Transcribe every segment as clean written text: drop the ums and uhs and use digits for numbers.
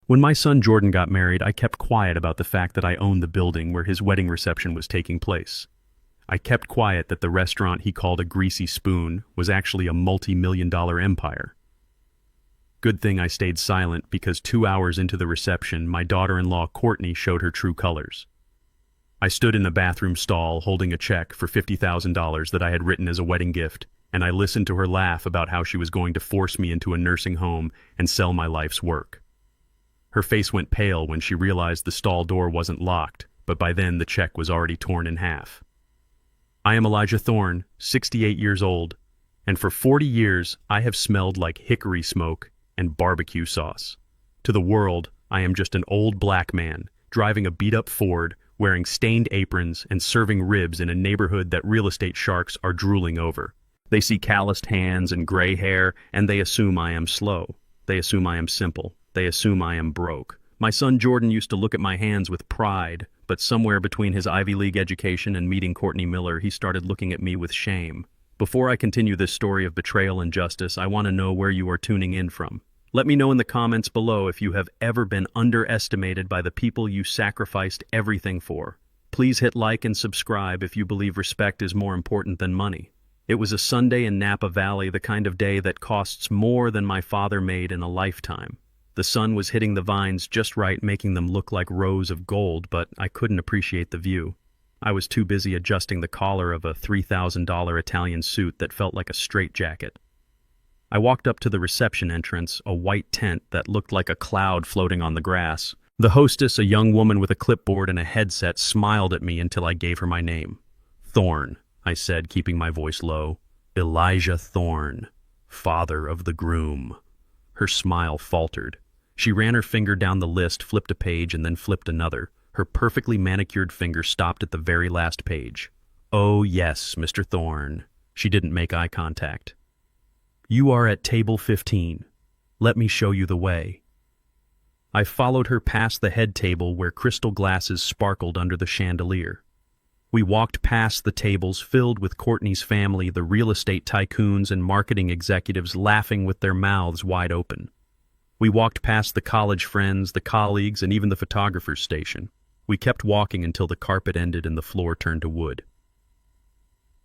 When my son Jordan got married, I kept quiet about the fact that I owned the building where his wedding reception was taking place. I kept quiet that the restaurant he called a greasy spoon was actually a multi-million-dollar empire. Good thing I stayed silent because 2 hours into the reception, my daughter-in-law Courtney showed her true colors. I stood in the bathroom stall holding a check for $50,000 that I had written as a wedding gift, and I listened to her laugh about how she was going to force me into a nursing home and sell my life's work. Her face went pale when she realized the stall door wasn't locked, but by then the check was already torn in half. I am Elijah Thorne, 68 years old, and for 40 years I have smelled like hickory smoke and barbecue sauce. To the world, I am just an old black man, driving a beat-up Ford, wearing stained aprons and serving ribs in a neighborhood that real estate sharks are drooling over. They see calloused hands and gray hair, and they assume I am slow. They assume I am simple. They assume I am broke. My son Jordan used to look at my hands with pride, but somewhere between his Ivy League education and meeting Courtney Miller, he started looking at me with shame. Before I continue this story of betrayal and justice, I want to know where you are tuning in from. Let me know in the comments below if you have ever been underestimated by the people you sacrificed everything for. Please hit like and subscribe if you believe respect is more important than money. It was a Sunday in Napa Valley, the kind of day that costs more than my father made in a lifetime. The sun was hitting the vines just right, making them look like rows of gold, but I couldn't appreciate the view. I was too busy adjusting the collar of a $3,000 Italian suit that felt like a straitjacket. I walked up to the reception entrance, a white tent that looked like a cloud floating on the grass. The hostess, a young woman with a clipboard and a headset, smiled at me until I gave her my name. Thorne, I said, keeping my voice low. Elijah Thorne, father of the groom. Her smile faltered. She ran her finger down the list, flipped a page, and then flipped another. Her perfectly manicured finger stopped at the very last page. Oh, yes, Mr. Thorne. She didn't make eye contact. You are at table 15. Let me show you the way. I followed her past the head table where crystal glasses sparkled under the chandelier. We walked past the tables filled with Courtney's family, the real estate tycoons and marketing executives laughing with their mouths wide open. We walked past the college friends, the colleagues, and even the photographer's station. We kept walking until the carpet ended and the floor turned to wood.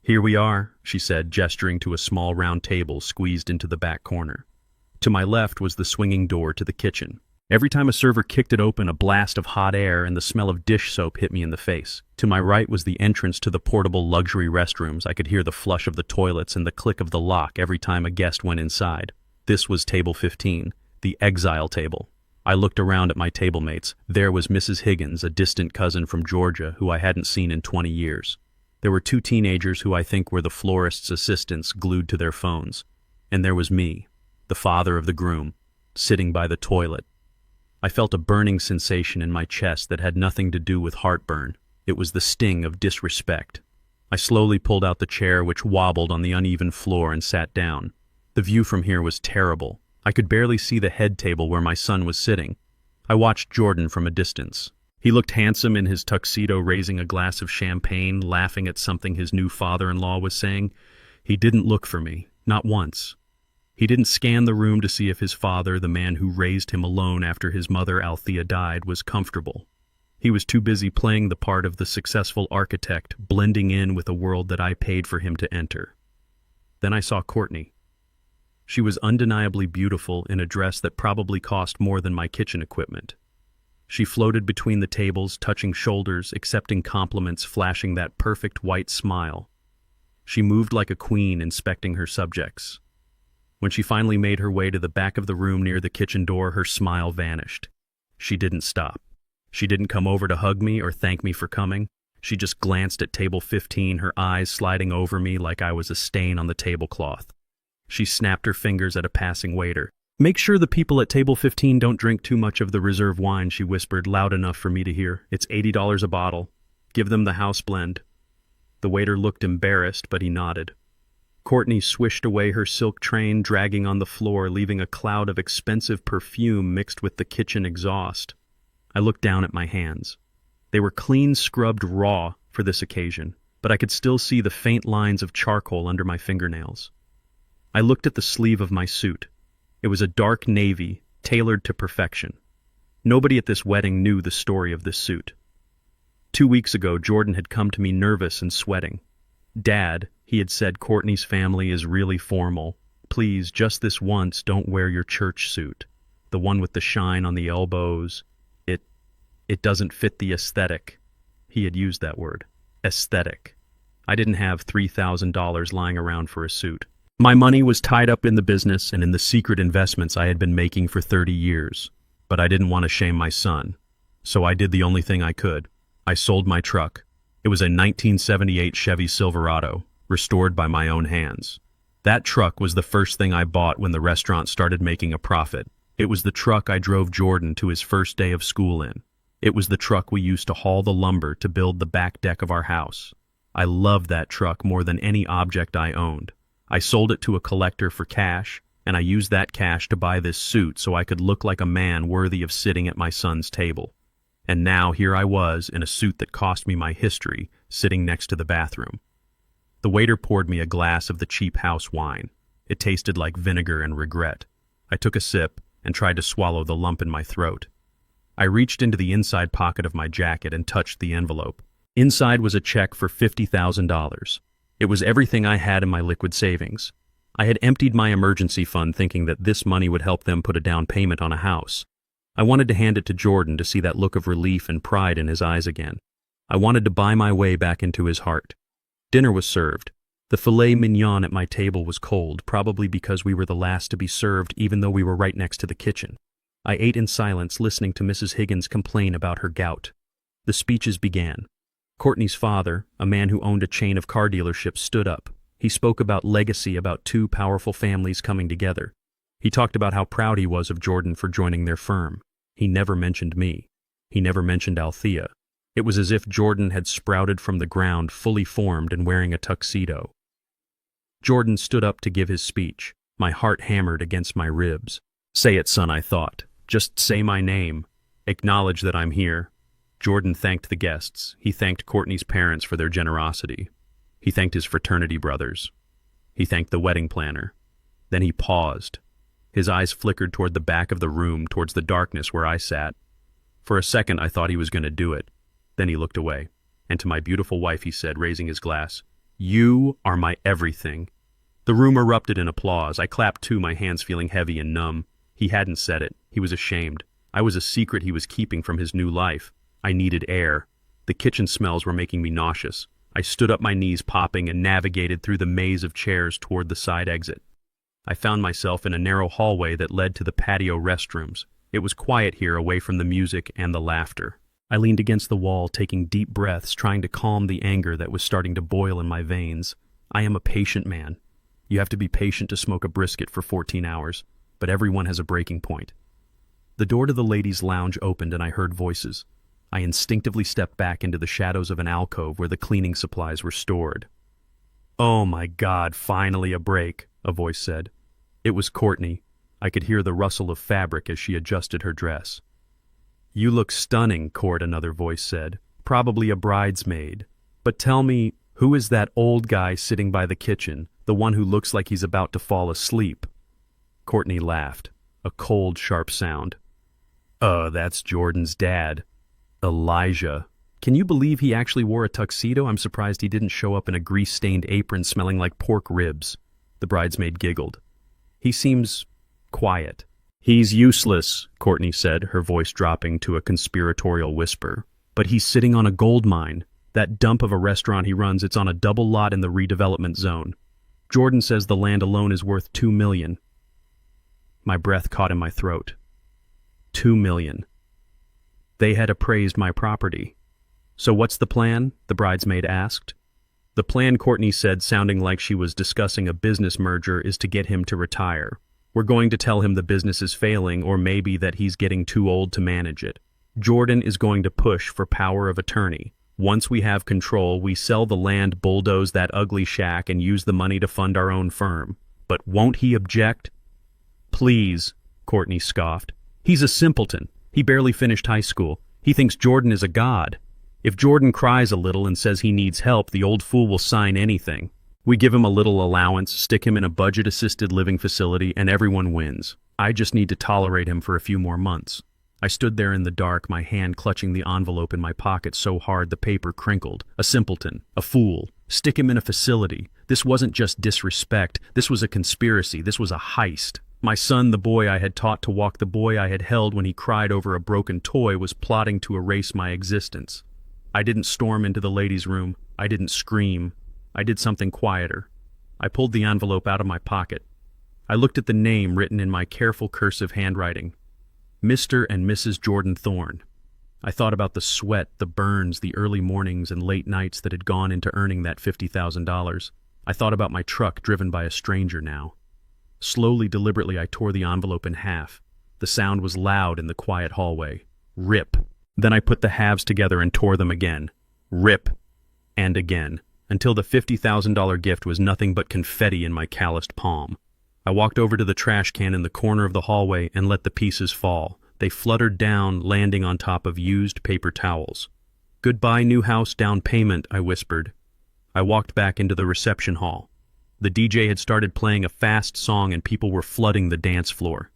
Here we are, she said, gesturing to a small round table squeezed into the back corner. To my left was the swinging door to the kitchen. Every time a server kicked it open, a blast of hot air and the smell of dish soap hit me in the face. To my right was the entrance to the portable luxury restrooms. I could hear the flush of the toilets and the click of the lock every time a guest went inside. This was table 15, the exile table. I looked around at my table mates. There was Mrs. Higgins, a distant cousin from Georgia who I hadn't seen in 20 years. There were 2 teenagers who I think were the florist's assistants glued to their phones. And there was me, the father of the groom, sitting by the toilet. I felt a burning sensation in my chest that had nothing to do with heartburn. It was the sting of disrespect. I slowly pulled out the chair which wobbled on the uneven floor and sat down. The view from here was terrible. I could barely see the head table where my son was sitting. I watched Jordan from a distance. He looked handsome in his tuxedo, raising a glass of champagne, laughing at something his new father-in-law was saying. He didn't look for me, not once. He didn't scan the room to see if his father, the man who raised him alone after his mother Althea died, was comfortable. He was too busy playing the part of the successful architect, blending in with a world that I paid for him to enter. Then I saw Courtney. She was undeniably beautiful in a dress that probably cost more than my kitchen equipment. She floated between the tables, touching shoulders, accepting compliments, flashing that perfect white smile. She moved like a queen, inspecting her subjects. When she finally made her way to the back of the room near the kitchen door, her smile vanished. She didn't stop. She didn't come over to hug me or thank me for coming. She just glanced at table 15, her eyes sliding over me like I was a stain on the tablecloth. She snapped her fingers at a passing waiter. Make sure the people at table 15 don't drink too much of the reserve wine, she whispered, loud enough for me to hear. It's $80 a bottle. Give them the house blend. The waiter looked embarrassed, but he nodded. Courtney swished away her silk train, dragging on the floor, leaving a cloud of expensive perfume mixed with the kitchen exhaust. I looked down at my hands. They were clean scrubbed raw for this occasion, but I could still see the faint lines of charcoal under my fingernails. I looked at the sleeve of my suit. It was a dark navy, tailored to perfection. Nobody at this wedding knew the story of this suit. 2 weeks ago, Jordan had come to me nervous and sweating. "Dad," he had said, "Courtney's family is really formal. Please, just this once, don't wear your church suit. The one with the shine on the elbows. It doesn't fit the aesthetic." He had used that word. Aesthetic. I didn't have $3,000 lying around for a suit. My money was tied up in the business and in the secret investments I had been making for 30 years. But I didn't want to shame my son. So I did the only thing I could. I sold my truck. It was a 1978 Chevy Silverado, restored by my own hands. That truck was the first thing I bought when the restaurant started making a profit. It was the truck I drove Jordan to his first day of school in. It was the truck we used to haul the lumber to build the back deck of our house. I loved that truck more than any object I owned. I sold it to a collector for cash, and I used that cash to buy this suit so I could look like a man worthy of sitting at my son's table. And now here I was in a suit that cost me my history, sitting next to the bathroom. The waiter poured me a glass of the cheap house wine. It tasted like vinegar and regret. I took a sip and tried to swallow the lump in my throat. I reached into the inside pocket of my jacket and touched the envelope. Inside was a check for $50,000. It was everything I had in my liquid savings. I had emptied my emergency fund thinking that this money would help them put a down payment on a house. I wanted to hand it to Jordan to see that look of relief and pride in his eyes again. I wanted to buy my way back into his heart. Dinner was served. The filet mignon at my table was cold, probably because we were the last to be served even though we were right next to the kitchen. I ate in silence, listening to Mrs. Higgins complain about her gout. The speeches began. Courtney's father, a man who owned a chain of car dealerships, stood up. He spoke about legacy, about two powerful families coming together. He talked about how proud he was of Jordan for joining their firm. He never mentioned me. He never mentioned Althea. It was as if Jordan had sprouted from the ground, fully formed and wearing a tuxedo. Jordan stood up to give his speech. My heart hammered against my ribs. "Say it, son," I thought. "Just say my name. Acknowledge that I'm here." Jordan thanked the guests. He thanked Courtney's parents for their generosity. He thanked his fraternity brothers. He thanked the wedding planner. Then he paused. His eyes flickered toward the back of the room, towards the darkness where I sat. For a second I thought he was going to do it. Then he looked away. And to my beautiful wife he said, raising his glass, "You are my everything." The room erupted in applause. I clapped too, my hands feeling heavy and numb. He hadn't said it. He was ashamed. I was a secret he was keeping from his new life. I needed air. The kitchen smells were making me nauseous. I stood up, my knees popping, and navigated through the maze of chairs toward the side exit. I found myself in a narrow hallway that led to the patio restrooms. It was quiet here, away from the music and the laughter. I leaned against the wall, taking deep breaths, trying to calm the anger that was starting to boil in my veins. I am a patient man. You have to be patient to smoke a brisket for 14 hours. But everyone has a breaking point. The door to the ladies' lounge opened and I heard voices. I instinctively stepped back into the shadows of an alcove where the cleaning supplies were stored. "Oh my God, finally a break," a voice said. It was Courtney. I could hear the rustle of fabric as she adjusted her dress. "You look stunning," Court, another voice said. "Probably a bridesmaid. But tell me, who is that old guy sitting by the kitchen, the one who looks like he's about to fall asleep?" Courtney laughed, a cold, sharp sound. That's Jordan's dad, Elijah. Can you believe he actually wore a tuxedo? I'm surprised he didn't show up in a grease-stained apron smelling like pork ribs." The bridesmaid giggled. "He seems quiet." "He's useless," Courtney said, her voice dropping to a conspiratorial whisper. "But he's sitting on a gold mine. That dump of a restaurant he runs, it's on a double lot in the redevelopment zone. Jordan says the land alone is worth $2 million. My breath caught in my throat. $2 million. They had appraised my property. "So what's the plan?" the bridesmaid asked. "The plan," Courtney said, sounding like she was discussing a business merger, "is to get him to retire. We're going to tell him the business is failing, or maybe that he's getting too old to manage it. Jordan is going to push for power of attorney. Once we have control, we sell the land, bulldoze that ugly shack, and use the money to fund our own firm. But won't he object?" "Please," Courtney scoffed. "He's a simpleton. He barely finished high school. He thinks Jordan is a god. If Jordan cries a little and says he needs help, the old fool will sign anything. We give him a little allowance, stick him in a budget-assisted living facility, and everyone wins. I just need to tolerate him for a few more months." I stood there in the dark, my hand clutching the envelope in my pocket so hard the paper crinkled. A simpleton, a fool. Stick him in a facility. This wasn't just disrespect, this was a conspiracy, this was a heist. My son, the boy I had taught to walk, the boy I had held when he cried over a broken toy, was plotting to erase my existence. I didn't storm into the ladies' room. I didn't scream. I did something quieter. I pulled the envelope out of my pocket. I looked at the name written in my careful cursive handwriting. Mr. and Mrs. Jordan Thorne. I thought about the sweat, the burns, the early mornings and late nights that had gone into earning that $50,000. I thought about my truck driven by a stranger now. Slowly, deliberately, I tore the envelope in half. The sound was loud in the quiet hallway. Rip. Then I put the halves together and tore them again. Rip. And again. Until the $50,000 gift was nothing but confetti in my calloused palm. I walked over to the trash can in the corner of the hallway and let the pieces fall. They fluttered down, landing on top of used paper towels. "Goodbye, new house down payment," I whispered. I walked back into the reception hall. The DJ had started playing a fast song and people were flooding the dance floor.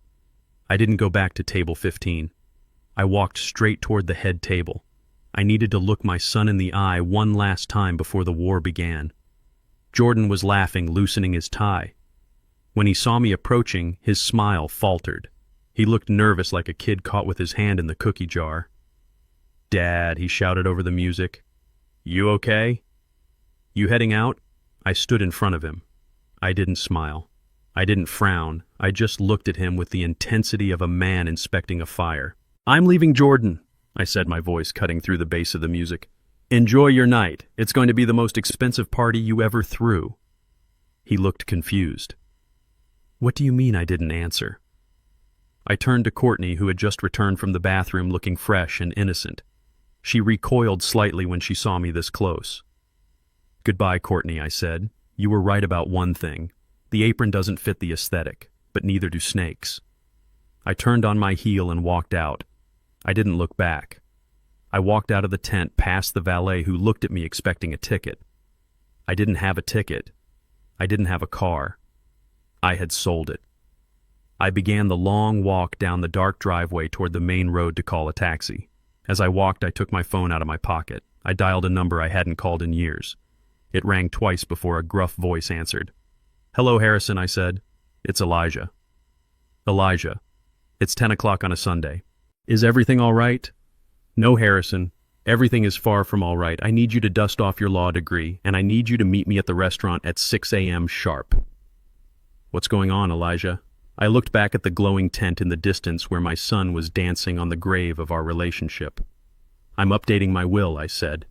I didn't go back to table 15. I walked straight toward the head table. I needed to look my son in the eye one last time before the war began. Jordan was laughing, loosening his tie. When he saw me approaching, his smile faltered. He looked nervous, like a kid caught with his hand in the cookie jar. "Dad," he shouted over the music. "You okay? You heading out?" I stood in front of him. I didn't smile. I didn't frown. I just looked at him with the intensity of a man inspecting a fire. "I'm leaving Jordan," I said, my voice cutting through the bass of the music. "Enjoy your night. It's going to be the most expensive party you ever threw." He looked confused. "What do you mean?" I didn't answer. I turned to Courtney, who had just returned from the bathroom looking fresh and innocent. She recoiled slightly when she saw me this close. "Goodbye, Courtney," I said. "You were right about one thing. The apron doesn't fit the aesthetic, but neither do snakes." I turned on my heel and walked out. I didn't look back. I walked out of the tent past the valet, who looked at me expecting a ticket. I didn't have a ticket. I didn't have a car. I had sold it. I began the long walk down the dark driveway toward the main road to call a taxi. As I walked, I took my phone out of my pocket. I dialed a number I hadn't called in years. It rang twice before a gruff voice answered. "Hello, Harrison," I said. "It's Elijah." "Elijah, it's 10 o'clock on a Sunday. Is everything all right?" "No, Harrison. Everything is far from all right. I need you to dust off your law degree, and I need you to meet me at the restaurant at 6 a.m. sharp." "What's going on, Elijah?" I looked back at the glowing tent in the distance where my son was dancing on the grave of our relationship. "I'm updating my will," I said.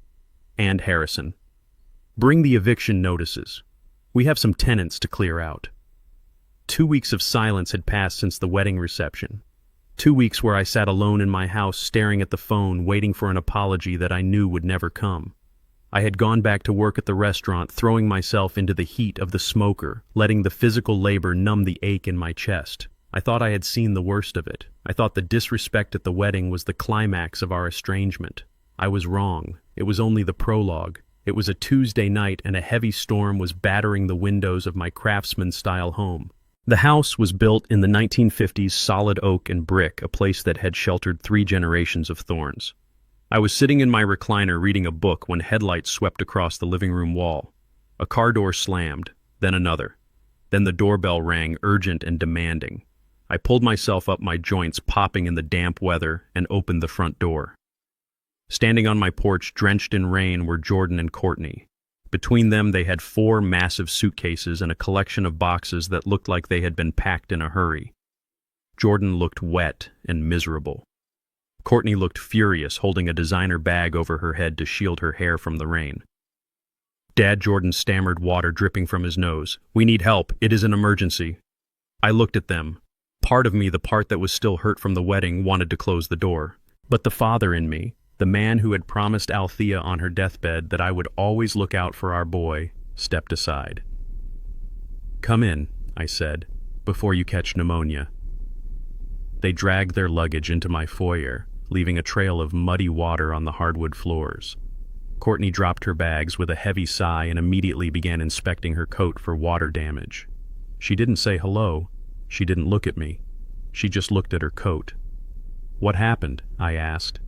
"And Harrison. Bring the eviction notices. We have some tenants to clear out." 2 weeks of silence had passed since the wedding reception. 2 weeks where I sat alone in my house, staring at the phone, waiting for an apology that I knew would never come. I had gone back to work at the restaurant, throwing myself into the heat of the smoker, letting the physical labor numb the ache in my chest. I thought I had seen the worst of it. I thought the disrespect at the wedding was the climax of our estrangement. I was wrong. It was only the prologue. It was a Tuesday night, and a heavy storm was battering the windows of my craftsman-style home. The house was built in the 1950s, solid oak and brick, a place that had sheltered 3 generations of Thornes. I was sitting in my recliner reading a book when headlights swept across the living room wall. A car door slammed, then another. Then the doorbell rang, urgent and demanding. I pulled myself up, my joints popping in the damp weather, and opened the front door. Standing on my porch, drenched in rain, were Jordan and Courtney. Between them, they had 4 massive suitcases and a collection of boxes that looked like they had been packed in a hurry. Jordan looked wet and miserable. Courtney looked furious, holding a designer bag over her head to shield her hair from the rain. "Dad," Jordan stammered, water dripping from his nose. "We need help. It is an emergency." I looked at them. Part of me, the part that was still hurt from the wedding, wanted to close the door. But the father in me, the man who had promised Althea on her deathbed that I would always look out for our boy, stepped aside. "Come in," I said, "before you catch pneumonia." They dragged their luggage into my foyer, leaving a trail of muddy water on the hardwood floors. Courtney dropped her bags with a heavy sigh and immediately began inspecting her coat for water damage. She didn't say hello. She didn't look at me. She just looked at her coat. What happened? I asked,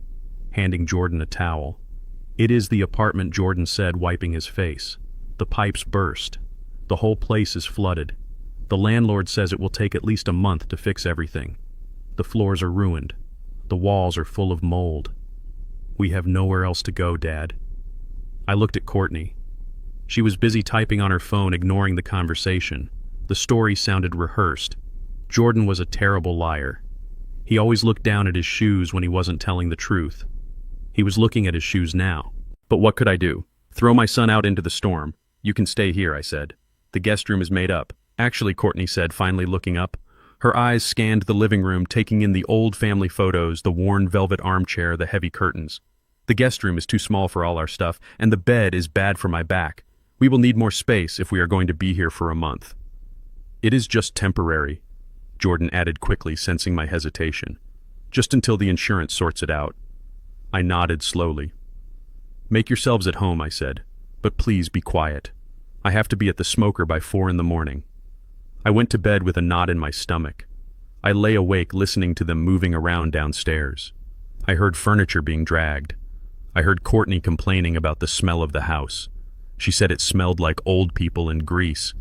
handing Jordan a towel. It is the apartment, Jordan said, wiping his face. The pipes burst. The whole place is flooded. The landlord says it will take at least a month to fix everything. The floors are ruined. The walls are full of mold. We have nowhere else to go, Dad. I looked at Courtney. She was busy typing on her phone, ignoring the conversation. The story sounded rehearsed. Jordan was a terrible liar. He always looked down at his shoes when he wasn't telling the truth. He was looking at his shoes now. But what could I do? Throw my son out into the storm. You can stay here, I said. The guest room is made up. Actually, Courtney said, finally looking up. Her eyes scanned the living room, taking in the old family photos, the worn velvet armchair, the heavy curtains. The guest room is too small for all our stuff, and the bed is bad for my back. We will need more space if we are going to be here for a month. It is just temporary, Jordan added quickly, sensing my hesitation. Just until the insurance sorts it out. I nodded slowly. Make yourselves at home, I said, but please be quiet. I have to be at the smoker by 4 a.m. I went to bed with a knot in my stomach. I lay awake listening to them moving around downstairs. I heard furniture being dragged. I heard Courtney complaining about the smell of the house. She said it smelled like old people in Greece.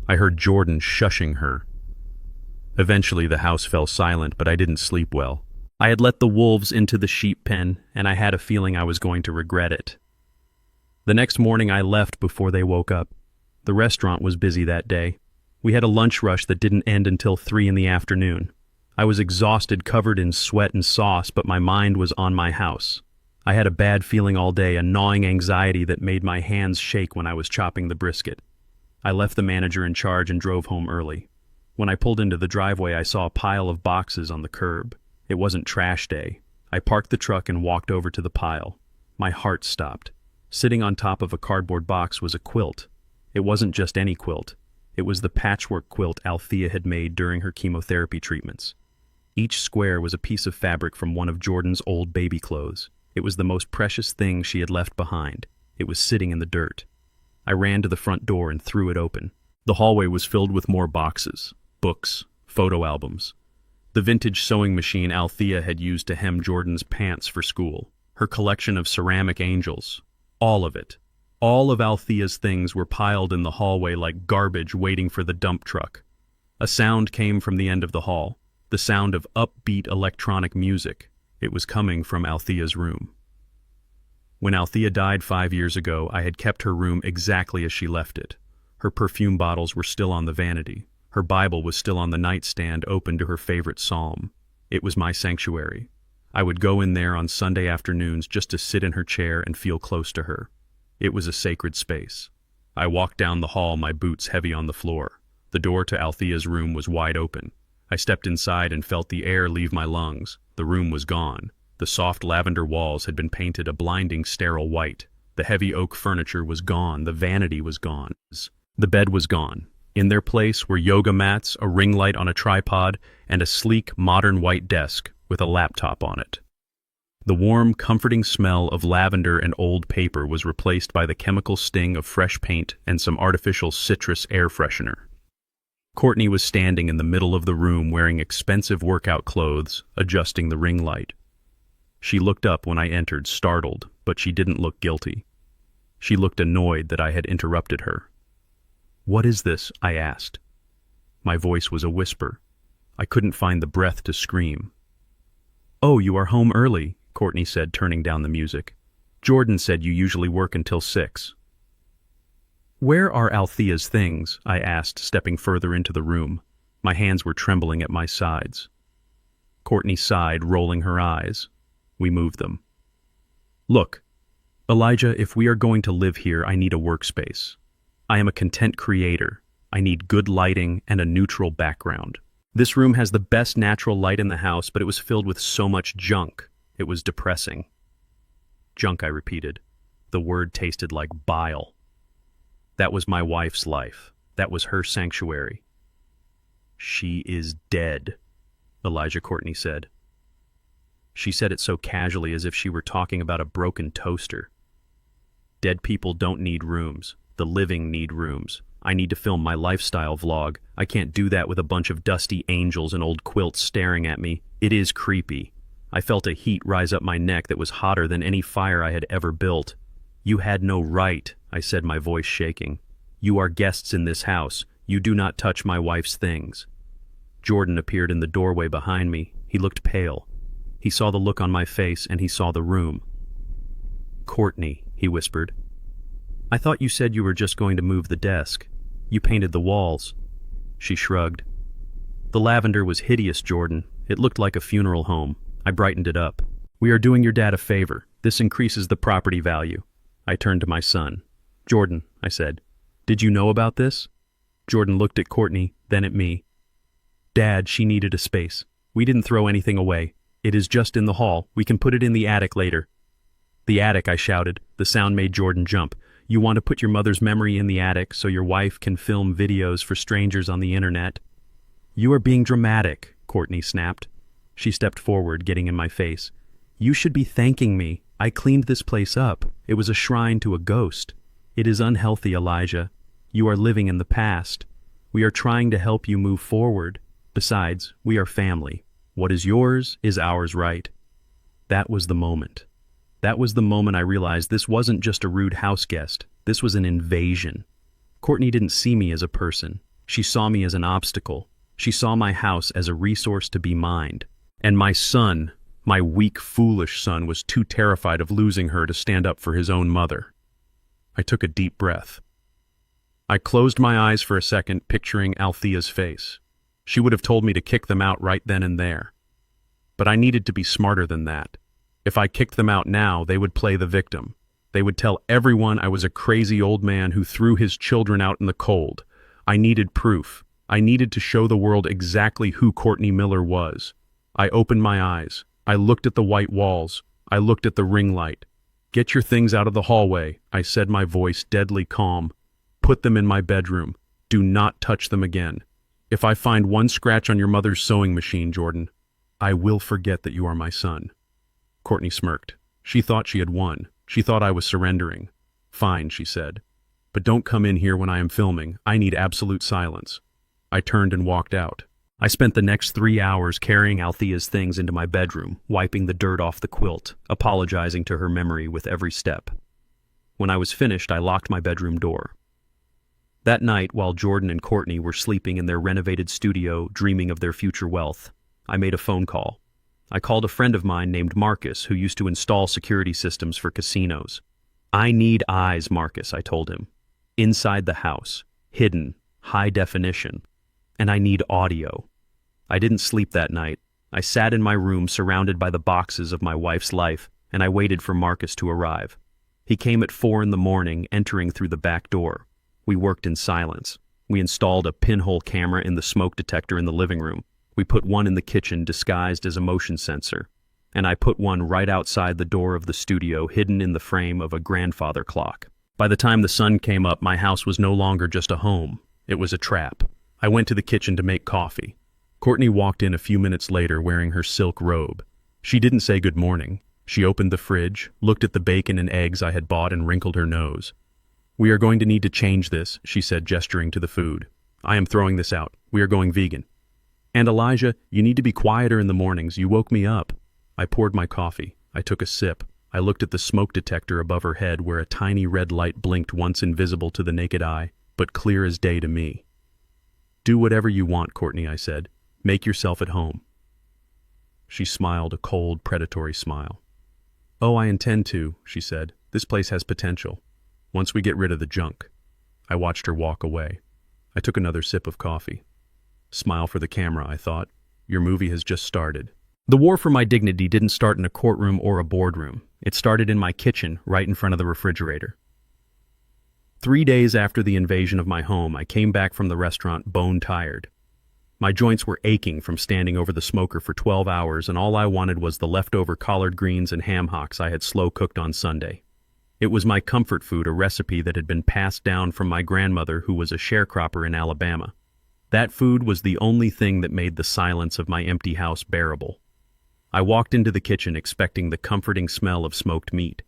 I heard Jordan shushing her. Eventually the house fell silent, but I didn't sleep well. I had let the wolves into the sheep pen, and I had a feeling I was going to regret it. The next morning I left before they woke up. The restaurant was busy that day. We had a lunch rush that didn't end until 3 p.m. I was exhausted, covered in sweat and sauce, but my mind was on my house. I had a bad feeling all day, a gnawing anxiety that made my hands shake when I was chopping the brisket. I left the manager in charge and drove home early. When I pulled into the driveway, I saw a pile of boxes on the curb. It wasn't trash day. I parked the truck and walked over to the pile. My heart stopped. Sitting on top of a cardboard box was a quilt. It wasn't just any quilt. It was the patchwork quilt Althea had made during her chemotherapy treatments. Each square was a piece of fabric from one of Jordan's old baby clothes. It was the most precious thing she had left behind. It was sitting in the dirt. I ran to the front door and threw it open. The hallway was filled with more boxes, books, photo albums. The vintage sewing machine Althea had used to hem Jordan's pants for school. Her collection of ceramic angels. All of it. All of Althea's things were piled in the hallway like garbage waiting for the dump truck. A sound came from the end of the hall. The sound of upbeat electronic music. It was coming from Althea's room. When Althea died 5 years ago, I had kept her room exactly as she left it. Her perfume bottles were still on the vanity. Her Bible was still on the nightstand, open to her favorite psalm. It was my sanctuary. I would go in there on Sunday afternoons just to sit in her chair and feel close to her. It was a sacred space. I walked down the hall, my boots heavy on the floor. The door to Althea's room was wide open. I stepped inside and felt the air leave my lungs. The room was gone. The soft lavender walls had been painted a blinding sterile white. The heavy oak furniture was gone. The vanity was gone. The bed was gone. In their place were yoga mats, a ring light on a tripod, and a sleek, modern white desk with a laptop on it. The warm, comforting smell of lavender and old paper was replaced by the chemical sting of fresh paint and some artificial citrus air freshener. Courtney was standing in the middle of the room wearing expensive workout clothes, adjusting the ring light. She looked up when I entered, startled, but she didn't look guilty. She looked annoyed that I had interrupted her. "What is this?" I asked. My voice was a whisper. I couldn't find the breath to scream. "Oh, you are home early," Courtney said, turning down the music. "Jordan said you usually work until 6. "Where are Althea's things?" I asked, stepping further into the room. My hands were trembling at my sides. Courtney sighed, rolling her eyes. We moved them. "Look, Elijah, if we are going to live here, I need a workspace. I am a content creator. I need good lighting and a neutral background. This room has the best natural light in the house, but it was filled with so much junk. It was depressing." "Junk," I repeated. The word tasted like bile. That was my wife's life. That was her sanctuary. "She is dead," Elijah Courtney said. She said it so casually as if she were talking about a broken toaster. "Dead people don't need rooms. The living need rooms. I need to film my lifestyle vlog. I can't do that with a bunch of dusty angels and old quilts staring at me. It is creepy. I felt a heat rise up my neck that was hotter than any fire I had ever built. "You had no right," I said, my voice shaking. "You are guests in this house. You do not touch my wife's things." Jordan appeared in the doorway behind me. He looked pale. He saw the look on my face, and he saw the room. "Courtney," he whispered. "I thought you said you were just going to move the desk. You painted the walls." She shrugged. "The lavender was hideous, Jordan. It looked like a funeral home." I brightened it up. "We are doing your dad a favor. This increases the property value." I turned to my son. "Jordan," I said, "did you know about this?" Jordan looked at Courtney, then at me. "Dad, she needed a space. We didn't throw anything away. It is just in the hall. We can put it in the attic later." "The attic," I shouted. The sound made Jordan jump. "You want to put your mother's memory in the attic so your wife can film videos for strangers on the internet?" "You are being dramatic," Courtney snapped. She stepped forward, getting in my face. "You should be thanking me. I cleaned this place up. It was a shrine to a ghost. It is unhealthy, Elijah. You are living in the past. We are trying to help you move forward. Besides, we are family. What is yours is ours, right?" That was the moment. That was the moment I realized this wasn't just a rude house guest. This was an invasion. Courtney didn't see me as a person. She saw me as an obstacle. She saw my house as a resource to be mined. And my son, my weak, foolish son, was too terrified of losing her to stand up for his own mother. I took a deep breath. I closed my eyes for a second, picturing Althea's face. She would have told me to kick them out right then and there. But I needed to be smarter than that. If I kicked them out now, they would play the victim. They would tell everyone I was a crazy old man who threw his children out in the cold. I needed proof. I needed to show the world exactly who Courtney Miller was. I opened my eyes. I looked at the white walls. I looked at the ring light. "Get your things out of the hallway," I said, my voice deadly calm. "Put them in my bedroom. Do not touch them again. If I find one scratch on your mother's sewing machine, Jordan, I will forget that you are my son." Courtney smirked. She thought she had won. She thought I was surrendering. "Fine," she said. "But don't come in here when I am filming. I need absolute silence." I turned and walked out. I spent the next 3 hours carrying Althea's things into my bedroom, wiping the dirt off the quilt, apologizing to her memory with every step. When I was finished, I locked my bedroom door. That night, while Jordan and Courtney were sleeping in their renovated studio, dreaming of their future wealth, I made a phone call. I called a friend of mine named Marcus, who used to install security systems for casinos. "I need eyes, Marcus," I told him. "Inside the house, hidden, high definition. And I need audio." I didn't sleep that night. I sat in my room surrounded by the boxes of my wife's life, and I waited for Marcus to arrive. He came at 4 in the morning, entering through the back door. We worked in silence. We installed a pinhole camera in the smoke detector in the living room. We put one in the kitchen disguised as a motion sensor. And I put one right outside the door of the studio, hidden in the frame of a grandfather clock. By the time the sun came up, my house was no longer just a home. It was a trap. I went to the kitchen to make coffee. Courtney walked in a few minutes later wearing her silk robe. She didn't say good morning. She opened the fridge, looked at the bacon and eggs I had bought, and wrinkled her nose. "We are going to need to change this," she said, gesturing to the food. "I am throwing this out. We are going vegan. And Elijah, you need to be quieter in the mornings. You woke me up." I poured my coffee. I took a sip. I looked at the smoke detector above her head where a tiny red light blinked, once invisible to the naked eye, but clear as day to me. "Do whatever you want, Courtney," I said. "Make yourself at home." She smiled, a cold, predatory smile. "Oh, I intend to," she said. "This place has potential. Once we get rid of the junk." I watched her walk away. I took another sip of coffee. Smile for the camera, I thought. Your movie has just started. The war for my dignity didn't start in a courtroom or a boardroom. It started in my kitchen, right in front of the refrigerator. 3 days after the invasion of my home, I came back from the restaurant bone-tired. My joints were aching from standing over the smoker for 12 hours, and all I wanted was the leftover collard greens and ham hocks I had slow-cooked on Sunday. It was my comfort food, a recipe that had been passed down from my grandmother, who was a sharecropper in Alabama. That food was the only thing that made the silence of my empty house bearable. I walked into the kitchen expecting the comforting smell of smoked meat.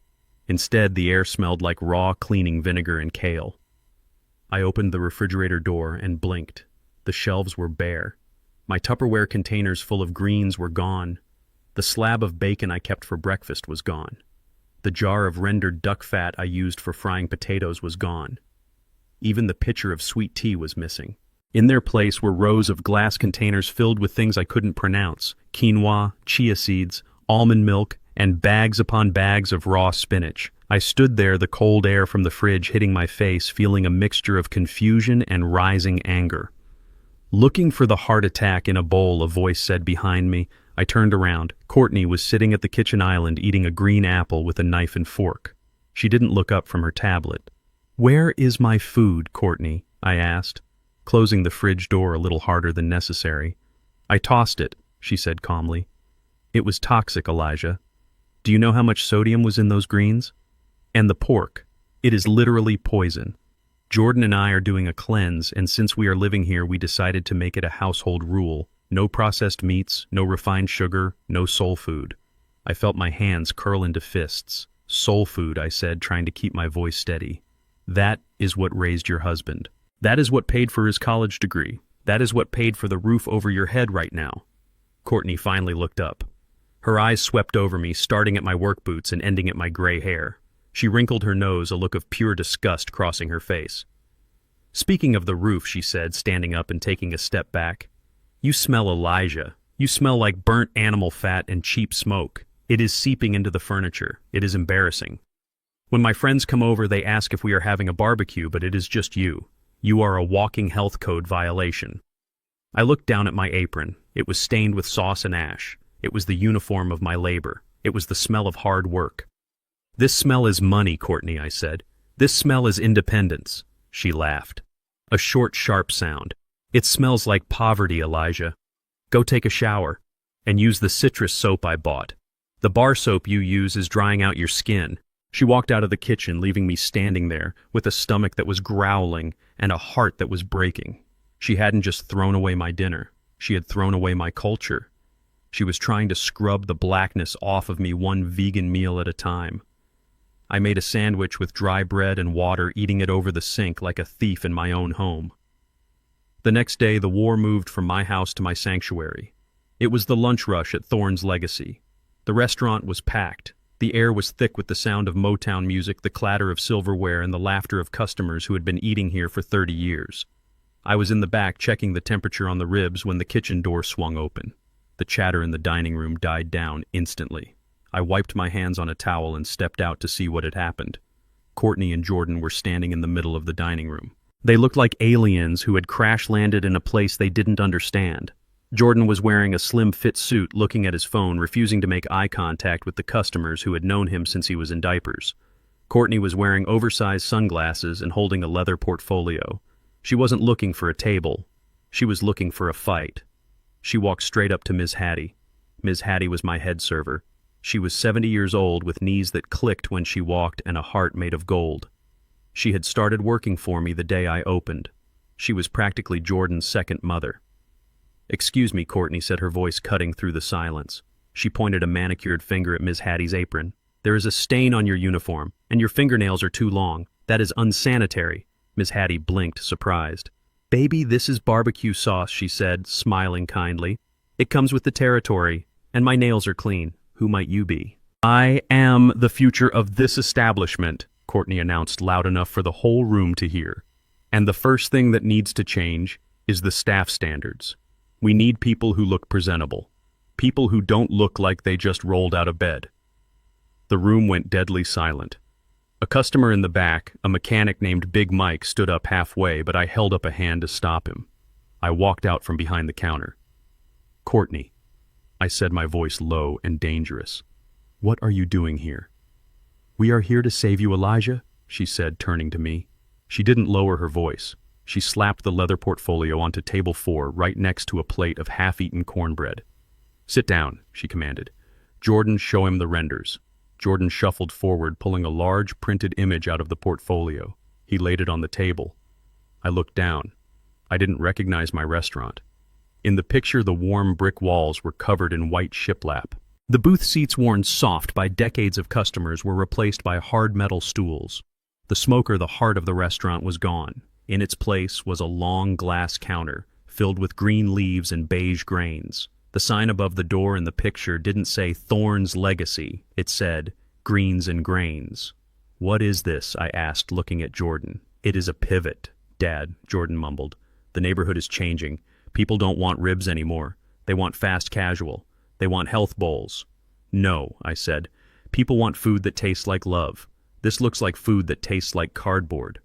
Instead, the air smelled like raw cleaning vinegar and kale. I opened the refrigerator door and blinked. The shelves were bare. My Tupperware containers full of greens were gone. The slab of bacon I kept for breakfast was gone. The jar of rendered duck fat I used for frying potatoes was gone. Even the pitcher of sweet tea was missing. In their place were rows of glass containers filled with things I couldn't pronounce: quinoa, chia seeds, almond milk, and bags upon bags of raw spinach. I stood there, the cold air from the fridge hitting my face, feeling a mixture of confusion and rising anger. "Looking for the heart attack in a bowl," a voice said behind me. I turned around. Courtney was sitting at the kitchen island eating a green apple with a knife and fork. She didn't look up from her tablet. "Where is my food, Courtney?" I asked, closing the fridge door a little harder than necessary. "I tossed it," she said calmly. "It was toxic, Elijah. Do you know how much sodium was in those greens? And the pork. It is literally poison. Jordan and I are doing a cleanse, and since we are living here, we decided to make it a household rule. No processed meats, no refined sugar, no soul food." I felt my hands curl into fists. "Soul food," I said, trying to keep my voice steady. "That is what raised your husband. That is what paid for his college degree. That is what paid for the roof over your head right now." Courtney finally looked up. Her eyes swept over me, starting at my work boots and ending at my gray hair. She wrinkled her nose, a look of pure disgust crossing her face. "Speaking of the roof," she said, standing up and taking a step back, "you smell, Elijah. You smell like burnt animal fat and cheap smoke. It is seeping into the furniture. It is embarrassing. When my friends come over, they ask if we are having a barbecue, but it is just you. You are a walking health code violation." I looked down at my apron. It was stained with sauce and ash. It was the uniform of my labor. It was the smell of hard work. "This smell is money, Courtney," I said. "This smell is independence." She laughed. A short, sharp sound. "It smells like poverty, Elijah. Go take a shower. And use the citrus soap I bought. The bar soap you use is drying out your skin." She walked out of the kitchen, leaving me standing there with a stomach that was growling and a heart that was breaking. She hadn't just thrown away my dinner. She had thrown away my culture. She was trying to scrub the blackness off of me one vegan meal at a time. I made a sandwich with dry bread and water, eating it over the sink like a thief in my own home. The next day, the war moved from my house to my sanctuary. It was the lunch rush at Thorne's Legacy. The restaurant was packed. The air was thick with the sound of Motown music, the clatter of silverware, and the laughter of customers who had been eating here for 30 years. I was in the back checking the temperature on the ribs when the kitchen door swung open. The chatter in the dining room died down instantly. I wiped my hands on a towel and stepped out to see what had happened. Courtney and Jordan were standing in the middle of the dining room. They looked like aliens who had crash-landed in a place they didn't understand. Jordan was wearing a slim-fit suit, looking at his phone, refusing to make eye contact with the customers who had known him since he was in diapers. Courtney was wearing oversized sunglasses and holding a leather portfolio. She wasn't looking for a table. She was looking for a fight. She walked straight up to Ms. Hattie. Ms. Hattie was my head server. She was 70 years old, with knees that clicked when she walked and a heart made of gold. She had started working for me the day I opened. She was practically Jordan's second mother. "Excuse me," Courtney said, her voice cutting through the silence. She pointed a manicured finger at Ms. Hattie's apron. "There is a stain on your uniform, and your fingernails are too long. That is unsanitary." Ms. Hattie blinked, surprised. "Baby, this is barbecue sauce," she said, smiling kindly. "It comes with the territory, and my nails are clean. Who might you be?" "I am the future of this establishment," Courtney announced loud enough for the whole room to hear. "And the first thing that needs to change is the staff standards. We need people who look presentable. People who don't look like they just rolled out of bed." The room went deadly silent. A customer in the back, a mechanic named Big Mike, stood up halfway, but I held up a hand to stop him. I walked out from behind the counter. "Courtney," I said, my voice low and dangerous. "What are you doing here?" "We are here to save you, Elijah," she said, turning to me. She didn't lower her voice. She slapped the leather portfolio onto table 4, right next to a plate of half-eaten cornbread. "Sit down," she commanded. "Jordan, show him the renders." Jordan shuffled forward, pulling a large printed image out of the portfolio. He laid it on the table. I looked down. I didn't recognize my restaurant. In the picture, the warm brick walls were covered in white shiplap. The booth seats, worn soft by decades of customers, were replaced by hard metal stools. The smoker, the heart of the restaurant, was gone. In its place was a long glass counter, filled with green leaves and beige grains. The The sign above the door in the picture didn't say Thorne's Legacy. It said, Greens and Grains. "What is this?" I asked, looking at Jordan. "It is a pivot, Dad," Jordan mumbled. "The neighborhood is changing. People don't want ribs anymore. They want fast casual. They want health bowls." "No," I said. "People want food that tastes like love. This looks like food that tastes like cardboard."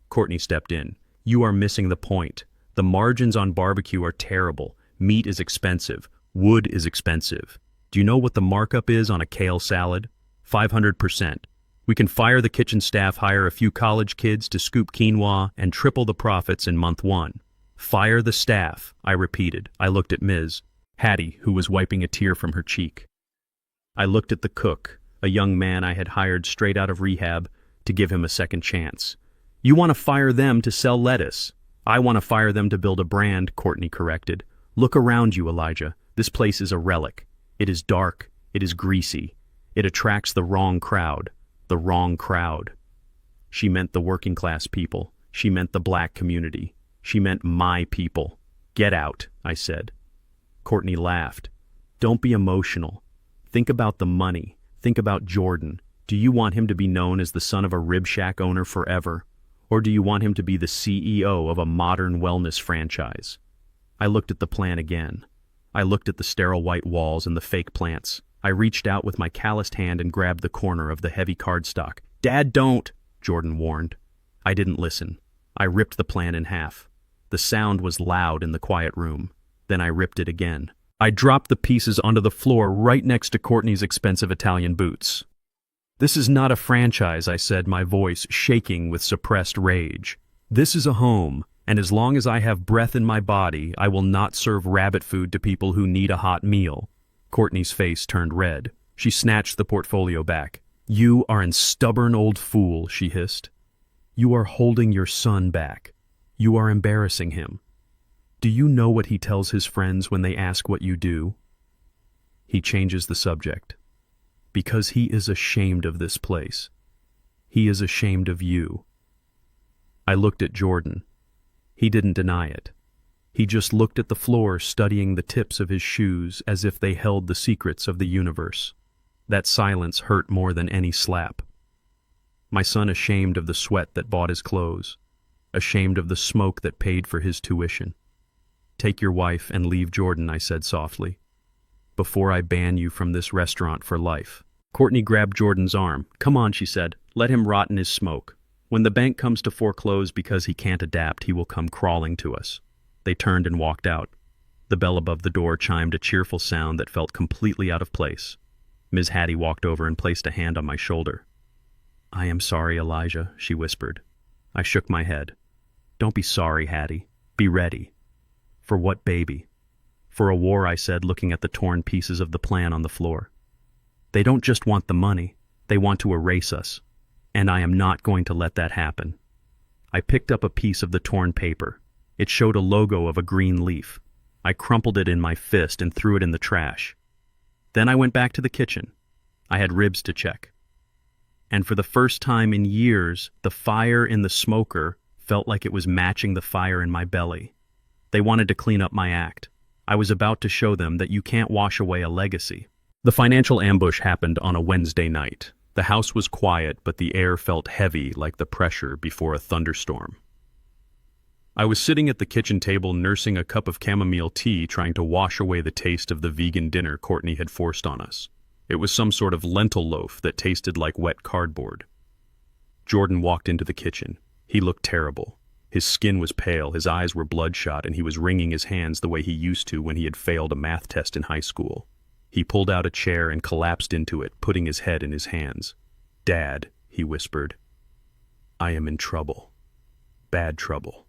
Courtney stepped in. "You are missing the point. The margins on barbecue are terrible. Meat is expensive. Wood is expensive. Do you know what the markup is on a kale salad? 500%. We can fire the kitchen staff, hire a few college kids to scoop quinoa, and triple the profits in month one. Fire the staff," I repeated. I looked at Ms. Hattie, who was wiping a tear from her cheek. I looked at the cook, a young man I had hired straight out of rehab to give him a second chance. "You want to fire them to sell lettuce. I want to fire them to build a brand," Courtney corrected. "Look around you, Elijah. This place is a relic. It is dark. It is greasy. It attracts the wrong crowd. The wrong crowd." She meant the working class people. She meant the black community. She meant my people. "Get out," I said. Courtney laughed. "Don't be emotional. Think about the money. Think about Jordan. Do you want him to be known as the son of a rib shack owner forever? Or do you want him to be the CEO of a modern wellness franchise?" I looked at the plan again. I looked at the sterile white walls and the fake plants. I reached out with my calloused hand and grabbed the corner of the heavy cardstock. "Dad, don't!" Jordan warned. I didn't listen. I ripped the plan in half. The sound was loud in the quiet room. Then I ripped it again. I dropped the pieces onto the floor right next to Courtney's expensive Italian boots. "This is not a franchise," I said, my voice shaking with suppressed rage. "This is a home, and as long as I have breath in my body, I will not serve rabbit food to people who need a hot meal." Courtney's face turned red. She snatched the portfolio back. "You are a stubborn old fool," she hissed. "You are holding your son back. You are embarrassing him. Do you know what he tells his friends when they ask what you do? He changes the subject. Because he is ashamed of this place. He is ashamed of you." I looked at Jordan. He didn't deny it. He just looked at the floor, studying the tips of his shoes as if they held the secrets of the universe. That silence hurt more than any slap. My son ashamed of the sweat that bought his clothes, ashamed of the smoke that paid for his tuition. "Take your wife and leave Jordan," I said softly, "before I ban you from this restaurant for life." Courtney grabbed Jordan's arm. "Come on," she said. "Let him rot in his smoke. When the bank comes to foreclose because he can't adapt, he will come crawling to us." They turned and walked out. The bell above the door chimed a cheerful sound that felt completely out of place. Ms. Hattie walked over and placed a hand on my shoulder. "I am sorry, Elijah," she whispered. I shook my head. "Don't be sorry, Hattie. Be ready." "For what, baby?" "For a war," I said, looking at the torn pieces of the plan on the floor. "They don't just want the money. They want to erase us. And I am not going to let that happen." I picked up a piece of the torn paper. It showed a logo of a green leaf. I crumpled it in my fist and threw it in the trash. Then I went back to the kitchen. I had ribs to check. And for the first time in years, the fire in the smoker felt like it was matching the fire in my belly. They wanted to clean up my act. I was about to show them that you can't wash away a legacy. The financial ambush happened on a Wednesday night. The house was quiet, but the air felt heavy like the pressure before a thunderstorm. I was sitting at the kitchen table nursing a cup of chamomile tea, trying to wash away the taste of the vegan dinner Courtney had forced on us. It was some sort of lentil loaf that tasted like wet cardboard. Jordan walked into the kitchen. He looked terrible. His skin was pale, his eyes were bloodshot, and he was wringing his hands the way he used to when he had failed a math test in high school. He pulled out a chair and collapsed into it, putting his head in his hands. "Dad," he whispered, "I am in trouble. Bad trouble."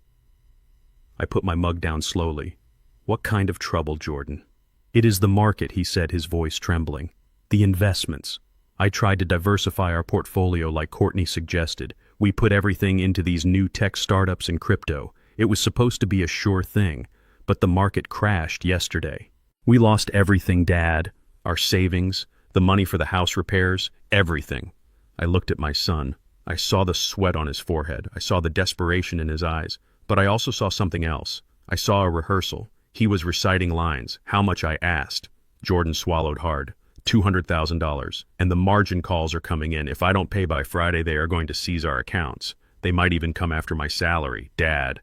I put my mug down slowly. "What kind of trouble, Jordan?" "It is the market," he said, his voice trembling. "The investments. I tried to diversify our portfolio like Courtney suggested. We put everything into these new tech startups and crypto. It was supposed to be a sure thing, but the market crashed yesterday. We lost everything, Dad. Our savings, the money for the house repairs, everything." I looked at my son. I saw the sweat on his forehead. I saw the desperation in his eyes. But I also saw something else. I saw a rehearsal. He was reciting lines, how much I asked. Jordan swallowed hard. $200,000. And the margin calls are coming in. If I don't pay by Friday, they are going to seize our accounts. They might even come after my salary. Dad,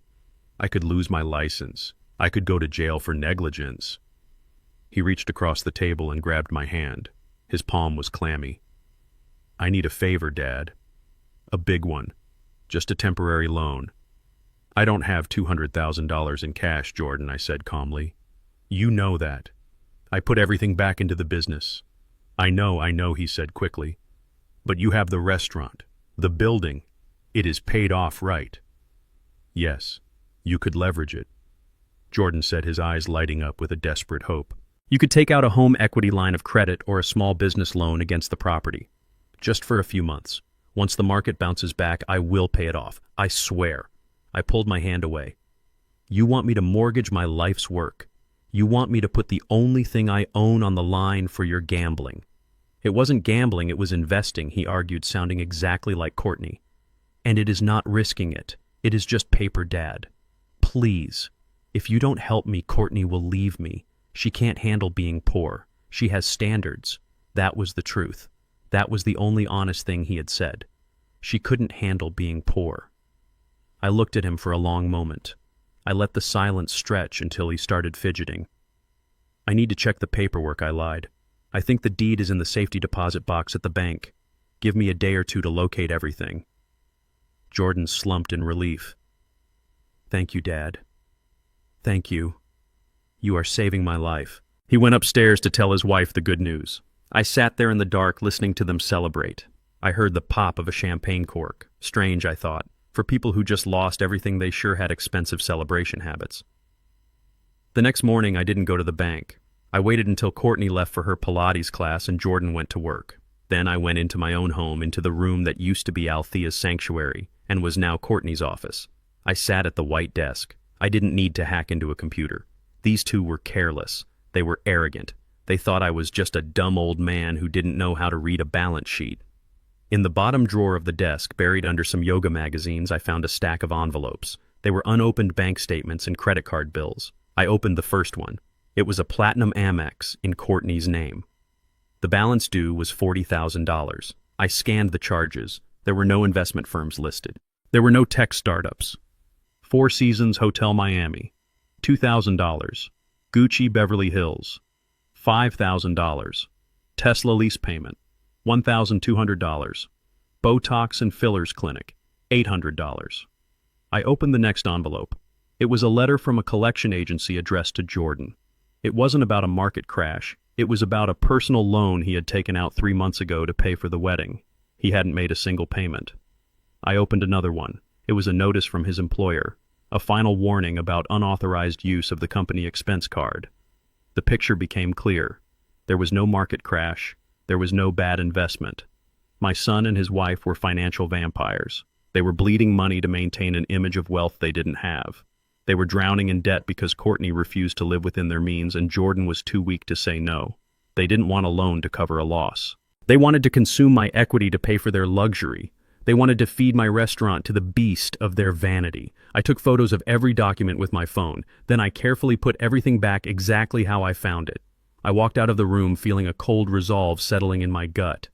I could lose my license. I could go to jail for negligence. He reached across the table and grabbed my hand. His palm was clammy. I need a favor, Dad. A big one. Just a temporary loan. I don't have $200,000 in cash, Jordan, I said calmly. You know that. I put everything back into the business. I know, he said quickly. But you have the restaurant, the building. It is paid off, right? Yes, you could leverage it. Jordan said, his eyes lighting up with a desperate hope. You could take out a home equity line of credit or a small business loan against the property. Just for a few months. Once the market bounces back, I will pay it off. I swear. I pulled my hand away. You want me to mortgage my life's work. You want me to put the only thing I own on the line for your gambling. It wasn't gambling, it was investing, he argued, sounding exactly like Courtney. And it is not risking it. It is just paper, Dad. Please. If you don't help me, Courtney will leave me. She can't handle being poor. She has standards. That was the truth. That was the only honest thing he had said. She couldn't handle being poor. I looked at him for a long moment. I let the silence stretch until he started fidgeting. I need to check the paperwork, I lied. I think the deed is in the safety deposit box at the bank. Give me a day or two to locate everything. Jordan slumped in relief. Thank you, Dad. Thank you. You are saving my life. He went upstairs to tell his wife the good news. I sat there in the dark listening to them celebrate. I heard the pop of a champagne cork. Strange, I thought. For people who just lost everything, they sure had expensive celebration habits. The next morning, I didn't go to the bank. I waited until Courtney left for her Pilates class and Jordan went to work. Then I went into my own home, into the room that used to be Althea's sanctuary and was now Courtney's office. I sat at the white desk. I didn't need to hack into a computer. These two were careless. They were arrogant. They thought I was just a dumb old man who didn't know how to read a balance sheet. In the bottom drawer of the desk, buried under some yoga magazines, I found a stack of envelopes. They were unopened bank statements and credit card bills. I opened the first one. It was a Platinum Amex in Courtney's name. The balance due was $40,000. I scanned the charges. There were no investment firms listed. There were no tech startups. Four Seasons Hotel Miami, $2,000. Gucci Beverly Hills, $5,000. Tesla lease payment, $1,200. Botox and Fillers Clinic, $800. I opened the next envelope. It was a letter from a collection agency addressed to Jordan. It wasn't about a market crash. It was about a personal loan he had taken out 3 months ago to pay for the wedding. He hadn't made a single payment. I opened another one. It was a notice from his employer, a final warning about unauthorized use of the company expense card. The picture became clear. There was no market crash. There was no bad investment. My son and his wife were financial vampires. They were bleeding money to maintain an image of wealth they didn't have. They were drowning in debt because Courtney refused to live within their means and Jordan was too weak to say no. They didn't want a loan to cover a loss. They wanted to consume my equity to pay for their luxury. They wanted to feed my restaurant to the beast of their vanity. I took photos of every document with my phone. Then I carefully put everything back exactly how I found it. I walked out of the room feeling a cold resolve settling in my gut.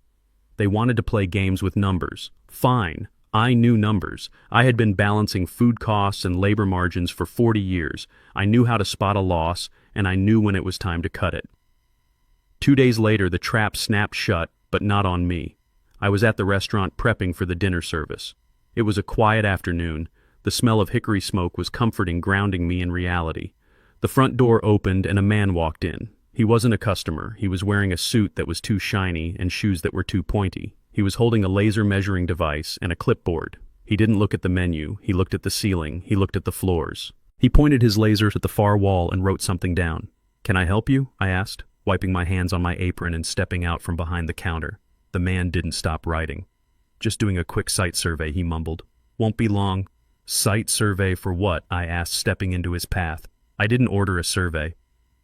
They wanted to play games with numbers. Fine. I knew numbers. I had been balancing food costs and labor margins for 40 years. I knew how to spot a loss, and I knew when it was time to cut it. 2 days later, the trap snapped shut, but not on me. I was at the restaurant prepping for the dinner service. It was a quiet afternoon. The smell of hickory smoke was comforting, grounding me in reality. The front door opened and a man walked in. He wasn't a customer. He was wearing a suit that was too shiny and shoes that were too pointy. He was holding a laser measuring device and a clipboard. He didn't look at the menu. He looked at the ceiling. He looked at the floors. He pointed his lasers at the far wall and wrote something down. "Can I help you?" I asked, wiping my hands on my apron and stepping out from behind the counter. The man didn't stop writing. "Just doing a quick site survey," he mumbled. "Won't be long." "Site survey for what?" I asked, stepping into his path. "I didn't order a survey."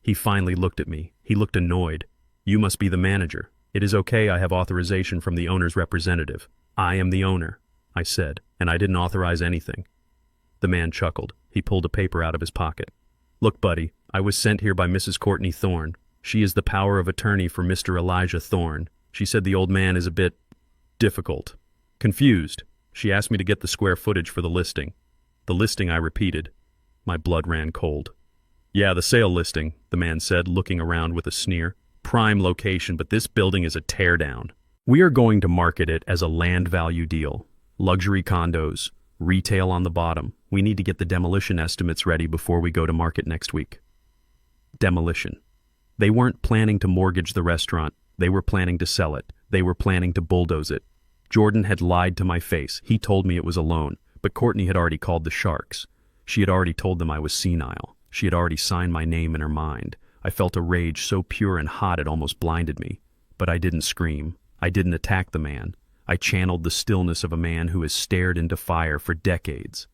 He finally looked at me. He looked annoyed. "You must be the manager." "It is okay, I have authorization from the owner's representative." "I am the owner," I said, "and I didn't authorize anything." The man chuckled. He pulled a paper out of his pocket. "Look, buddy, I was sent here by Mrs. Courtney Thorne. She is the power of attorney for Mr. Elijah Thorne. She said the old man is a bit difficult. Confused, she asked me to get the square footage for the listing. The listing, I repeated. My blood ran cold. Yeah, the sale listing, the man said, looking around with a sneer. Prime location, but this building is a teardown. We are going to market it as a land value deal. Luxury condos, retail on the bottom. We need to get the demolition estimates ready before we go to market next week. Demolition. They weren't planning to mortgage the restaurant. They were planning to sell it. They were planning to bulldoze it. Jordan had lied to my face. He told me it was a loan, but Courtney had already called the sharks. She had already told them I was senile. She had already signed my name in her mind. I felt a rage so pure and hot it almost blinded me. But I didn't scream. I didn't attack the man. I channeled the stillness of a man who has stared into fire for decades.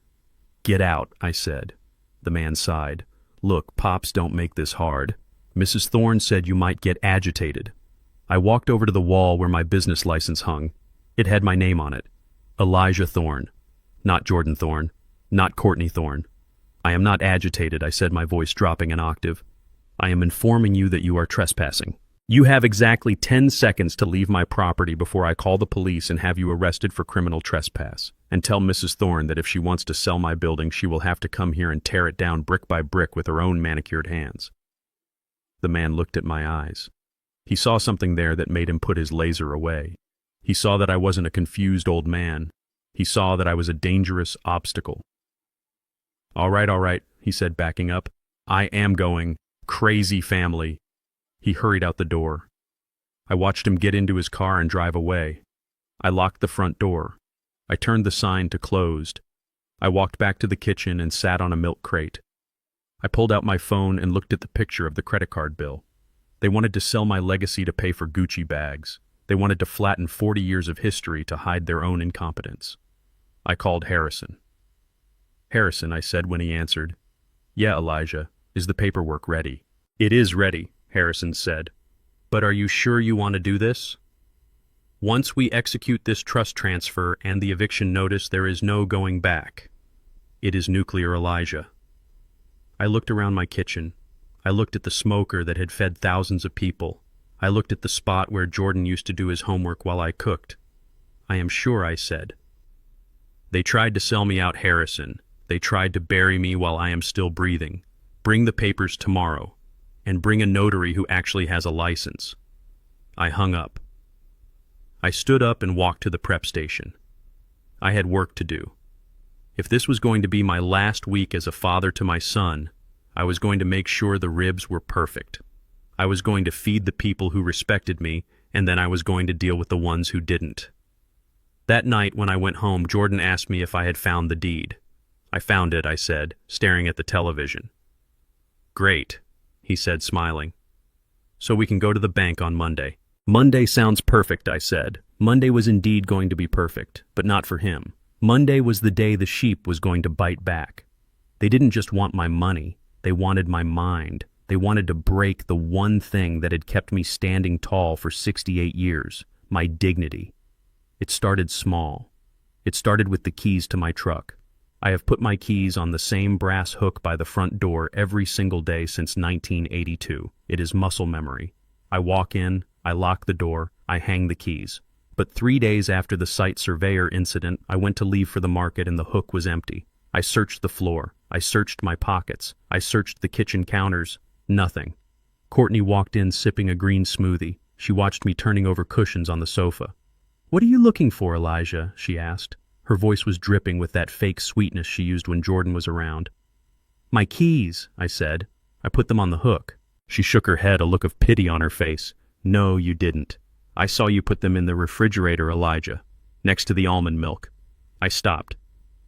Get out, I said. The man sighed. Look, Pops, don't make this hard. Mrs. Thorne said you might get agitated. I walked over to the wall where my business license hung. It had my name on it. Elijah Thorne. Not Jordan Thorne. Not Courtney Thorne. I am not agitated, I said, my voice dropping an octave. I am informing you that you are trespassing. You have exactly 10 seconds to leave my property before I call the police and have you arrested for criminal trespass. And tell Mrs. Thorne that if she wants to sell my building, she will have to come here and tear it down brick by brick with her own manicured hands. The man looked at my eyes. He saw something there that made him put his laser away. He saw that I wasn't a confused old man. He saw that I was a dangerous obstacle. All right, he said, backing up. I am going. Crazy family. He hurried out the door. I watched him get into his car and drive away. I locked the front door. I turned the sign to closed. I walked back to the kitchen and sat on a milk crate. I pulled out my phone and looked at the picture of the credit card bill. They wanted to sell my legacy to pay for Gucci bags. They wanted to flatten 40 years of history to hide their own incompetence. I called Harrison. Harrison, I said when he answered. Yeah, Elijah. Is the paperwork ready? It is ready, Harrison said. But are you sure you want to do this? Once we execute this trust transfer and the eviction notice, there is no going back. It is nuclear, Elijah. I looked around my kitchen. I looked at the smoker that had fed thousands of people. I looked at the spot where Jordan used to do his homework while I cooked. I am sure, I said. They tried to sell me out, Harrison. They tried to bury me while I am still breathing. Bring the papers tomorrow, and bring a notary who actually has a license. I hung up. I stood up and walked to the prep station. I had work to do. If this was going to be my last week as a father to my son, I was going to make sure the ribs were perfect. I was going to feed the people who respected me, and then I was going to deal with the ones who didn't. That night when I went home, Jordan asked me if I had found the deed. I found it, I said, staring at the television. Great, he said, smiling. So we can go to the bank on Monday. Monday sounds perfect, I said. Monday was indeed going to be perfect, but not for him. Monday was the day the sheep was going to bite back. They didn't just want my money. They wanted my mind. They wanted to break the one thing that had kept me standing tall for 68 years, my dignity. It started small. It started with the keys to my truck. I have put my keys on the same brass hook by the front door every single day since 1982. It is muscle memory. I walk in, I lock the door, I hang the keys. But 3 days after the site surveyor incident, I went to leave for the market and the hook was empty. I searched the floor. I searched my pockets. I searched the kitchen counters. Nothing. Courtney walked in sipping a green smoothie. She watched me turning over cushions on the sofa. What are you looking for, Elijah? She asked. Her voice was dripping with that fake sweetness she used when Jordan was around. My keys, I said. I put them on the hook. She shook her head, a look of pity on her face. No, you didn't. I saw you put them in the refrigerator, Elijah, next to the almond milk. I stopped.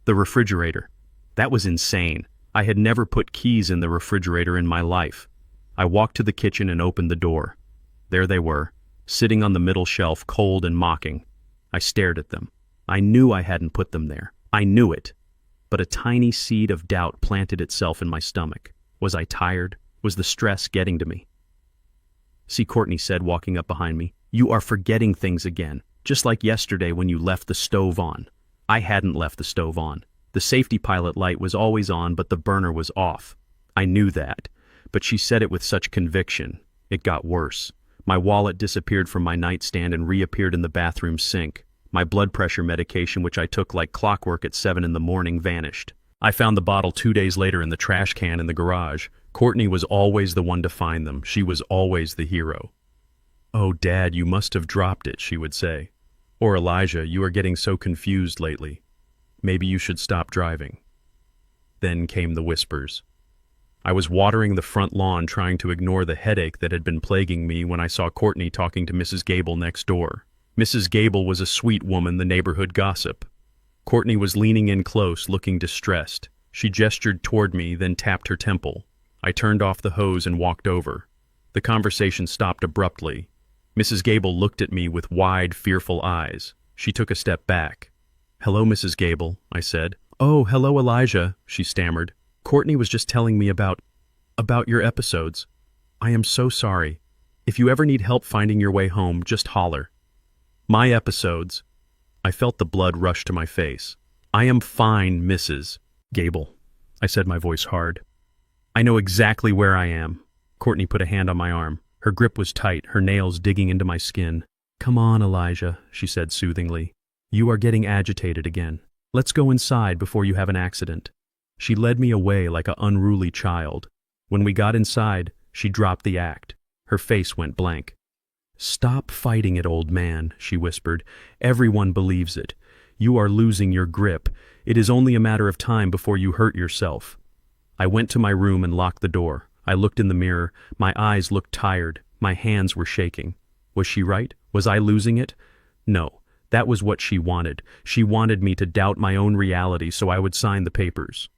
The refrigerator. That was insane. I had never put keys in the refrigerator in my life. I walked to the kitchen and opened the door. There they were, sitting on the middle shelf, cold and mocking. I stared at them. I knew I hadn't put them there. I knew it. But a tiny seed of doubt planted itself in my stomach. Was I tired? Was the stress getting to me? See, Courtney said, walking up behind me, you are forgetting things again, just like yesterday when you left the stove on. I hadn't left the stove on. The safety pilot light was always on, but the burner was off. I knew that. but she said it with such conviction. It got worse. My wallet disappeared from my nightstand and reappeared in the bathroom sink. My blood pressure medication, which I took like clockwork at 7 in the morning, vanished. I found the bottle 2 days later in the trash can in the garage. Courtney was always the one to find them. She was always the hero. "Oh, Dad, you must have dropped it," she would say. Or, "Elijah, you are getting so confused lately. Maybe you should stop driving." Then came the whispers. I was watering the front lawn trying to ignore the headache that had been plaguing me when I saw Courtney talking to Mrs. Gable next door. Mrs. Gable was a sweet woman, the neighborhood gossip. Courtney was leaning in close, looking distressed. She gestured toward me, then tapped her temple. I turned off the hose and walked over. The conversation stopped abruptly. Mrs. Gable looked at me with wide, fearful eyes. She took a step back. "Hello, Mrs. Gable," I said. "Oh, hello, Elijah," she stammered. "Courtney was just telling me about your episodes. I am so sorry. If you ever need help finding your way home, just holler." "My episodes." I felt the blood rush to my face. "I am fine, Mrs. Gable," I said, my voice hard. "I know exactly where I am." Courtney put a hand on my arm. Her grip was tight, her nails digging into my skin. "Come on, Elijah," she said soothingly. "You are getting agitated again. Let's go inside before you have an accident." She led me away like an unruly child. When we got inside, she dropped the act. Her face went blank. "Stop fighting it, old man," she whispered. "Everyone believes it. You are losing your grip. It is only a matter of time before you hurt yourself." I went to my room and locked the door. I looked in the mirror. My eyes looked tired. My hands were shaking. Was she right? Was I losing it? No, that was what she wanted. She wanted me to doubt my own reality so I would sign the papers.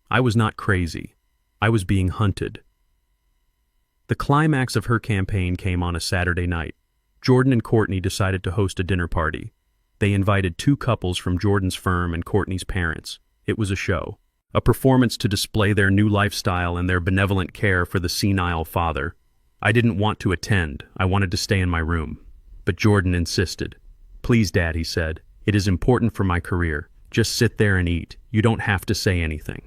I was not crazy. I was being hunted. The climax of her campaign came on a Saturday night. Jordan and Courtney decided to host a dinner party. They invited 2 couples from Jordan's firm and Courtney's parents. It was a show. A performance to display their new lifestyle and their benevolent care for the senile father. I didn't want to attend. I wanted to stay in my room. But Jordan insisted. "Please, Dad," he said. "It is important for my career. Just sit there and eat. You don't have to say anything."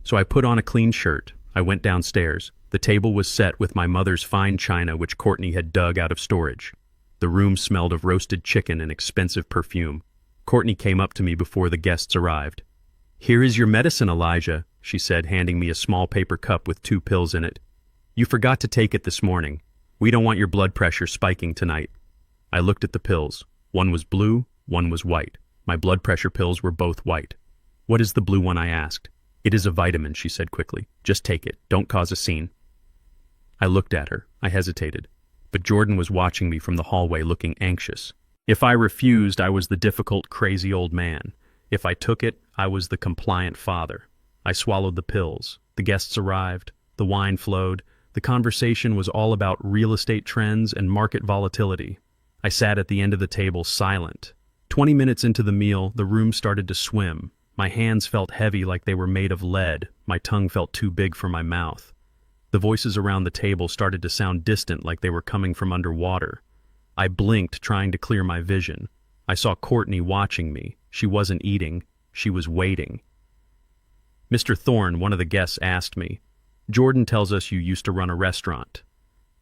So I put on a clean shirt. I went downstairs. The table was set with my mother's fine china which Courtney had dug out of storage. The room smelled of roasted chicken and expensive perfume. Courtney came up to me before the guests arrived. "Here is your medicine, Elijah," she said, handing me a small paper cup with 2 pills in it. "You forgot to take it this morning. We don't want your blood pressure spiking tonight." I looked at the pills. One was blue, one was white. My blood pressure pills were both white. "What is the blue one?" I asked. "It is a vitamin," she said quickly. "Just take it. Don't cause a scene." I looked at her. I hesitated. But Jordan was watching me from the hallway, looking anxious. If I refused, I was the difficult, crazy old man. If I took it, I was the compliant father. I swallowed the pills. The guests arrived. The wine flowed. The conversation was all about real estate trends and market volatility. I sat at the end of the table, silent. 20 minutes into the meal, the room started to swim. My hands felt heavy like they were made of lead. My tongue felt too big for my mouth. The voices around the table started to sound distant, like they were coming from underwater. I blinked, trying to clear my vision. I saw Courtney watching me. She wasn't eating. She was waiting. "Mr. Thorne," one of the guests asked me, "Jordan tells us you used to run a restaurant."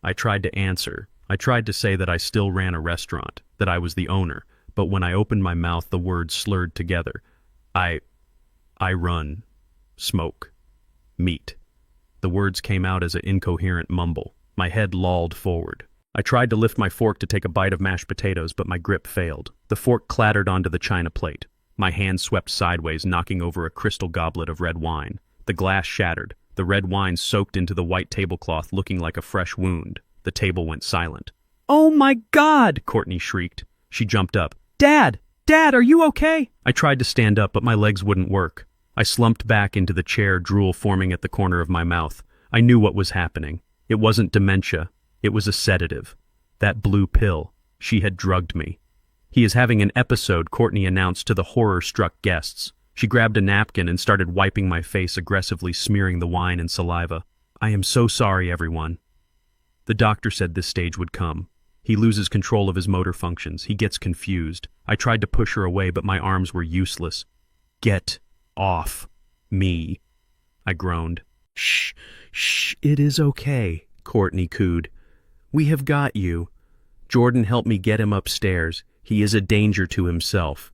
I tried to answer. I tried to say that I still ran a restaurant, that I was the owner, but when I opened my mouth, the words slurred together. I run, smoke, meat. The words came out as an incoherent mumble. My head lolled forward. I tried to lift my fork to take a bite of mashed potatoes, but my grip failed. The fork clattered onto the china plate. My hand swept sideways, knocking over a crystal goblet of red wine. The glass shattered. The red wine soaked into the white tablecloth, looking like a fresh wound. The table went silent. "Oh my God!" Courtney shrieked. She jumped up. "Dad! Dad, are you okay?" I tried to stand up, but my legs wouldn't work. I slumped back into the chair, drool forming at the corner of my mouth. I knew what was happening. It wasn't dementia. It was a sedative. That blue pill. She had drugged me. "He is having an episode," Courtney announced to the horror-struck guests. She grabbed a napkin and started wiping my face, aggressively smearing the wine and saliva. "I am so sorry, everyone." The doctor said this stage would come. He loses control of his motor functions. He gets confused. I tried to push her away, but my arms were useless. "Get off me," I groaned. Shh, shh, it is okay, Courtney cooed. We have got you. Jordan helped me get him upstairs. He is a danger to himself.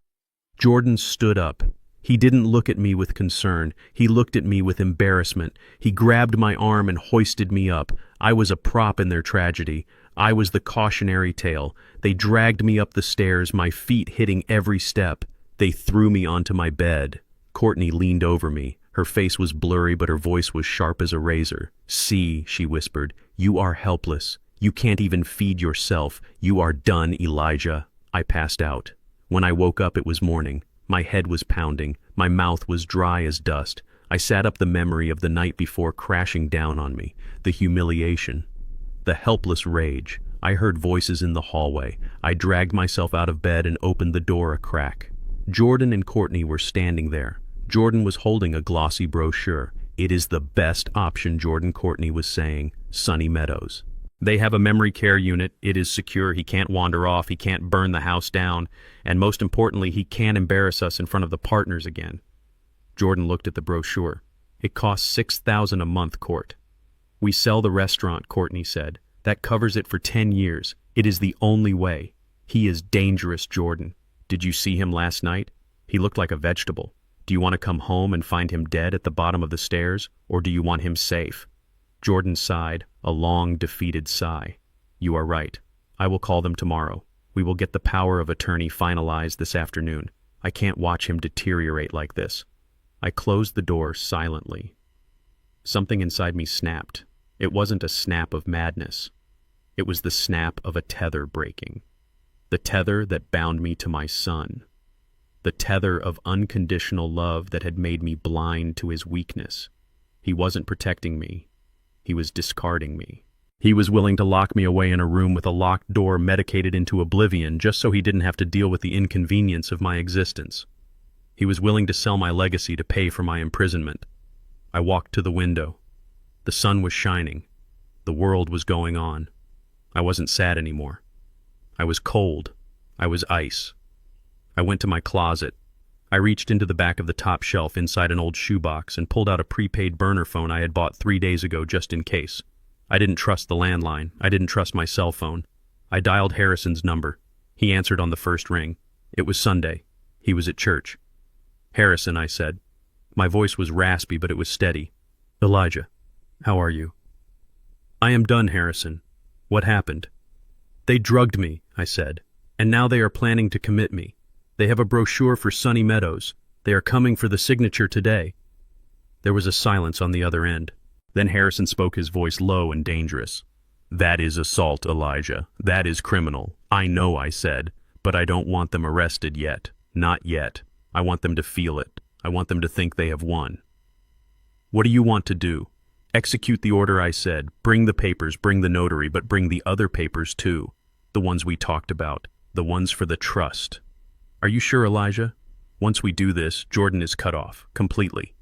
Jordan stood up. He didn't look at me with concern. He looked at me with embarrassment. He grabbed my arm and hoisted me up. I was a prop in their tragedy. I was the cautionary tale. They dragged me up the stairs, my feet hitting every step. They threw me onto my bed. Courtney leaned over me. Her face was blurry, but her voice was sharp as a razor. "See," she whispered, "you are helpless. You can't even feed yourself. You are done, Elijah." I passed out. When I woke up, it was morning. My head was pounding. My mouth was dry as dust. I sat up the memory of the night before crashing down on me. The humiliation. The helpless rage. I heard voices in the hallway. I dragged myself out of bed and opened the door a crack. Jordan and Courtney were standing there. Jordan was holding a glossy brochure. "It is the best option," Courtney was saying. "Sunny Meadows. They have a memory care unit. It is secure. He can't wander off. He can't burn the house down. And most importantly, he can't embarrass us in front of the partners again." Jordan looked at the brochure. "It costs $6,000 a month, Court." "We sell the restaurant," Courtney said. "That covers it for 10 years. It is the only way. He is dangerous, Jordan. Did you see him last night? He looked like a vegetable. Do you want to come home and find him dead at the bottom of the stairs, or do you want him safe?" Jordan sighed, a long, defeated sigh. "You are right. I will call them tomorrow. We will get the power of attorney finalized this afternoon. I can't watch him deteriorate like this." I closed the door silently. Something inside me snapped. It wasn't a snap of madness. It was the snap of a tether breaking. The tether that bound me to my son. The tether of unconditional love that had made me blind to his weakness. He wasn't protecting me. He was discarding me. He was willing to lock me away in a room with a locked door medicated into oblivion just so he didn't have to deal with the inconvenience of my existence. He was willing to sell my legacy to pay for my imprisonment. I walked to the window. The sun was shining. The world was going on. I wasn't sad anymore. I was cold. I was ice. I went to my closet. I reached into the back of the top shelf inside an old shoebox and pulled out a prepaid burner phone I had bought 3 days ago just in case. I didn't trust the landline. I didn't trust my cell phone. I dialed Harrison's number. He answered on the first ring. It was Sunday. He was at church. "Harrison," I said. My voice was raspy, but it was steady. "Elijah, how are you?" "I am done, Harrison. What happened?" "They drugged me," I said, "and now they are planning to commit me. They have a brochure for Sunny Meadows. They are coming for the signature today." There was a silence on the other end. Then Harrison spoke, his voice low and dangerous. "That is assault, Elijah. That is criminal. I know," I said, "but I don't want them arrested yet. Not yet. I want them to feel it. I want them to think they have won." "What do you want to do?" "Execute the order," I said. "Bring the papers, bring the notary, but bring the other papers too. The ones we talked about. The ones for the trust." "Are you sure, Elijah? Once we do this, Jordan is cut off, completely."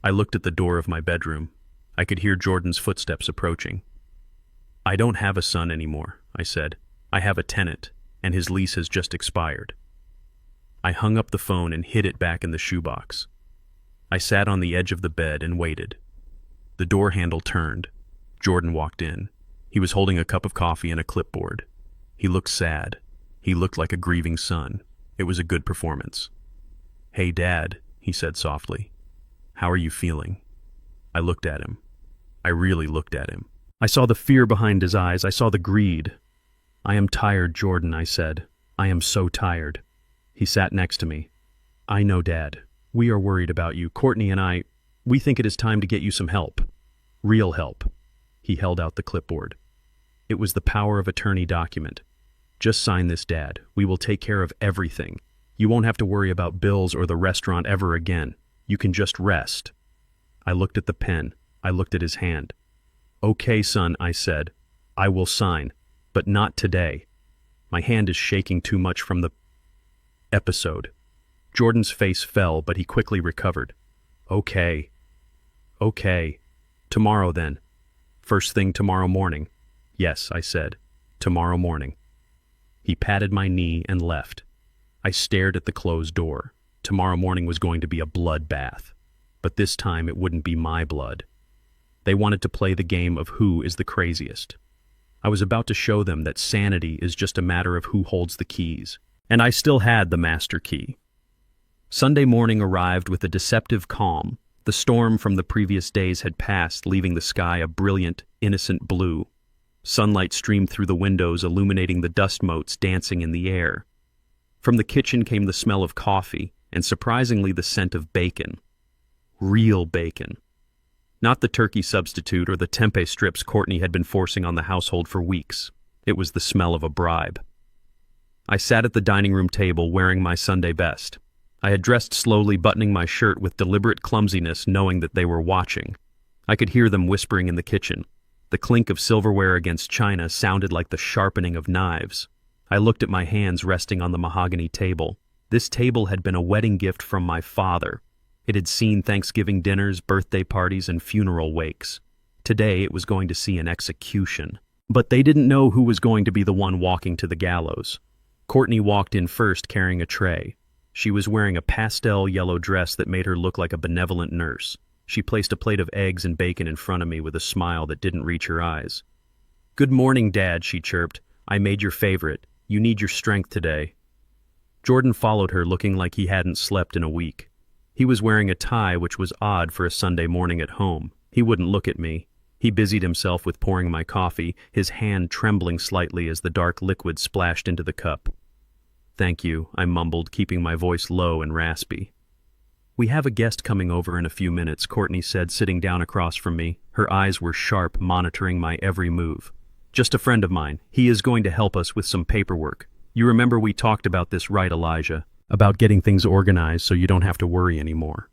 I looked at the door of my bedroom. I could hear Jordan's footsteps approaching. "I don't have a son anymore," I said. "I have a tenant, and his lease has just expired." I hung up the phone and hid it back in the shoebox. I sat on the edge of the bed and waited. The door handle turned. Jordan walked in. He was holding a cup of coffee and a clipboard. He looked sad. He looked like a grieving son. It was a good performance. "Hey, Dad," he said softly. "How are you feeling?" I looked at him. I really looked at him. I saw the fear behind his eyes. I saw the greed. "I am tired, Jordan," I said. "I am so tired." He sat next to me. "I know, Dad. We are worried about you. Courtney and we think it is time to get you some help. Real help." He held out the clipboard. It was the power of attorney document. "Just sign this, Dad. We will take care of everything. You won't have to worry about bills or the restaurant ever again. You can just rest." I looked at the pen. I looked at his hand. "Okay, son," I said. "I will sign, but not today. My hand is shaking too much from the episode." Jordan's face fell, but he quickly recovered. "Okay. Okay. Tomorrow then. First thing tomorrow morning." "Yes," I said. "Tomorrow morning." He patted my knee and left. I stared at the closed door. Tomorrow morning was going to be a bloodbath. But this time it wouldn't be my blood. They wanted to play the game of who is the craziest. I was about to show them that sanity is just a matter of who holds the keys. And I still had the master key. Sunday morning arrived with a deceptive calm. The storm from the previous days had passed, leaving the sky a brilliant, innocent blue. Sunlight streamed through the windows, illuminating the dust motes dancing in the air. From the kitchen came the smell of coffee, and surprisingly the scent of bacon. Real bacon. Not the turkey substitute or the tempeh strips Courtney had been forcing on the household for weeks. It was the smell of a bribe. I sat at the dining room table wearing my Sunday best. I had dressed slowly, buttoning my shirt with deliberate clumsiness, knowing that they were watching. I could hear them whispering in the kitchen. The clink of silverware against china sounded like the sharpening of knives. I looked at my hands resting on the mahogany table. This table had been a wedding gift from my father. It had seen Thanksgiving dinners, birthday parties, and funeral wakes. Today it was going to see an execution. But they didn't know who was going to be the one walking to the gallows. Courtney walked in first carrying a tray. She was wearing a pastel yellow dress that made her look like a benevolent nurse. She placed a plate of eggs and bacon in front of me with a smile that didn't reach her eyes. "Good morning, Dad," she chirped. "I made your favorite. You need your strength today." Jordan followed her, looking like he hadn't slept in a week. He was wearing a tie, which was odd for a Sunday morning at home. He wouldn't look at me. He busied himself with pouring my coffee, his hand trembling slightly as the dark liquid splashed into the cup. "Thank you," I mumbled, keeping my voice low and raspy. "We have a guest coming over in a few minutes," Courtney said, sitting down across from me. Her eyes were sharp, monitoring my every move. "Just a friend of mine. He is going to help us with some paperwork. You remember we talked about this, right, Elijah? About getting things organized so you don't have to worry anymore."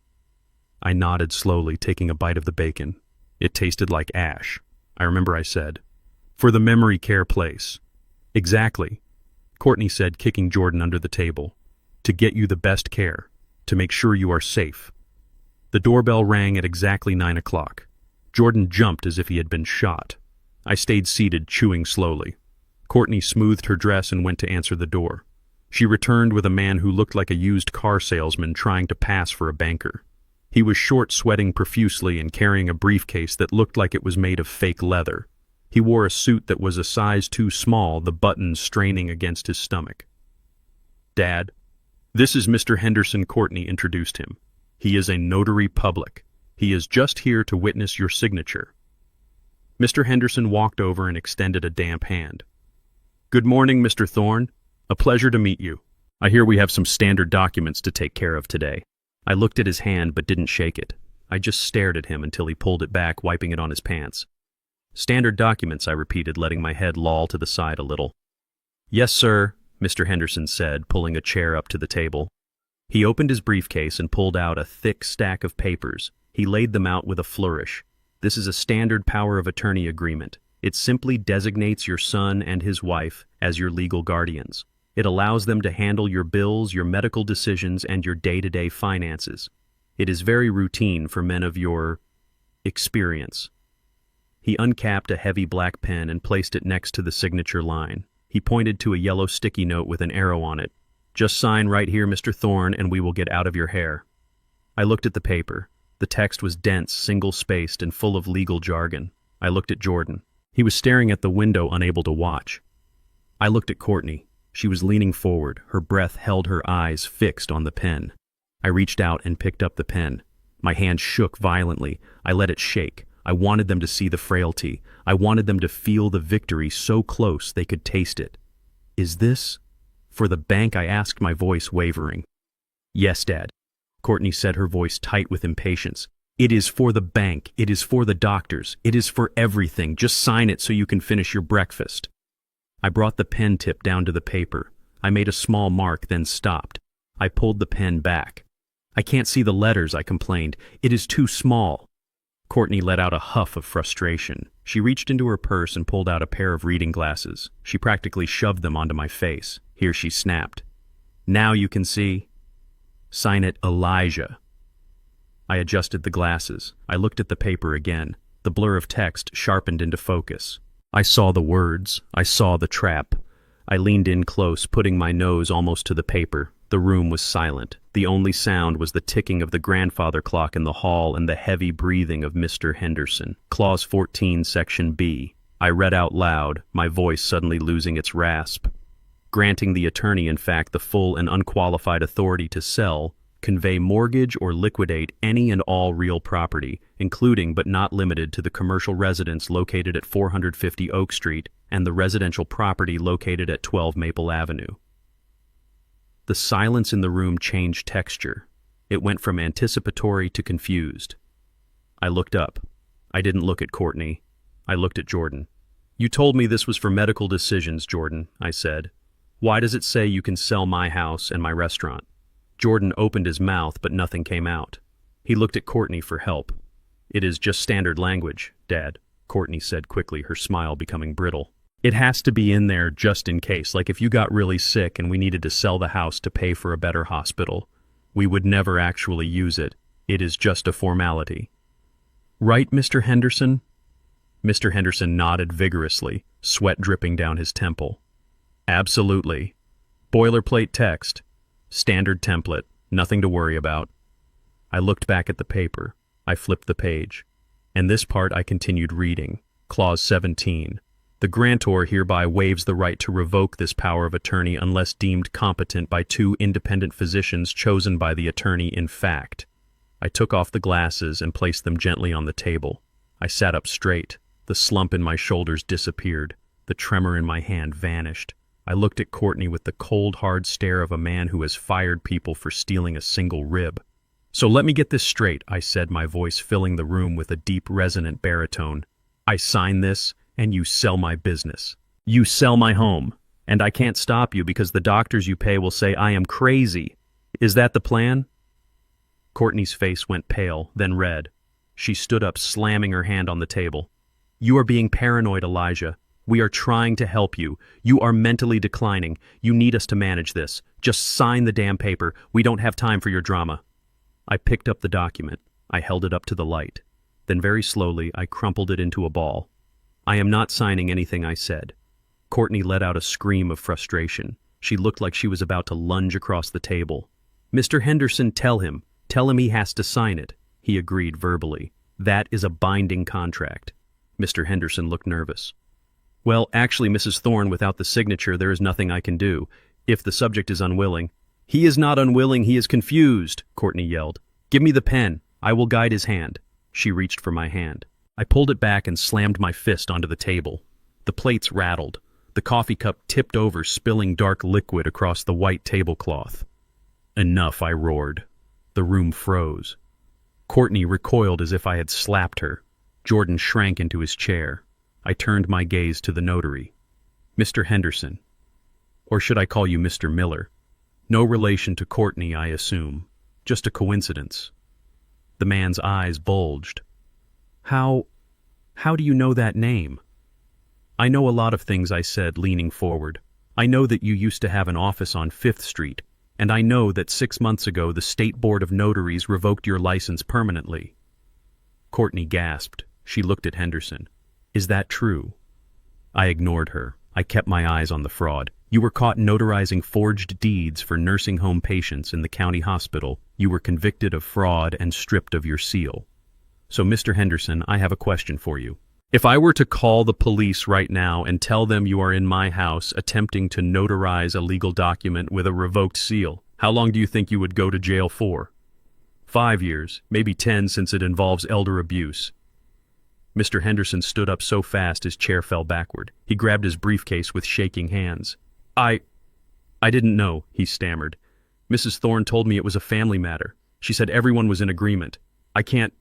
I nodded slowly, taking a bite of the bacon. It tasted like ash. I remember I said, "For the memory care place." "Exactly," Courtney said, kicking Jordan under the table. "To get you the best care. To make sure you are safe." The doorbell rang at exactly 9 o'clock. Jordan jumped as if he had been shot. I stayed seated, chewing slowly. Courtney smoothed her dress and went to answer the door. She returned with a man who looked like a used car salesman trying to pass for a banker. He was short, sweating profusely and carrying a briefcase that looked like it was made of fake leather. He wore a suit that was a size too small, the buttons straining against his stomach. "Dad, this is Mr. Henderson," Courtney introduced him. "He is a notary public. He is just here to witness your signature." Mr. Henderson walked over and extended a damp hand. "Good morning, Mr. Thorne. A pleasure to meet you. I hear we have some standard documents to take care of today." I looked at his hand but didn't shake it. I just stared at him until he pulled it back, wiping it on his pants. "Standard documents," I repeated, letting my head loll to the side a little. "Yes, sir," Mr. Henderson said, pulling a chair up to the table. He opened his briefcase and pulled out a thick stack of papers. He laid them out with a flourish. "This is a standard power of attorney agreement. It simply designates your son and his wife as your legal guardians. It allows them to handle your bills, your medical decisions, and your day-to-day finances. It is very routine for men of your experience." He uncapped a heavy black pen and placed it next to the signature line. He pointed to a yellow sticky note with an arrow on it. "Just sign right here, Mr. Thorne, and we will get out of your hair." I looked at the paper. The text was dense, single-spaced, and full of legal jargon. I looked at Jordan. He was staring at the window, unable to watch. I looked at Courtney. She was leaning forward. Her breath held her eyes fixed on the pen. I reached out and picked up the pen. My hand shook violently. I let it shake. I wanted them to see the frailty. I wanted them to feel the victory so close they could taste it. "Is this for the bank?" I asked, my voice wavering. "Yes, Dad," Courtney said, her voice tight with impatience. "It is for the bank. It is for the doctors. It is for everything. Just sign it so you can finish your breakfast." I brought the pen tip down to the paper. I made a small mark, then stopped. I pulled the pen back. "I can't see the letters," I complained. "It is too small." Courtney let out a huff of frustration. She reached into her purse and pulled out a pair of reading glasses. She practically shoved them onto my face. Here she snapped. "Now you can see." "Sign it, Elijah." I adjusted the glasses. I looked at the paper again. The blur of text sharpened into focus. I saw the words. I saw the trap. I leaned in close, putting my nose almost to the paper. The room was silent. The only sound was the ticking of the grandfather clock in the hall and the heavy breathing of Mr. Henderson. Clause 14, Section B. I read out loud, my voice suddenly losing its rasp. Granting the attorney, in fact, the full and unqualified authority to sell, convey, mortgage, or liquidate any and all real property, including but not limited to the commercial residence located at 450 Oak Street and the residential property located at 12 Maple Avenue. The silence in the room changed texture. It went from anticipatory to confused. I looked up. I didn't look at Courtney. I looked at Jordan. You told me this was for medical decisions, Jordan, I said. Why does it say you can sell my house and my restaurant? Jordan opened his mouth, but nothing came out. He looked at Courtney for help. It is just standard language, Dad, Courtney said quickly, her smile becoming brittle. It has to be in there just in case, like if you got really sick and we needed to sell the house to pay for a better hospital. We would never actually use it. It is just a formality. Right, Mr. Henderson? Mr. Henderson nodded vigorously, sweat dripping down his temple. Absolutely. Boilerplate text. Standard template. Nothing to worry about. I looked back at the paper. I flipped the page. And this part I continued reading. Clause 17. The grantor hereby waives the right to revoke this power of attorney unless deemed competent by 2 independent physicians chosen by the attorney in fact. I took off the glasses and placed them gently on the table. I sat up straight. The slump in my shoulders disappeared. The tremor in my hand vanished. I looked at Courtney with the cold, hard stare of a man who has fired people for stealing a single rib. So let me get this straight, I said, my voice filling the room with a deep, resonant baritone. I sign this, and you sell my business. You sell my home, and I can't stop you because the doctors you pay will say I am crazy. Is that the plan? Courtney's face went pale, then red. She stood up, slamming her hand on the table. You are being paranoid, Elijah. We are trying to help you. You are mentally declining. You need us to manage this. Just sign the damn paper. We don't have time for your drama. I picked up the document. I held it up to the light. Then very slowly, I crumpled it into a ball. I am not signing anything, I said. Courtney let out a scream of frustration. She looked like she was about to lunge across the table. Mr. Henderson, tell him he has to sign it. He agreed verbally. That is a binding contract. Mr. Henderson looked nervous. Well, actually, Mrs. Thorne, without the signature, there is nothing I can do. If the subject is unwilling. He is not unwilling, he is confused, Courtney yelled. Give me the pen. I will guide his hand. She reached for my hand. I pulled it back and slammed my fist onto the table. The plates rattled. The coffee cup tipped over, spilling dark liquid across the white tablecloth. Enough, I roared. The room froze. Courtney recoiled as if I had slapped her. Jordan shrank into his chair. I turned my gaze to the notary. Mr. Henderson. Or should I call you Mr. Miller? No relation to Courtney, I assume. Just a coincidence. The man's eyes bulged. How do you know that name? I know a lot of things, I said, leaning forward. I know that you used to have an office on 5th Street, and I know that 6 months ago the State Board of Notaries revoked your license permanently. Courtney gasped. She looked at Henderson. Is that true? I ignored her. I kept my eyes on the fraud. You were caught notarizing forged deeds for nursing home patients in the county hospital. You were convicted of fraud and stripped of your seal. So, Mr. Henderson, I have a question for you. If I were to call the police right now and tell them you are in my house attempting to notarize a legal document with a revoked seal, how long do you think you would go to jail for? 5 years, maybe 10 since it involves elder abuse. Mr. Henderson stood up so fast his chair fell backward. He grabbed his briefcase with shaking hands. I didn't know, he stammered. Mrs. Thorne told me it was a family matter. She said everyone was in agreement. I can't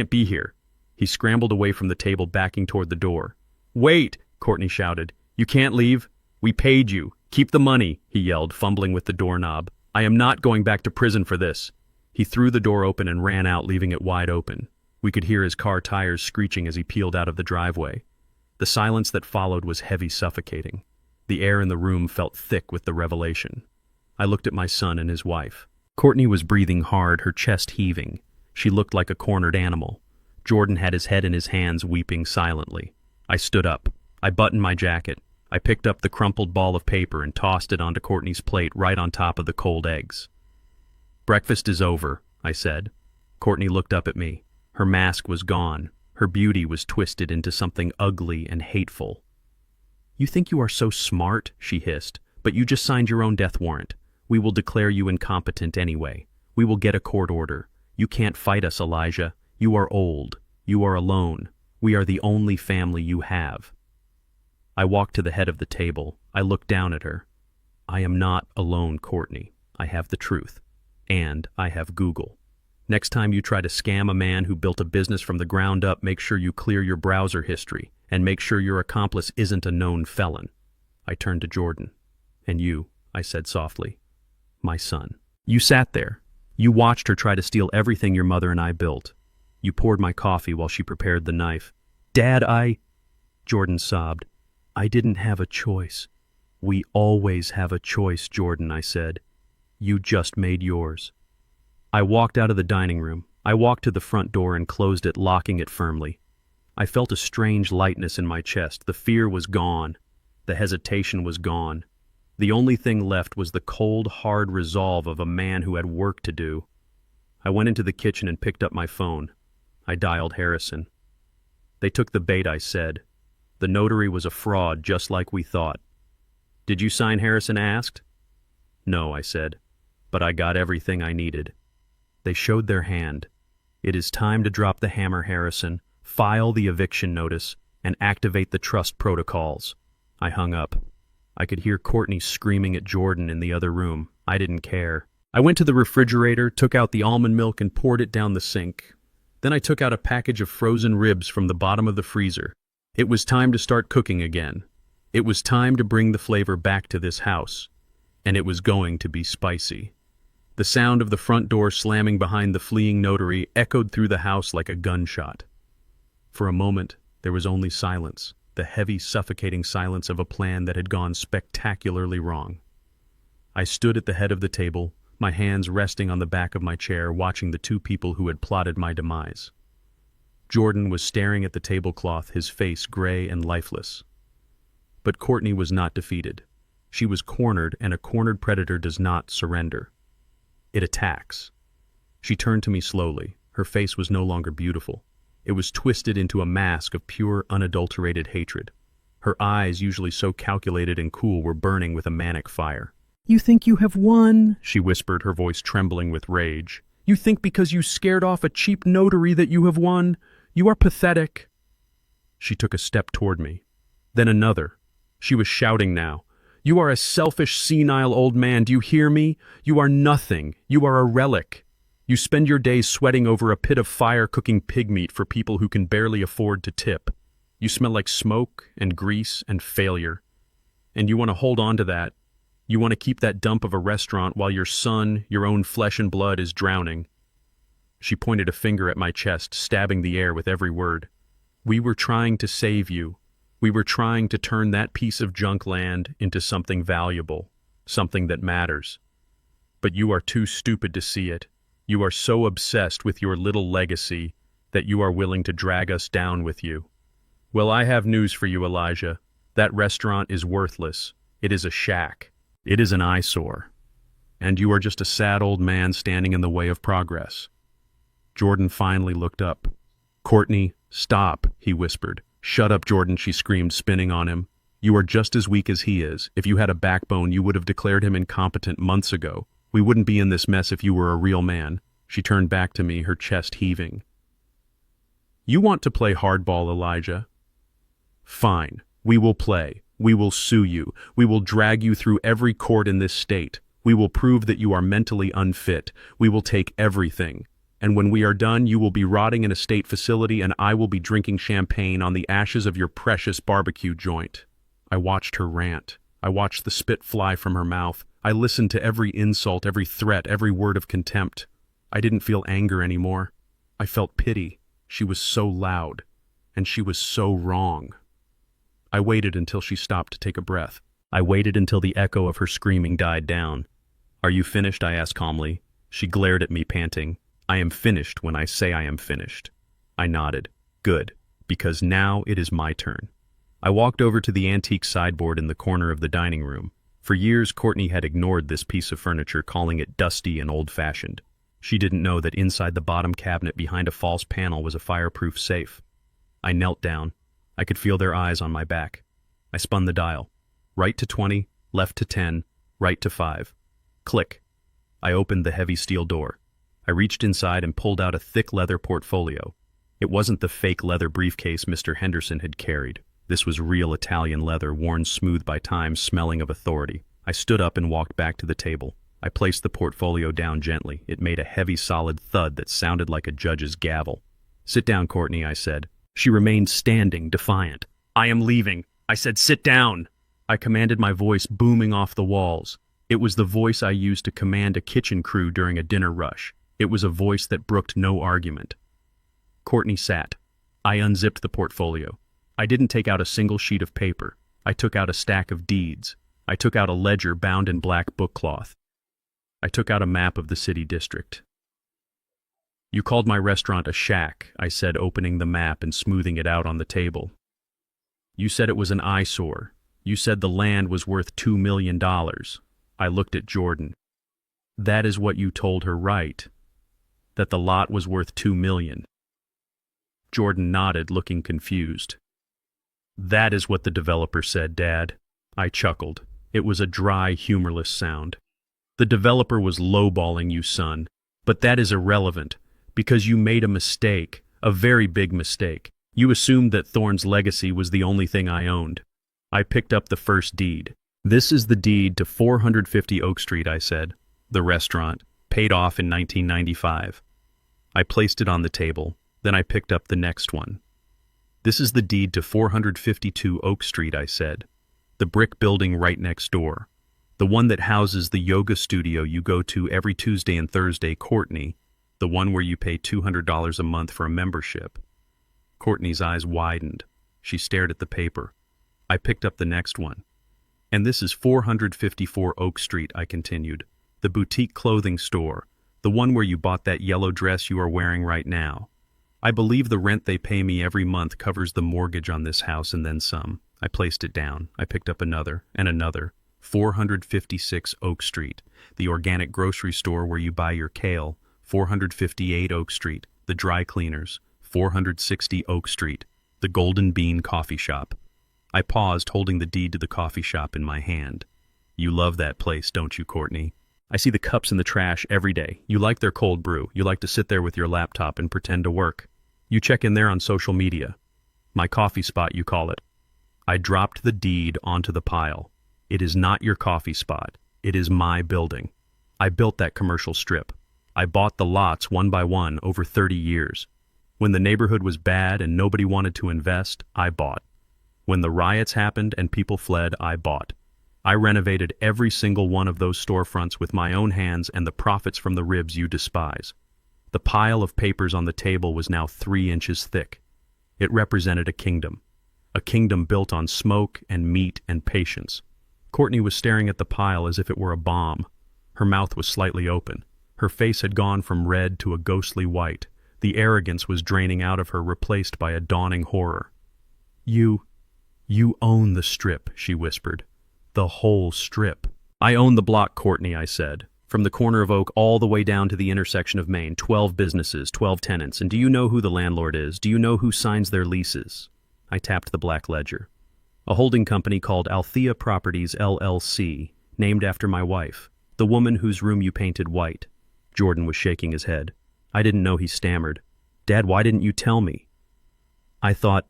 be here. He scrambled away from the table, backing toward the door. Wait, Courtney shouted. You can't leave. We paid you. Keep the money, he yelled, fumbling with the doorknob. I am not going back to prison for this. He threw the door open and ran out, leaving it wide open. We could hear his car tires screeching as he peeled out of the driveway. The silence that followed was heavy, suffocating. The air in the room felt thick with the revelation. I looked at my son and his wife. Courtney was breathing hard, her chest heaving. She looked like a cornered animal. Jordan had his head in his hands, weeping silently. I stood up. I buttoned my jacket. I picked up the crumpled ball of paper and tossed it onto Courtney's plate right on top of the cold eggs. "Breakfast is over," I said. Courtney looked up at me. Her mask was gone. Her beauty was twisted into something ugly and hateful. "You think you are so smart," she hissed, "but you just signed your own death warrant. We will declare you incompetent anyway. We will get a court order. You can't fight us, Elijah. You are old. You are alone. We are the only family you have." I walked to the head of the table. I looked down at her. "I am not alone, Courtney. I have the truth. And I have Google. Next time you try to scam a man who built a business from the ground up, make sure you clear your browser history and make sure your accomplice isn't a known felon." I turned to Jordan. "And you," I said softly. "My son. You sat there. You watched her try to steal everything your mother and I built. You poured my coffee while she prepared the knife." "Dad, Jordan sobbed. "I didn't have a choice." "We always have a choice, Jordan," I said. "You just made yours." I walked out of the dining room. I walked to the front door and closed it, locking it firmly. I felt a strange lightness in my chest. The fear was gone. The hesitation was gone. The only thing left was the cold, hard resolve of a man who had work to do. I went into the kitchen and picked up my phone. I dialed Harrison. "They took the bait," I said. "The notary was a fraud, just like we thought." "Did you sign?" Harrison asked. "No," I said, "but I got everything I needed." They showed their hand. "It is time to drop the hammer, Harrison, file the eviction notice, and activate the trust protocols." I hung up. I could hear Courtney screaming at Jordan in the other room. I didn't care. I went to the refrigerator, took out the almond milk, and poured it down the sink. Then I took out a package of frozen ribs from the bottom of the freezer. It was time to start cooking again. It was time to bring the flavor back to this house. And it was going to be spicy. The sound of the front door slamming behind the fleeing notary echoed through the house like a gunshot. For a moment, there was only silence, the heavy, suffocating silence of a plan that had gone spectacularly wrong. I stood at the head of the table, my hands resting on the back of my chair, watching the two people who had plotted my demise. Jordan was staring at the tablecloth, his face gray and lifeless. But Courtney was not defeated. She was cornered, and a cornered predator does not surrender. It attacks. She turned to me slowly. Her face was no longer beautiful. It was twisted into a mask of pure, unadulterated hatred. Her eyes, usually so calculated and cool, were burning with a manic fire. "You think you have won?" she whispered, her voice trembling with rage. "You think because you scared off a cheap notary that you have won? You are pathetic." She took a step toward me. Then another. She was shouting now. "You are a selfish, senile old man. Do you hear me? You are nothing. You are a relic. You spend your days sweating over a pit of fire cooking pig meat for people who can barely afford to tip. You smell like smoke and grease and failure. And you want to hold on to that. You want to keep that dump of a restaurant while your son, your own flesh and blood, is drowning." She pointed a finger at my chest, stabbing the air with every word. "We were trying to save you. We were trying to turn that piece of junk land into something valuable, something that matters. But you are too stupid to see it. You are so obsessed with your little legacy that you are willing to drag us down with you. Well, I have news for you, Elijah. That restaurant is worthless. It is a shack. It is an eyesore. And you are just a sad old man standing in the way of progress." Jordan finally looked up. "Courtney, stop," he whispered. "Shut up, Jordan," she screamed, spinning on him. "You are just as weak as he is. If you had a backbone, you would have declared him incompetent months ago. We wouldn't be in this mess if you were a real man." She turned back to me, her chest heaving. "You want to play hardball, Elijah? Fine. We will play. We will sue you. We will drag you through every court in this state. We will prove that you are mentally unfit. We will take everything. And when we are done, you will be rotting in a state facility and I will be drinking champagne on the ashes of your precious barbecue joint." I watched her rant. I watched the spit fly from her mouth. I listened to every insult, every threat, every word of contempt. I didn't feel anger anymore. I felt pity. She was so loud, and she was so wrong. I waited until she stopped to take a breath. I waited until the echo of her screaming died down. "Are you finished?" I asked calmly. She glared at me, panting. "I am finished when I say I am finished." I nodded. "Good, because now it is my turn." I walked over to the antique sideboard in the corner of the dining room. For years, Courtney had ignored this piece of furniture, calling it dusty and old-fashioned. She didn't know that inside the bottom cabinet behind a false panel was a fireproof safe. I knelt down. I could feel their eyes on my back. I spun the dial. Right to 20, left to 10, right to 5. Click. I opened the heavy steel door. I reached inside and pulled out a thick leather portfolio. It wasn't the fake leather briefcase Mr. Henderson had carried. This was real Italian leather, worn smooth by time, smelling of authority. I stood up and walked back to the table. I placed the portfolio down gently. It made a heavy, solid thud that sounded like a judge's gavel. "Sit down, Courtney," I said. She remained standing, defiant. "I am leaving." I said, "Sit down." I commanded, my voice booming off the walls. It was the voice I used to command a kitchen crew during a dinner rush. It was a voice that brooked no argument. Courtney sat. I unzipped the portfolio. I didn't take out a single sheet of paper. I took out a stack of deeds. I took out a ledger bound in black bookcloth. I took out a map of the city district. "You called my restaurant a shack," I said, opening the map and smoothing it out on the table. "You said it was an eyesore. You said the land was worth $2 million. I looked at Jordan. "That is what you told her, right? That the lot was worth $2 million. Jordan nodded, looking confused. "That is what the developer said, Dad." I chuckled. It was a dry, humorless sound. "The developer was lowballing you, son. But that is irrelevant, because you made a mistake, a very big mistake. You assumed that Thorne's legacy was the only thing I owned." I picked up the first deed. "This is the deed to 450 Oak Street," I said. "The restaurant, paid off in 1995. I placed it on the table. Then I picked up the next one. "This is the deed to 452 Oak Street," I said. "The brick building right next door. The one that houses the yoga studio you go to every Tuesday and Thursday, Courtney. The one where you pay $200 a month for a membership." Courtney's eyes widened. She stared at the paper. I picked up the next one. "And this is 454 Oak Street," I continued. "The boutique clothing store. The one where you bought that yellow dress you are wearing right now. I believe the rent they pay me every month covers the mortgage on this house and then some." I placed it down. I picked up another and another. 456 Oak Street. The organic grocery store where you buy your kale. 458 Oak Street. The dry cleaners. 460 Oak Street. The Golden Bean coffee shop. I paused, holding the deed to the coffee shop in my hand. "You love that place, don't you, Courtney? I see the cups in the trash every day. You like their cold brew. You like to sit there with your laptop and pretend to work. You check in there on social media. My coffee spot, you call it." I dropped the deed onto the pile. "It is not your coffee spot. It is my building. I built that commercial strip. I bought the lots one by one over 30 years. When the neighborhood was bad and nobody wanted to invest, I bought. When the riots happened and people fled, I bought. I renovated every single one of those storefronts with my own hands, and the profits from the ribs you despise." The pile of papers on the table was now 3 inches thick. It represented a kingdom built on smoke and meat and patience. Courtney was staring at the pile as if it were a bomb. Her mouth was slightly open. Her face had gone from red to a ghostly white. The arrogance was draining out of her, replaced by a dawning horror. You own the strip," she whispered. "The whole strip." "I own the block, Courtney," I said. "From the corner of Oak all the way down to the intersection of Main. 12 businesses, 12 tenants. And do you know who the landlord is? Do you know who signs their leases?" I tapped the black ledger. "A holding company called Althea Properties, LLC, named after my wife, the woman whose room you painted white." Jordan was shaking his head. I didn't know, he stammered. "Dad, why didn't you tell me?" I thought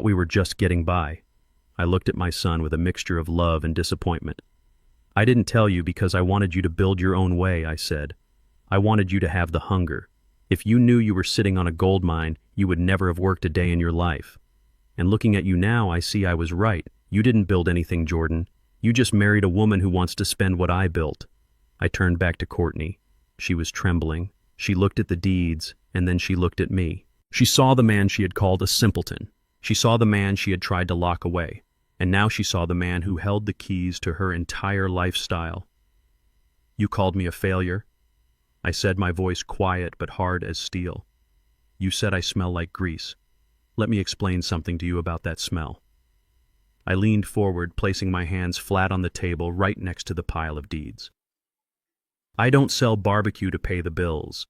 we were just getting by." I looked at my son with a mixture of love and disappointment. "I didn't tell you because I wanted you to build your own way," I said. "I wanted you to have the hunger. If you knew you were sitting on a gold mine, you would never have worked a day in your life. And looking at you now, I see I was right. You didn't build anything, Jordan. You just married a woman who wants to spend what I built." I turned back to Courtney. She was trembling. She looked at the deeds, and then she looked at me. She saw the man she had called a simpleton. She saw the man she had tried to lock away. And now she saw the man who held the keys to her entire lifestyle. "You called me a failure?" I said, my voice quiet but hard as steel. "You said I smell like grease. Let me explain something to you about that smell. I leaned forward, placing my hands flat on the table right next to the pile of deeds. I don't sell barbecue to pay the bills.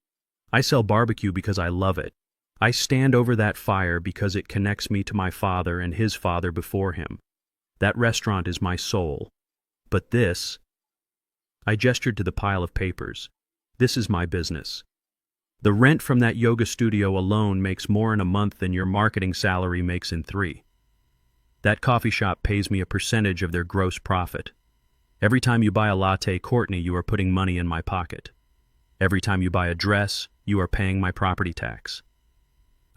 I sell barbecue because I love it. I stand over that fire because it connects me to my father and his father before him. That restaurant is my soul. But this, I gestured to the pile of papers, this is my business. The rent from that yoga studio alone makes more in a month than your marketing salary makes in 3. That coffee shop pays me a percentage of their gross profit. Every time you buy a latte, Courtney, you are putting money in my pocket. Every time you buy a dress, you are paying my property tax.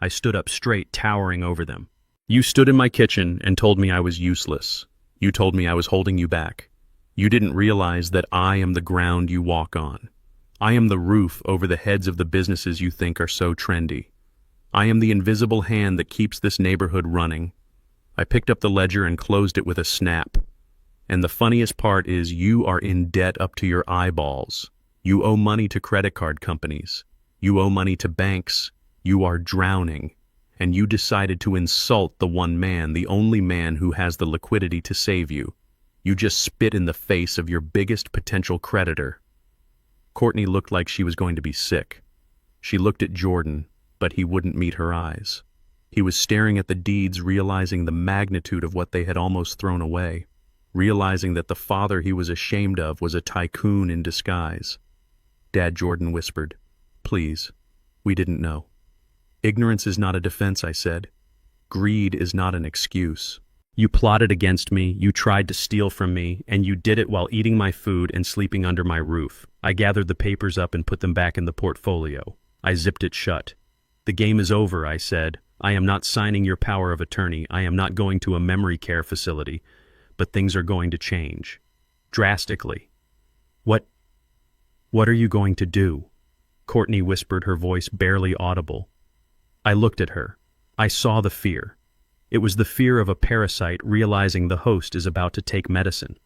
I stood up straight, towering over them. You stood in my kitchen and told me I was useless. You told me I was holding you back. You didn't realize that I am the ground you walk on. I am the roof over the heads of the businesses you think are so trendy. I am the invisible hand that keeps this neighborhood running. I picked up the ledger and closed it with a snap. And the funniest part is you are in debt up to your eyeballs. You owe money to credit card companies. You owe money to banks. You are drowning. And you decided to insult the one man, the only man who has the liquidity to save you. You just spit in the face of your biggest potential creditor. Courtney looked like she was going to be sick. She looked at Jordan, but he wouldn't meet her eyes. He was staring at the deeds, realizing the magnitude of what they had almost thrown away, realizing that the father he was ashamed of was a tycoon in disguise. Dad, Jordan whispered, "Please, we didn't know." "Ignorance is not a defense," I said. "Greed is not an excuse. You plotted against me, you tried to steal from me, and you did it while eating my food and sleeping under my roof." I gathered the papers up and put them back in the portfolio. I zipped it shut. "The game is over," I said. "I am not signing your power of attorney. I am not going to a memory care facility. But things are going to change. Drastically." What are you going to do?" Courtney whispered, her voice barely audible. I looked at her. I saw the fear. It was the fear of a parasite realizing the host is about to take medicine.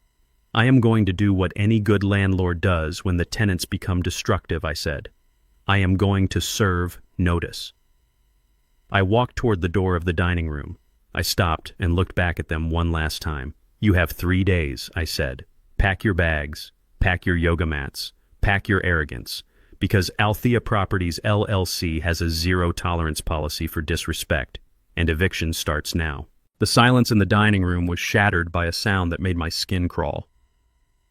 "I am going to do what any good landlord does when the tenants become destructive," I said. "I am going to serve notice." I walked toward the door of the dining room. I stopped and looked back at them one last time. "You have 3 days," I said. "Pack your bags, pack your yoga mats, pack your arrogance, because Althea Properties LLC has a zero-tolerance policy for disrespect, and eviction starts now." The silence in the dining room was shattered by a sound that made my skin crawl.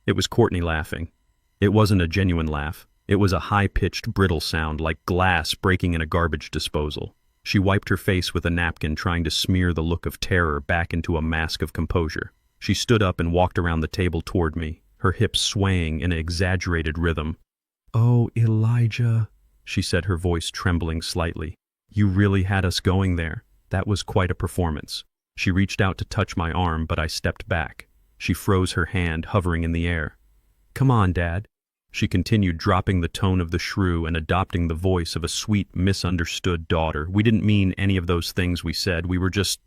It was Courtney laughing. It wasn't a genuine laugh. It was a high-pitched, brittle sound, like glass breaking in a garbage disposal. She wiped her face with a napkin, trying to smear the look of terror back into a mask of composure. She stood up and walked around the table toward me, her hips swaying in an exaggerated rhythm. "Oh, Elijah," she said, her voice trembling slightly. "You really had us going there. That was quite a performance." She reached out to touch my arm, but I stepped back. She froze her hand, hovering in the air. "Come on, Dad," she continued, dropping the tone of the shrew and adopting the voice of a sweet, misunderstood daughter. "We didn't mean any of those things we said. We were just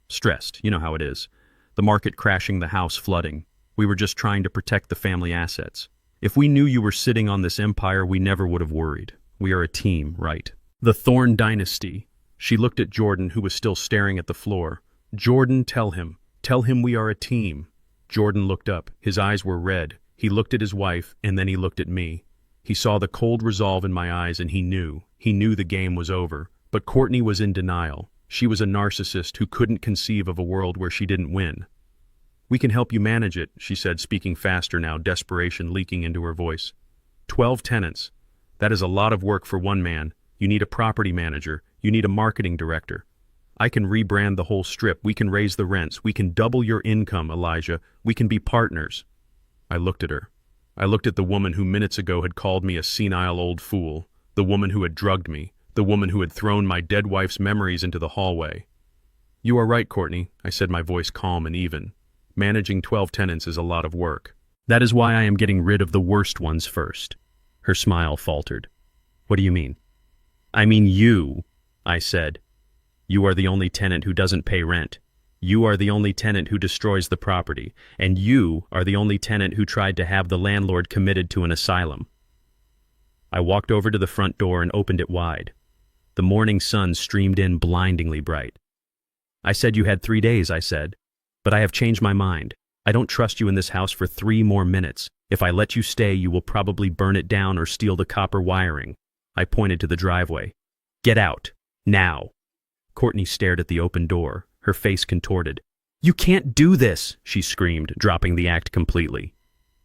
stressed. You know how it is. The market crashing, the house flooding. We were just trying to protect the family assets. If we knew you were sitting on this empire, we never would have worried. We are a team, right? The Thorne dynasty." She looked at Jordan, who was still staring at the floor. "Jordan, tell him. Tell him we are a team." Jordan looked up. His eyes were red. He looked at his wife, and then he looked at me. He saw the cold resolve in my eyes, and he knew the game was over. But Courtney was in denial. She was a narcissist who couldn't conceive of a world where she didn't win. "We can help you manage it," she said, speaking faster now, desperation leaking into her voice. 12 tenants. That is a lot of work for one man. You need a property manager. You need a marketing director. I can rebrand the whole strip. We can raise the rents. We can double your income, Elijah. We can be partners." I looked at her. I looked at the woman who minutes ago had called me a senile old fool, the woman who had drugged me, the woman who had thrown my dead wife's memories into the hallway. "You are right, Courtney," I said, my voice calm and even. "Managing 12 tenants is a lot of work. That is why I am getting rid of the worst ones first." Her smile faltered. "What do you mean?" "I mean you," I said. "You are the only tenant who doesn't pay rent. You are the only tenant who destroys the property, and you are the only tenant who tried to have the landlord committed to an asylum." I walked over to the front door and opened it wide. The morning sun streamed in blindingly bright. "I said you had 3 days," I said. But I have changed my mind. I don't trust you in this house for 3 more minutes. If I let you stay, you will probably burn it down or steal the copper wiring. I pointed to the driveway. Get out. Now. Courtney stared at the open door, her face contorted. You can't do this, she screamed, dropping the act completely.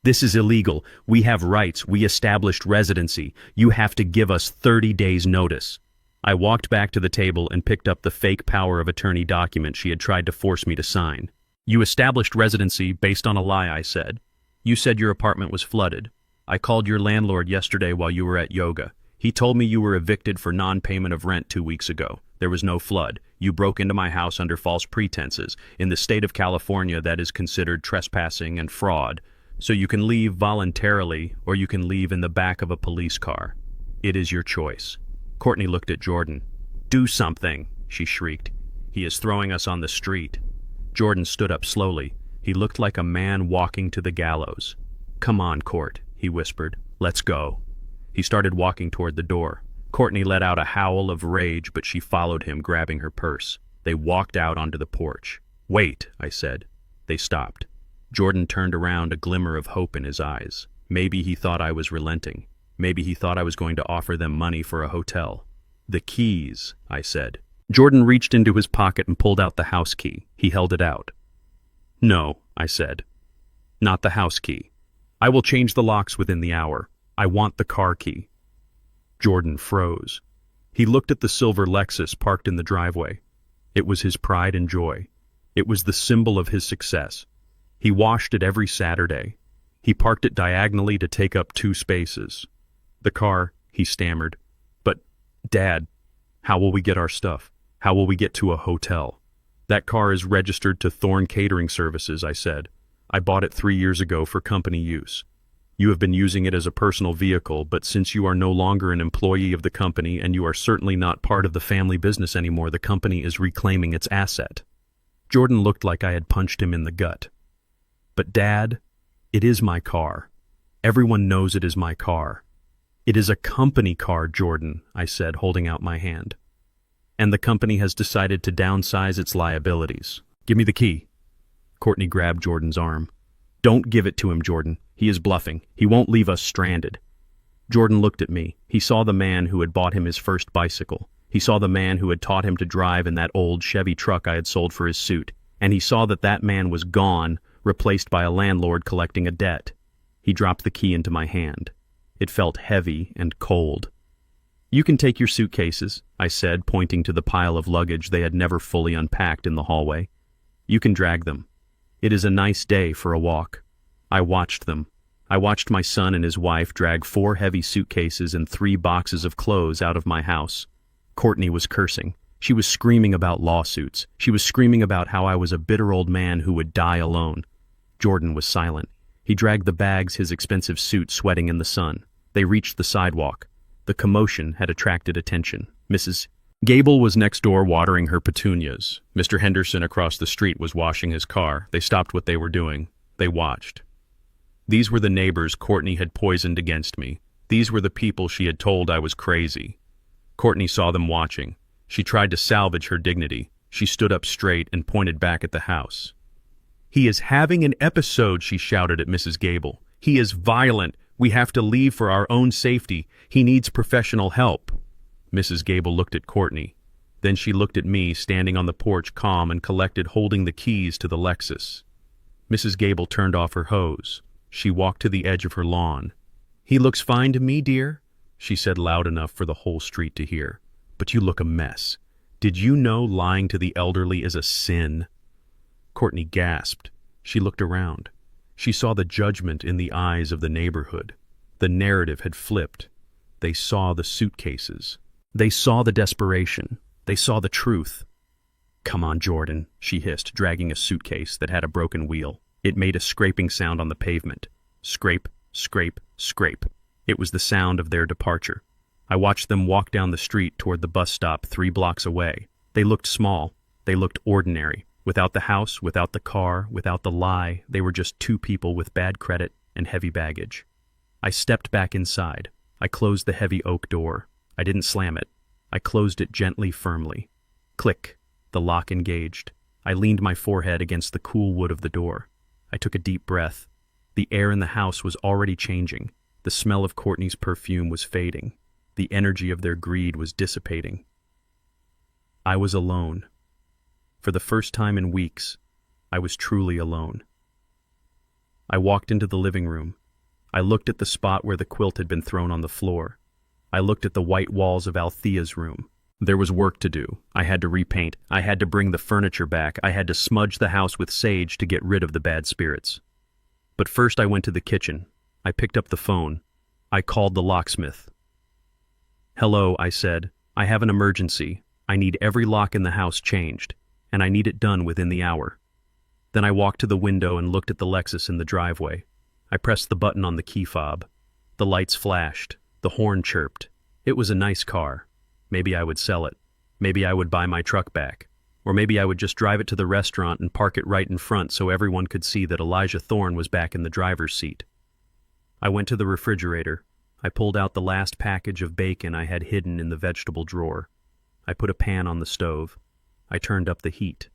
This is illegal. We have rights. We established residency. You have to give us 30 days' notice. I walked back to the table and picked up the fake power of attorney document she had tried to force me to sign. You established residency based on a lie, I said. You said your apartment was flooded. I called your landlord yesterday while you were at yoga. He told me you were evicted for non-payment of rent 2 weeks ago. There was no flood. You broke into my house under false pretenses. In the state of California, that is considered trespassing and fraud. So you can leave voluntarily, or you can leave in the back of a police car. It is your choice. Courtney looked at Jordan. Do something, she shrieked. He is throwing us on the street. Jordan stood up slowly. He looked like a man walking to the gallows. Come on, Court, he whispered. Let's go. He started walking toward the door. Courtney let out a howl of rage, but she followed him, grabbing her purse. They walked out onto the porch. Wait, I said. They stopped. Jordan turned around, a glimmer of hope in his eyes. Maybe he thought I was relenting. Maybe he thought I was going to offer them money for a hotel. The keys, I said. Jordan reached into his pocket and pulled out the house key. He held it out. No, I said. Not the house key. I will change the locks within the hour. I want the car key. Jordan froze. He looked at the silver Lexus parked in the driveway. It was his pride and joy. It was the symbol of his success. He washed it every Saturday. He parked it diagonally to take up 2 spaces. The car, he stammered. But, Dad, how will we get our stuff? How will we get to a hotel? That car is registered to Thorn Catering Services, I said. I bought it 3 years ago for company use. You have been using it as a personal vehicle, but since you are no longer an employee of the company and you are certainly not part of the family business anymore, the company is reclaiming its asset. Jordan looked like I had punched him in the gut. But Dad, it is my car. Everyone knows it is my car. It is a company car, Jordan, I said, holding out my hand. And the company has decided to downsize its liabilities. Give me the key. Courtney grabbed Jordan's arm. Don't give it to him, Jordan. He is bluffing. He won't leave us stranded. Jordan looked at me. He saw the man who had bought him his first bicycle. He saw the man who had taught him to drive in that old Chevy truck I had sold for his suit. And he saw that that man was gone, replaced by a landlord collecting a debt. He dropped the key into my hand. It felt heavy and cold. You can take your suitcases, I said, pointing to the pile of luggage they had never fully unpacked in the hallway. You can drag them. It is a nice day for a walk. I watched them. I watched my son and his wife drag 4 heavy suitcases and 3 boxes of clothes out of my house. Courtney was cursing. She was screaming about lawsuits. She was screaming about how I was a bitter old man who would die alone. Jordan was silent. He dragged the bags, his expensive suit sweating in the sun. They reached the sidewalk. The commotion had attracted attention. Mrs. Gable was next door watering her petunias. Mr. Henderson across the street was washing his car. They stopped what they were doing. They watched. These were the neighbors Courtney had poisoned against me. These were the people she had told I was crazy. Courtney saw them watching. She tried to salvage her dignity. She stood up straight and pointed back at the house. He is having an episode, she shouted at Mrs. Gable. He is violent. We have to leave for our own safety. He needs professional help. Mrs. Gable looked at Courtney. Then she looked at me, standing on the porch, calm and collected, holding the keys to the Lexus. Mrs. Gable turned off her hose. She walked to the edge of her lawn. He looks fine to me, dear, she said loud enough for the whole street to hear. But you look a mess. Did you know lying to the elderly is a sin? Courtney gasped. She looked around. She saw the judgment in the eyes of the neighborhood. The narrative had flipped. They saw the suitcases. They saw the desperation. They saw the truth. Come on, Jordan, she hissed, dragging a suitcase that had a broken wheel. It made a scraping sound on the pavement. Scrape, scrape, scrape. It was the sound of their departure. I watched them walk down the street toward the bus stop 3 blocks away. They looked small. They looked ordinary. Without the house, without the car, without the lie, they were just 2 people with bad credit and heavy baggage. I stepped back inside. I closed the heavy oak door. I didn't slam it. I closed it gently, firmly. Click. The lock engaged. I leaned my forehead against the cool wood of the door. I took a deep breath. The air in the house was already changing. The smell of Courtney's perfume was fading. The energy of their greed was dissipating. I was alone. For the first time in weeks, I was truly alone. I walked into the living room. I looked at the spot where the quilt had been thrown on the floor. I looked at the white walls of Althea's room. There was work to do. I had to repaint. I had to bring the furniture back. I had to smudge the house with sage to get rid of the bad spirits. But first I went to the kitchen. I picked up the phone. I called the locksmith. "Hello," I said. "I have an emergency. I need every lock in the house changed, and I need it done within the hour." Then I walked to the window and looked at the Lexus in the driveway. I pressed the button on the key fob. The lights flashed. The horn chirped. It was a nice car. Maybe I would sell it. Maybe I would buy my truck back. Or maybe I would just drive it to the restaurant and park it right in front so everyone could see that Elijah Thorne was back in the driver's seat. I went to the refrigerator. I pulled out the last package of bacon I had hidden in the vegetable drawer. I put a pan on the stove. I turned up the heat.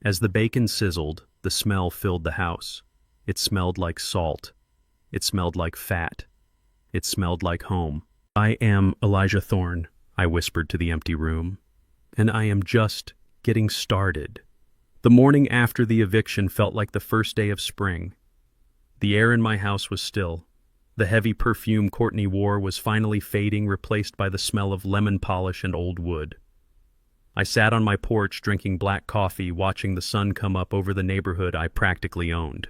As the bacon sizzled, the smell filled the house. It smelled like salt. It smelled like fat. It smelled like home. "I am Elijah Thorne," I whispered to the empty room, "and I am just getting started." The morning after the eviction felt like the first day of spring. The air in my house was still. The heavy perfume Courtney wore was finally fading, replaced by the smell of lemon polish and old wood. I sat on my porch drinking black coffee, watching the sun come up over the neighborhood I practically owned.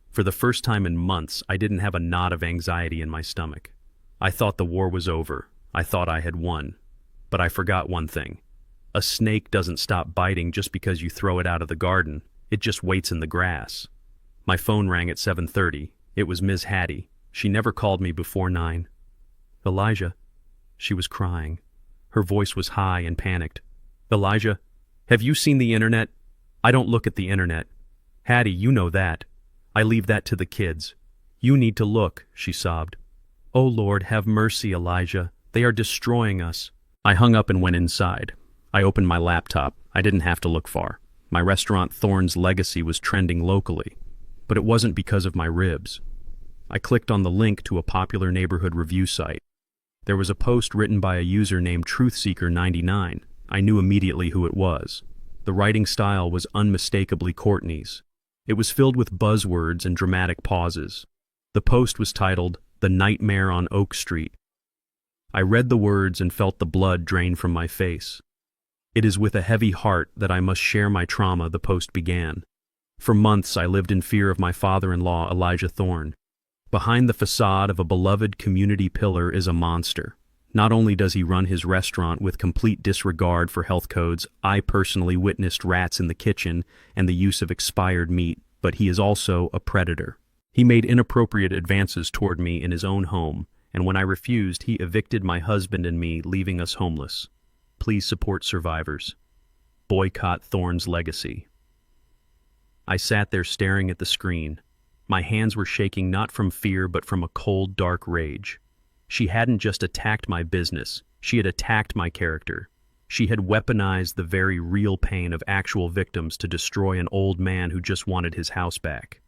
For the first time in months, I didn't have a knot of anxiety in my stomach. I thought the war was over. I thought I had won. But I forgot one thing. A snake doesn't stop biting just because you throw it out of the garden. It just waits in the grass. My phone rang at 7:30. It was Ms. Hattie. She never called me before 9. "Elijah." She was crying. Her voice was high and panicked. "Elijah, have you seen the internet?" "I don't look at the internet." "Hattie, you know that. I leave that to the kids." "You need to look," she sobbed. "Oh Lord, have mercy, Elijah. They are destroying us." I hung up and went inside. I opened my laptop. I didn't have to look far. My restaurant Thorne's Legacy was trending locally, but it wasn't because of my ribs. I clicked on the link to a popular neighborhood review site. There was a post written by a user named Truthseeker99. I knew immediately who it was. The writing style was unmistakably Courtney's. It was filled with buzzwords and dramatic pauses. The post was titled, "The Nightmare on Oak Street." I read the words and felt the blood drain from my face. "It is with a heavy heart that I must share my trauma," the post began. "For months I lived in fear of my father-in-law, Elijah Thorne. Behind the facade of a beloved community pillar is a monster. Not only does he run his restaurant with complete disregard for health codes, I personally witnessed rats in the kitchen and the use of expired meat, but he is also a predator. He made inappropriate advances toward me in his own home, and when I refused, he evicted my husband and me, leaving us homeless. Please support survivors. Boycott Thorne's Legacy." I sat there staring at the screen. My hands were shaking not from fear but from a cold, dark rage. She hadn't just attacked my business, she had attacked my character. She had weaponized the very real pain of actual victims to destroy an old man who just wanted his house back.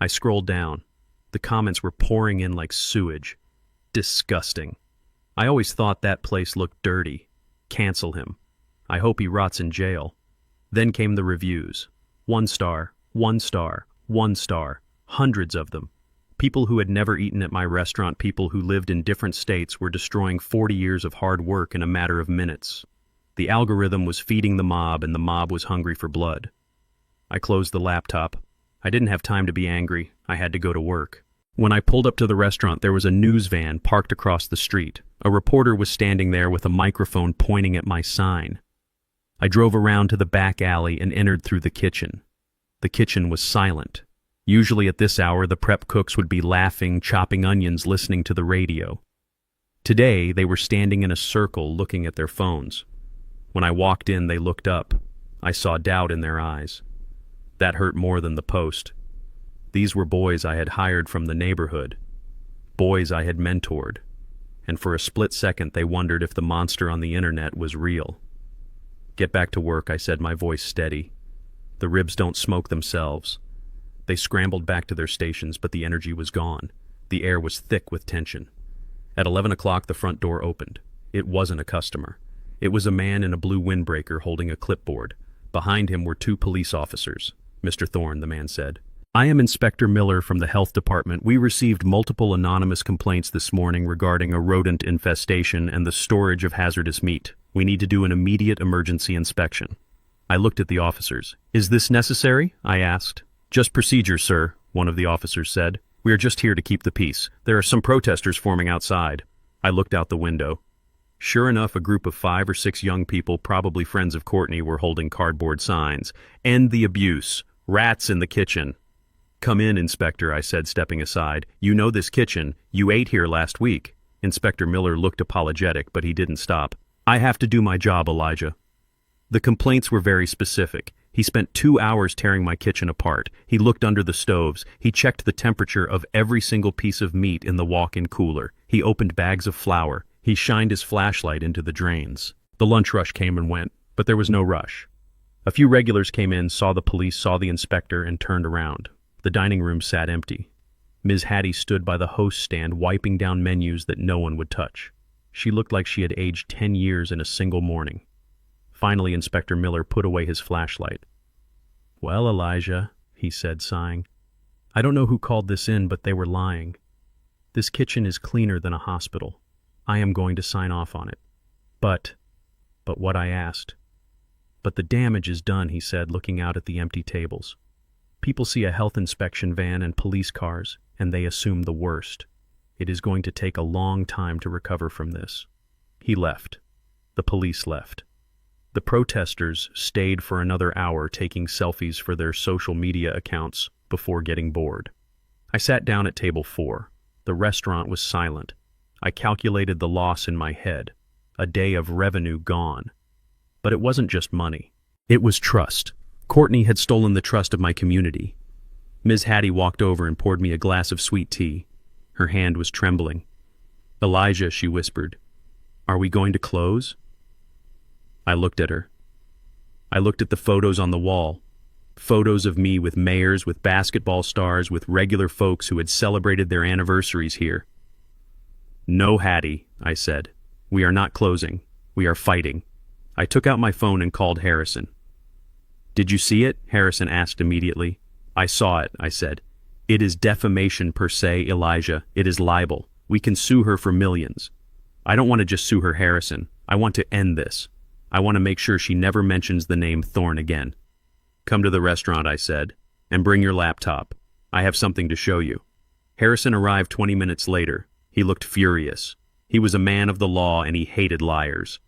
I scrolled down. The comments were pouring in like sewage. Disgusting. I always thought that place looked dirty. Cancel him. I hope he rots in jail. Then came the reviews. 1 star, 1 star, 1 star. Hundreds of them. People who had never eaten at my restaurant, people who lived in different states, were destroying 40 years of hard work in a matter of minutes. The algorithm was feeding the mob, and the mob was hungry for blood. I closed the laptop. I didn't have time to be angry. I had to go to work. When I pulled up to the restaurant, there was a news van parked across the street. A reporter was standing there with a microphone pointing at my sign. I drove around to the back alley and entered through the kitchen. The kitchen was silent. Usually at this hour, the prep cooks would be laughing, chopping onions, listening to the radio. Today, they were standing in a circle looking at their phones. When I walked in, they looked up. I saw doubt in their eyes. That hurt more than the post. These were boys I had hired from the neighborhood. Boys I had mentored. And for a split second, they wondered if the monster on the internet was real. "Get back to work," I said, my voice steady. The ribs don't smoke themselves. They scrambled back to their stations, but the energy was gone. The air was thick with tension. At 11 o'clock, the front door opened. It wasn't a customer. It was a man in a blue windbreaker holding a clipboard. Behind him were 2 police officers. "Mr. Thorne," the man said. "I am Inspector Miller from the Health Department. We received multiple anonymous complaints this morning regarding a rodent infestation and the storage of hazardous meat. We need to do an immediate emergency inspection." I looked at the officers. "Is this necessary?" I asked. "Just procedure, sir," one of the officers said. "We are just here to keep the peace. There are some protesters forming outside." I looked out the window. Sure enough, a group of 5 or 6 young people, probably friends of Courtney, were holding cardboard signs. "End the abuse. Rats in the kitchen." "Come in, Inspector," I said, stepping aside. "You know this kitchen. You ate here last week." Inspector Miller looked apologetic, but he didn't stop. "I have to do my job, Elijah." The complaints were very specific. He spent 2 hours tearing my kitchen apart. He looked under the stoves. He checked the temperature of every single piece of meat in the walk-in cooler. He opened bags of flour. He shined his flashlight into the drains. The lunch rush came and went, but there was no rush. A few regulars came in, saw the police, saw the inspector, and turned around. The dining room sat empty. Ms. Hattie stood by the host stand, wiping down menus that no one would touch. She looked like she had aged 10 years in a single morning. Finally, Inspector Miller put away his flashlight. "Well, Elijah," he said, sighing, "I don't know who called this in, but they were lying. This kitchen is cleaner than a hospital. I am going to sign off on it. But what I asked. But the damage is done," he said, looking out at the empty tables. "People see a health inspection van and police cars, and they assume the worst. It is going to take a long time to recover from this." He left. The police left. The protesters stayed for another hour taking selfies for their social media accounts before getting bored. I sat down at table 4. The restaurant was silent. I calculated the loss in my head. A day of revenue gone. But it wasn't just money. It was trust. Courtney had stolen the trust of my community. Ms. Hattie walked over and poured me a glass of sweet tea. Her hand was trembling. "Elijah," she whispered, "are we going to close?" I looked at her. I looked at the photos on the wall. Photos of me with mayors, with basketball stars, with regular folks who had celebrated their anniversaries here. "No, Hattie," I said. "We are not closing. We are fighting." I took out my phone and called Harrison. "Did you see it?" Harrison asked immediately. "I saw it," I said. "It is defamation per se, Elijah. It is libel. We can sue her for millions. I don't want to just sue her, Harrison. I want to end this. I want to make sure she never mentions the name Thorne again." "Come to the restaurant," I said, "and bring your laptop. I have something to show you." Harrison arrived 20 minutes later. He looked furious. He was a man of the law and he hated liars.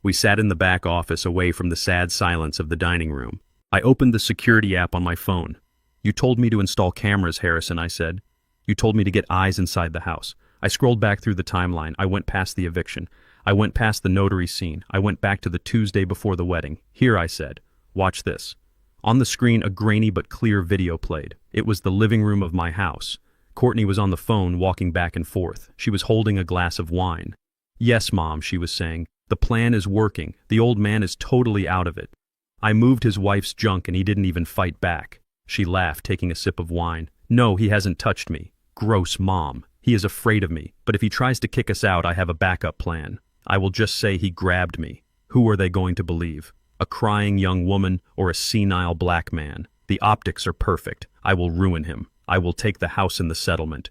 We sat in the back office away from the sad silence of the dining room. I opened the security app on my phone. "You told me to install cameras, Harrison," I said. "You told me to get eyes inside the house." I scrolled back through the timeline. I went past the eviction. I went past the notary scene. I went back to the Tuesday before the wedding. "Here," I said. "Watch this." On the screen, a grainy but clear video played. It was the living room of my house. Courtney was on the phone, walking back and forth. She was holding a glass of wine. "Yes, Mom," she was saying. "The plan is working. The old man is totally out of it. I moved his wife's junk and he didn't even fight back." She laughed, taking a sip of wine. "No, he hasn't touched me. Gross, Mom. He is afraid of me. But if he tries to kick us out, I have a backup plan. I will just say he grabbed me. Who are they going to believe? A crying young woman or a senile black man? The optics are perfect. I will ruin him. I will take the house in the settlement."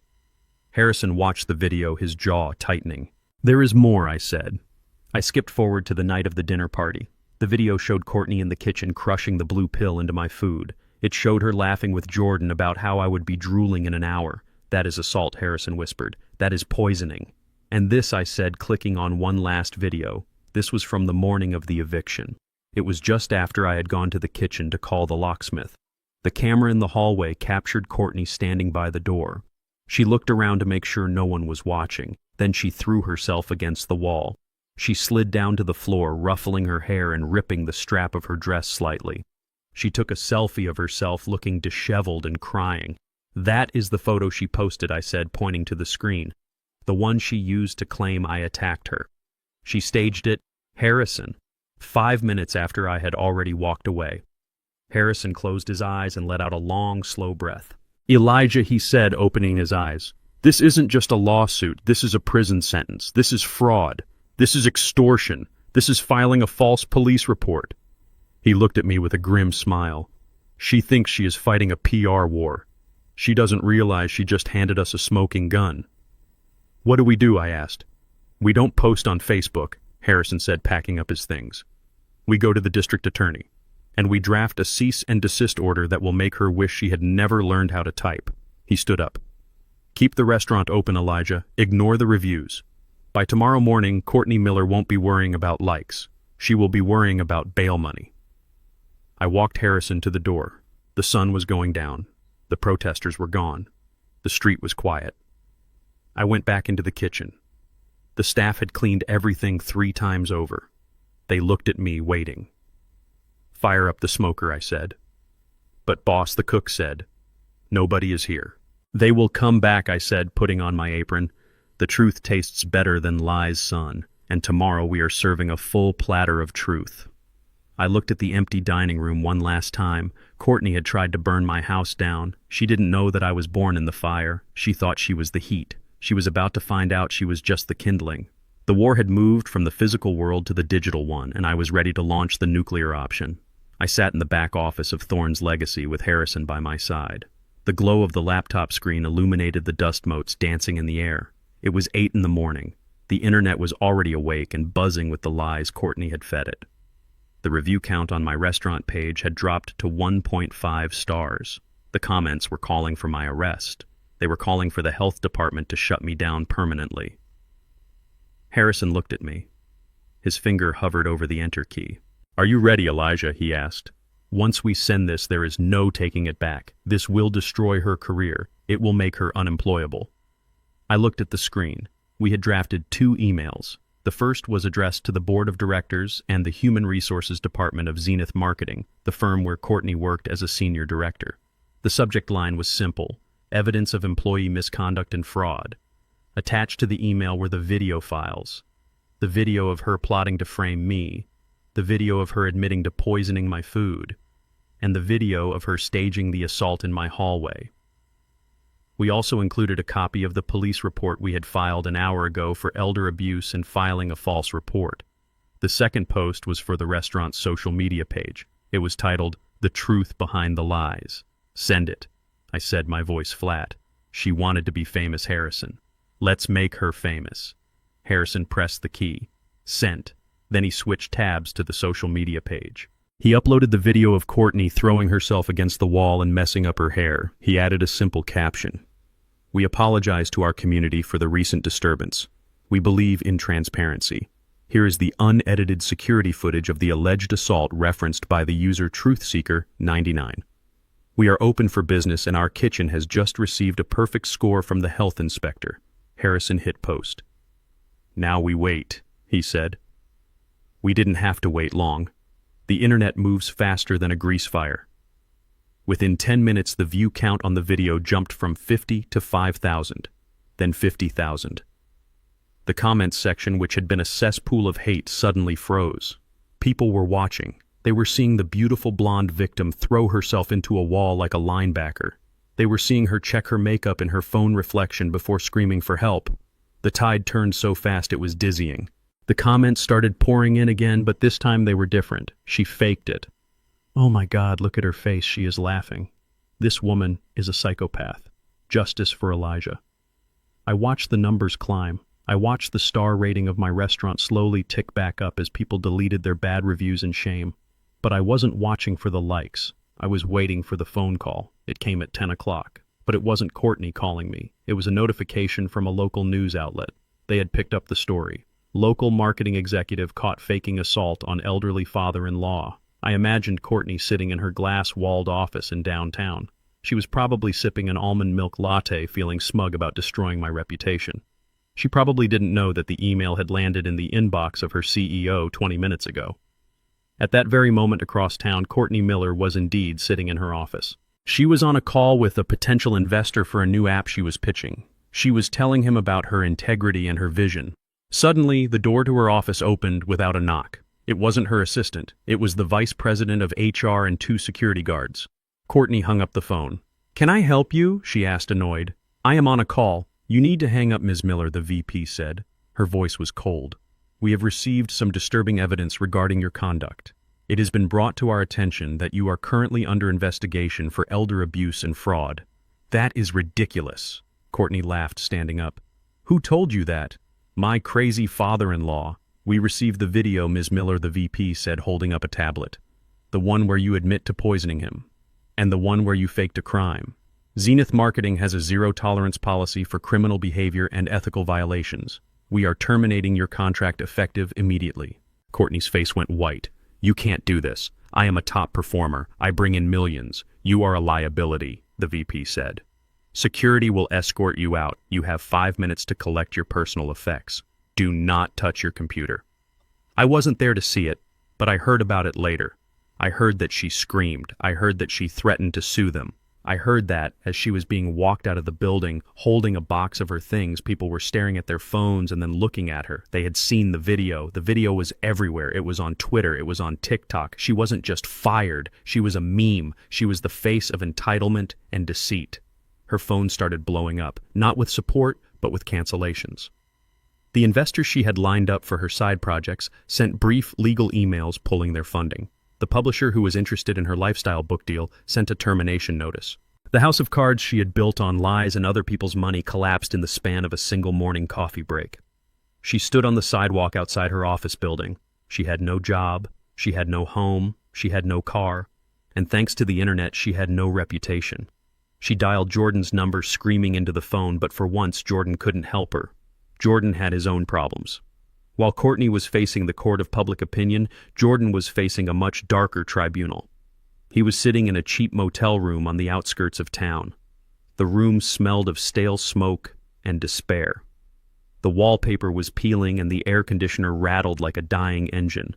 Harrison watched the video, his jaw tightening. "There is more," I said. I skipped forward to the night of the dinner party. The video showed Courtney in the kitchen crushing the blue pill into my food. It showed her laughing with Jordan about how I would be drooling in an hour. "That is assault," Harrison whispered. "That is poisoning." "And this," I said, clicking on one last video. This was from the morning of the eviction. It was just after I had gone to the kitchen to call the locksmith. The camera in the hallway captured Courtney standing by the door. She looked around to make sure no one was watching. Then she threw herself against the wall. She slid down to the floor, ruffling her hair and ripping the strap of her dress slightly. She took a selfie of herself looking disheveled and crying. "That is the photo she posted," I said, pointing to the screen. "The one she used to claim I attacked her. She staged it, Harrison, 5 minutes after I had already walked away." Harrison closed his eyes and let out a long, slow breath. Elijah, he said, opening his eyes. This isn't just a lawsuit. This is a prison sentence. This is fraud. This is extortion. This is filing a false police report. He looked at me with a grim smile. She thinks she is fighting a PR war. She doesn't realize she just handed us a smoking gun. What do we do? I asked. We don't post on Facebook, Harrison said, packing up his things. We go to the district attorney, and we draft a cease and desist order that will make her wish she had never learned how to type. He stood up. Keep the restaurant open, Elijah. Ignore the reviews. By tomorrow morning, Courtney Miller won't be worrying about likes. She will be worrying about bail money. I walked Harrison to the door. The sun was going down. The protesters were gone. The street was quiet. I went back into the kitchen. The staff had cleaned everything 3 times over. They looked at me, waiting. Fire up the smoker, I said. But boss, the cook said, nobody is here. They will come back, I said, putting on my apron. The truth tastes better than lies, son, and tomorrow we are serving a full platter of truth. I looked at the empty dining room one last time. Courtney had tried to burn my house down. She didn't know that I was born in the fire. She thought she was the heat. She was about to find out she was just the kindling. The war had moved from the physical world to the digital one, and I was ready to launch the nuclear option. I sat in the back office of Thorne's Legacy with Harrison by my side. The glow of the laptop screen illuminated the dust motes dancing in the air. It was 8 in the morning. The internet was already awake and buzzing with the lies Courtney had fed it. The review count on my restaurant page had dropped to 1.5 stars. The comments were calling for my arrest. They were calling for the health department to shut me down permanently. Harrison looked at me. His finger hovered over the enter key. Are you ready, Elijah? He asked. Once we send this, there is no taking it back. This will destroy her career. It will make her unemployable. I looked at the screen. We had drafted 2 emails. The first was addressed to the board of directors and the human resources department of Zenith Marketing, the firm where Courtney worked as a senior director. The subject line was simple: evidence of employee misconduct and fraud. Attached to the email were the video files. The video of her plotting to frame me, the video of her admitting to poisoning my food, and the video of her staging the assault in my hallway. We also included a copy of the police report we had filed an hour ago for elder abuse and filing a false report. The second post was for the restaurant's social media page. It was titled, "The Truth Behind the Lies." Send it, I said, my voice flat. She wanted to be famous, Harrison. Let's make her famous. Harrison pressed the key. Sent. Then he switched tabs to the social media page. He uploaded the video of Courtney throwing herself against the wall and messing up her hair. He added a simple caption. We apologize to our community for the recent disturbance. We believe in transparency. Here is the unedited security footage of the alleged assault referenced by the user TruthSeeker99. We are open for business and our kitchen has just received a perfect score from the health inspector. Harrison hit post. Now we wait, he said. We didn't have to wait long. The internet moves faster than a grease fire. Within 10 minutes, the view count on the video jumped from 50 to 5,000, then 50,000. The comments section, which had been a cesspool of hate, suddenly froze. People were watching. They were seeing the beautiful blonde victim throw herself into a wall like a linebacker. They were seeing her check her makeup in her phone reflection before screaming for help. The tide turned so fast it was dizzying. The comments started pouring in again, but this time they were different. She faked it. Oh my God, look at her face. She is laughing. This woman is a psychopath. Justice for Elijah. I watched the numbers climb. I watched the star rating of my restaurant slowly tick back up as people deleted their bad reviews in shame. But I wasn't watching for the likes. I was waiting for the phone call. It came at 10 o'clock. But it wasn't Courtney calling me. It was a notification from a local news outlet. They had picked up the story. Local marketing executive caught faking assault on elderly father-in-law. I imagined Courtney sitting in her glass-walled office in downtown. She was probably sipping an almond milk latte, feeling smug about destroying my reputation. She probably didn't know that the email had landed in the inbox of her CEO 20 minutes ago. At that very moment across town, Courtney Miller was indeed sitting in her office. She was on a call with a potential investor for a new app she was pitching. She was telling him about her integrity and her vision. Suddenly, the door to her office opened without a knock. It wasn't her assistant. It was the vice president of HR and 2 security guards. Courtney hung up the phone. "Can I help you?" she asked, annoyed. "I am on a call." "You need to hang up, Ms. Miller," the VP said. Her voice was cold. "We have received some disturbing evidence regarding your conduct. It has been brought to our attention that you are currently under investigation for elder abuse and fraud." "That is ridiculous," Courtney laughed, standing up. "Who told you that?" "My crazy father-in-law." "We received the video," Ms. Miller, the VP said, holding up a tablet. "The one where you admit to poisoning him. And the one where you faked a crime. Zenith Marketing has a zero-tolerance policy for criminal behavior and ethical violations. We are terminating your contract effective immediately." Courtney's face went white. "You can't do this. I am a top performer. I bring in millions. You are a liability," the VP said. "Security will escort you out. You have 5 minutes to collect your personal effects. Do not touch your computer." I wasn't there to see it, but I heard about it later. I heard that she screamed. I heard that she threatened to sue them. I heard that, as she was being walked out of the building, holding a box of her things, people were staring at their phones and then looking at her. They had seen the video. The video was everywhere. It was on Twitter. It was on TikTok. She wasn't just fired. She was a meme. She was the face of entitlement and deceit. Her phone started blowing up, not with support, but with cancellations. The investors she had lined up for her side projects sent brief legal emails pulling their funding. The publisher who was interested in her lifestyle book deal sent a termination notice. The house of cards she had built on lies and other people's money collapsed in the span of a single morning coffee break. She stood on the sidewalk outside her office building. She had no job, she had no home, she had no car, and thanks to the internet she had no reputation. She dialed Jordan's number, screaming into the phone, but for once Jordan couldn't help her. Jordan had his own problems. While Courtney was facing the court of public opinion, Jordan was facing a much darker tribunal. He was sitting in a cheap motel room on the outskirts of town. The room smelled of stale smoke and despair. The wallpaper was peeling and the air conditioner rattled like a dying engine.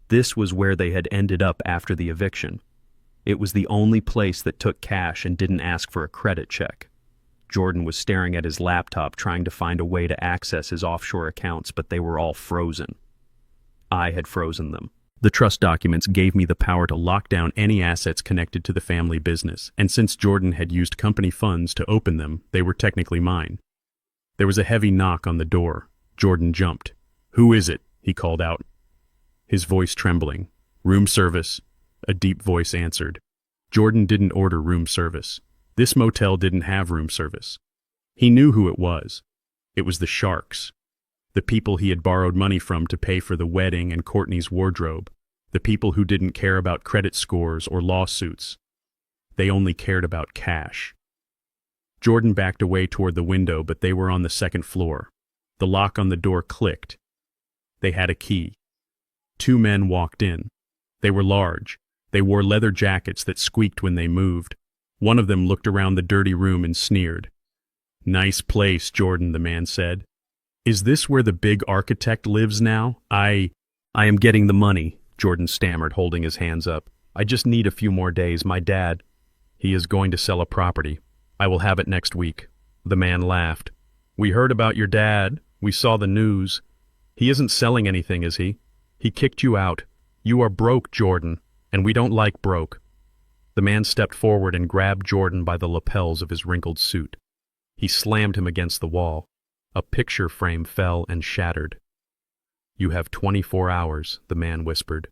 This was where they had ended up after the eviction. It was the only place that took cash and didn't ask for a credit check. Jordan was staring at his laptop, trying to find a way to access his offshore accounts, but they were all frozen. I had frozen them. The trust documents gave me the power to lock down any assets connected to the family business, and since Jordan had used company funds to open them, they were technically mine. There was a heavy knock on the door. Jordan jumped. "Who is it?" he called out, his voice trembling. "Room service," a deep voice answered. Jordan didn't order room service. This motel didn't have room service. He knew who it was. It was the Sharks. The people he had borrowed money from to pay for the wedding and Courtney's wardrobe. The people who didn't care about credit scores or lawsuits. They only cared about cash. Jordan backed away toward the window, but they were on the second floor. The lock on the door clicked. They had a key. 2 men walked in. They were large. They wore leather jackets that squeaked when they moved. One of them looked around the dirty room and sneered. "Nice place, Jordan," the man said. "Is this where the big architect lives now?" I am getting the money," Jordan stammered, holding his hands up. "I just need a few more days. My dad, he is going to sell a property. I will have it next week." The man laughed. "We heard about your dad. We saw the news. He isn't selling anything, is he? He kicked you out. You are broke, Jordan, and we don't like broke." The man stepped forward and grabbed Jordan by the lapels of his wrinkled suit. He slammed him against the wall. A picture frame fell and shattered. "You have 24 hours, the man whispered.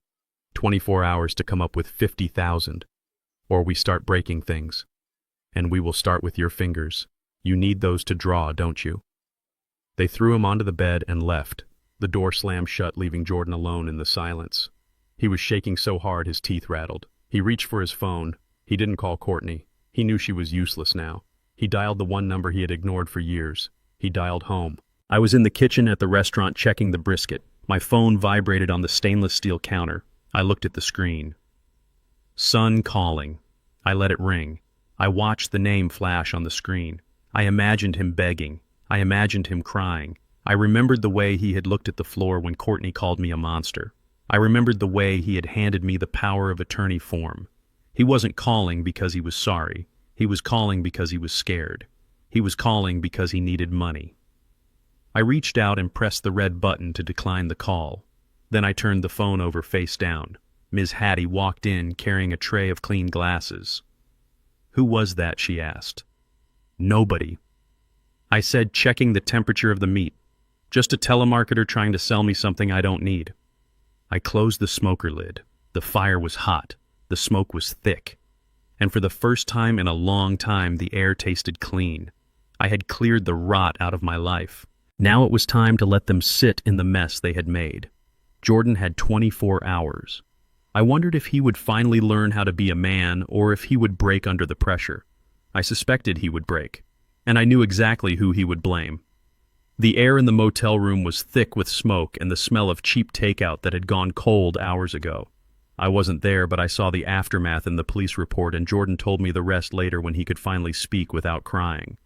24 hours to come up with 50,000. Or we start breaking things. And we will start with your fingers. You need those to draw, don't you?" They threw him onto the bed and left. The door slammed shut, leaving Jordan alone in the silence. He was shaking so hard his teeth rattled. He reached for his phone. He didn't call Courtney. He knew she was useless now. He dialed the one number he had ignored for years. He dialed home. I was in the kitchen at the restaurant checking the brisket. My phone vibrated on the stainless steel counter. I looked at the screen. "Son calling." I let it ring. I watched the name flash on the screen. I imagined him begging. I imagined him crying. I remembered the way he had looked at the floor when Courtney called me a monster. I remembered the way he had handed me the power of attorney form. He wasn't calling because he was sorry. He was calling because he was scared. He was calling because he needed money. I reached out and pressed the red button to decline the call. Then I turned the phone over face down. Ms. Hattie walked in carrying a tray of clean glasses. "Who was that?" she asked. "Nobody." I said, checking the temperature of the meat. "Just a telemarketer trying to sell me something I don't need." I closed the smoker lid. The fire was hot. The smoke was thick. And for the first time in a long time, the air tasted clean. I had cleared the rot out of my life. Now it was time to let them sit in the mess they had made. Jordan had 24 hours. I wondered if he would finally learn how to be a man, or if he would break under the pressure. I suspected he would break, and I knew exactly who he would blame. The air in the motel room was thick with smoke and the smell of cheap takeout that had gone cold hours ago. I wasn't there, but I saw the aftermath in the police report, and Jordan told me the rest later when he could finally speak without crying.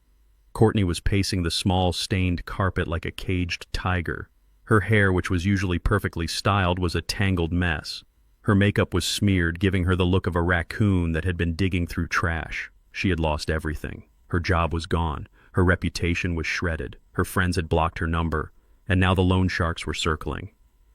Courtney was pacing the small, stained carpet like a caged tiger. Her hair, which was usually perfectly styled, was a tangled mess. Her makeup was smeared, giving her the look of a raccoon that had been digging through trash. She had lost everything. Her job was gone. Her reputation was shredded. Her friends had blocked her number, and now the loan sharks were circling.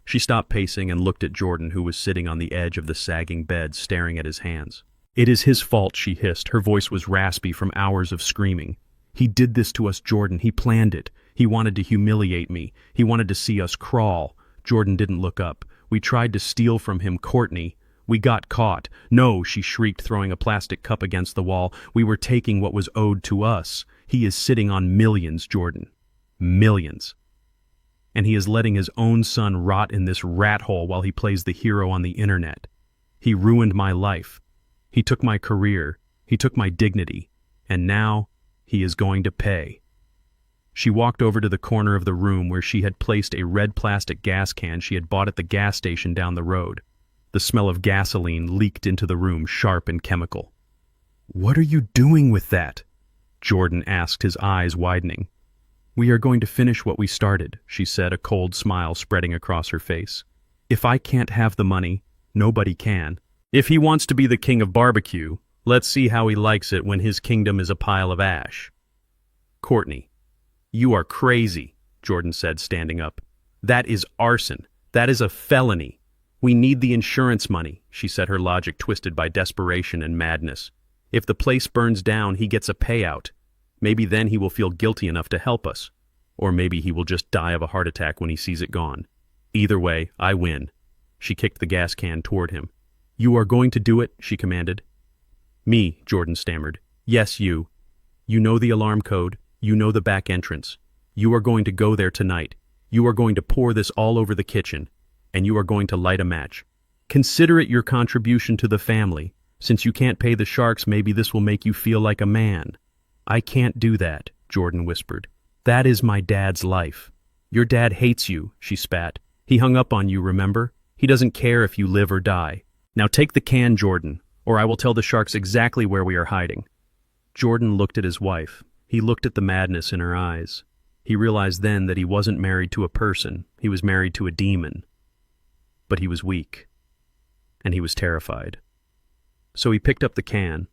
She stopped pacing and looked at Jordan, who was sitting on the edge of the sagging bed, staring at his hands. "It is his fault," she hissed. Her voice was raspy from hours of screaming. "He did this to us, Jordan. He planned it. He wanted to humiliate me. He wanted to see us crawl." Jordan didn't look up. "We tried to steal from him, Courtney. We got caught." "No," she shrieked, throwing a plastic cup against the wall. "We were taking what was owed to us. He is sitting on millions, Jordan. Millions. And he is letting his own son rot in this rat hole while he plays the hero on the internet. He ruined my life. He took my career. He took my dignity. And now he is going to pay." She walked over to the corner of the room where she had placed a red plastic gas can she had bought at the gas station down the road. The smell of gasoline leaked into the room, sharp and chemical. "What are you doing with that?" Jordan asked, his eyes widening. "We are going to finish what we started," she said, a cold smile spreading across her face. "If I can't have the money, nobody can. If he wants to be the king of barbecue, let's see how he likes it when his kingdom is a pile of ash." "Courtney, you are crazy," Jordan said, standing up. "That is arson. That is a felony. We need the insurance money," she said, her logic twisted by desperation and madness. "If the place burns down, he gets a payout. Maybe then he will feel guilty enough to help us. Or maybe he will just die of a heart attack when he sees it gone. Either way, I win." She kicked the gas can toward him. "You are going to do it?" she commanded. "Me," Jordan stammered. "Yes, you. You know the alarm code. You know the back entrance. You are going to go there tonight. You are going to pour this all over the kitchen. And you are going to light a match. Consider it your contribution to the family. Since you can't pay the sharks, maybe this will make you feel like a man." "I can't do that," Jordan whispered. "That is my dad's life." "Your dad hates you," she spat. "He hung up on you, remember? He doesn't care if you live or die. Now take the can, Jordan, or I will tell the sharks exactly where we are hiding." Jordan looked at his wife. He looked at the madness in her eyes. He realized then that he wasn't married to a person. He was married to a demon. But he was weak. And he was terrified. So he picked up the can.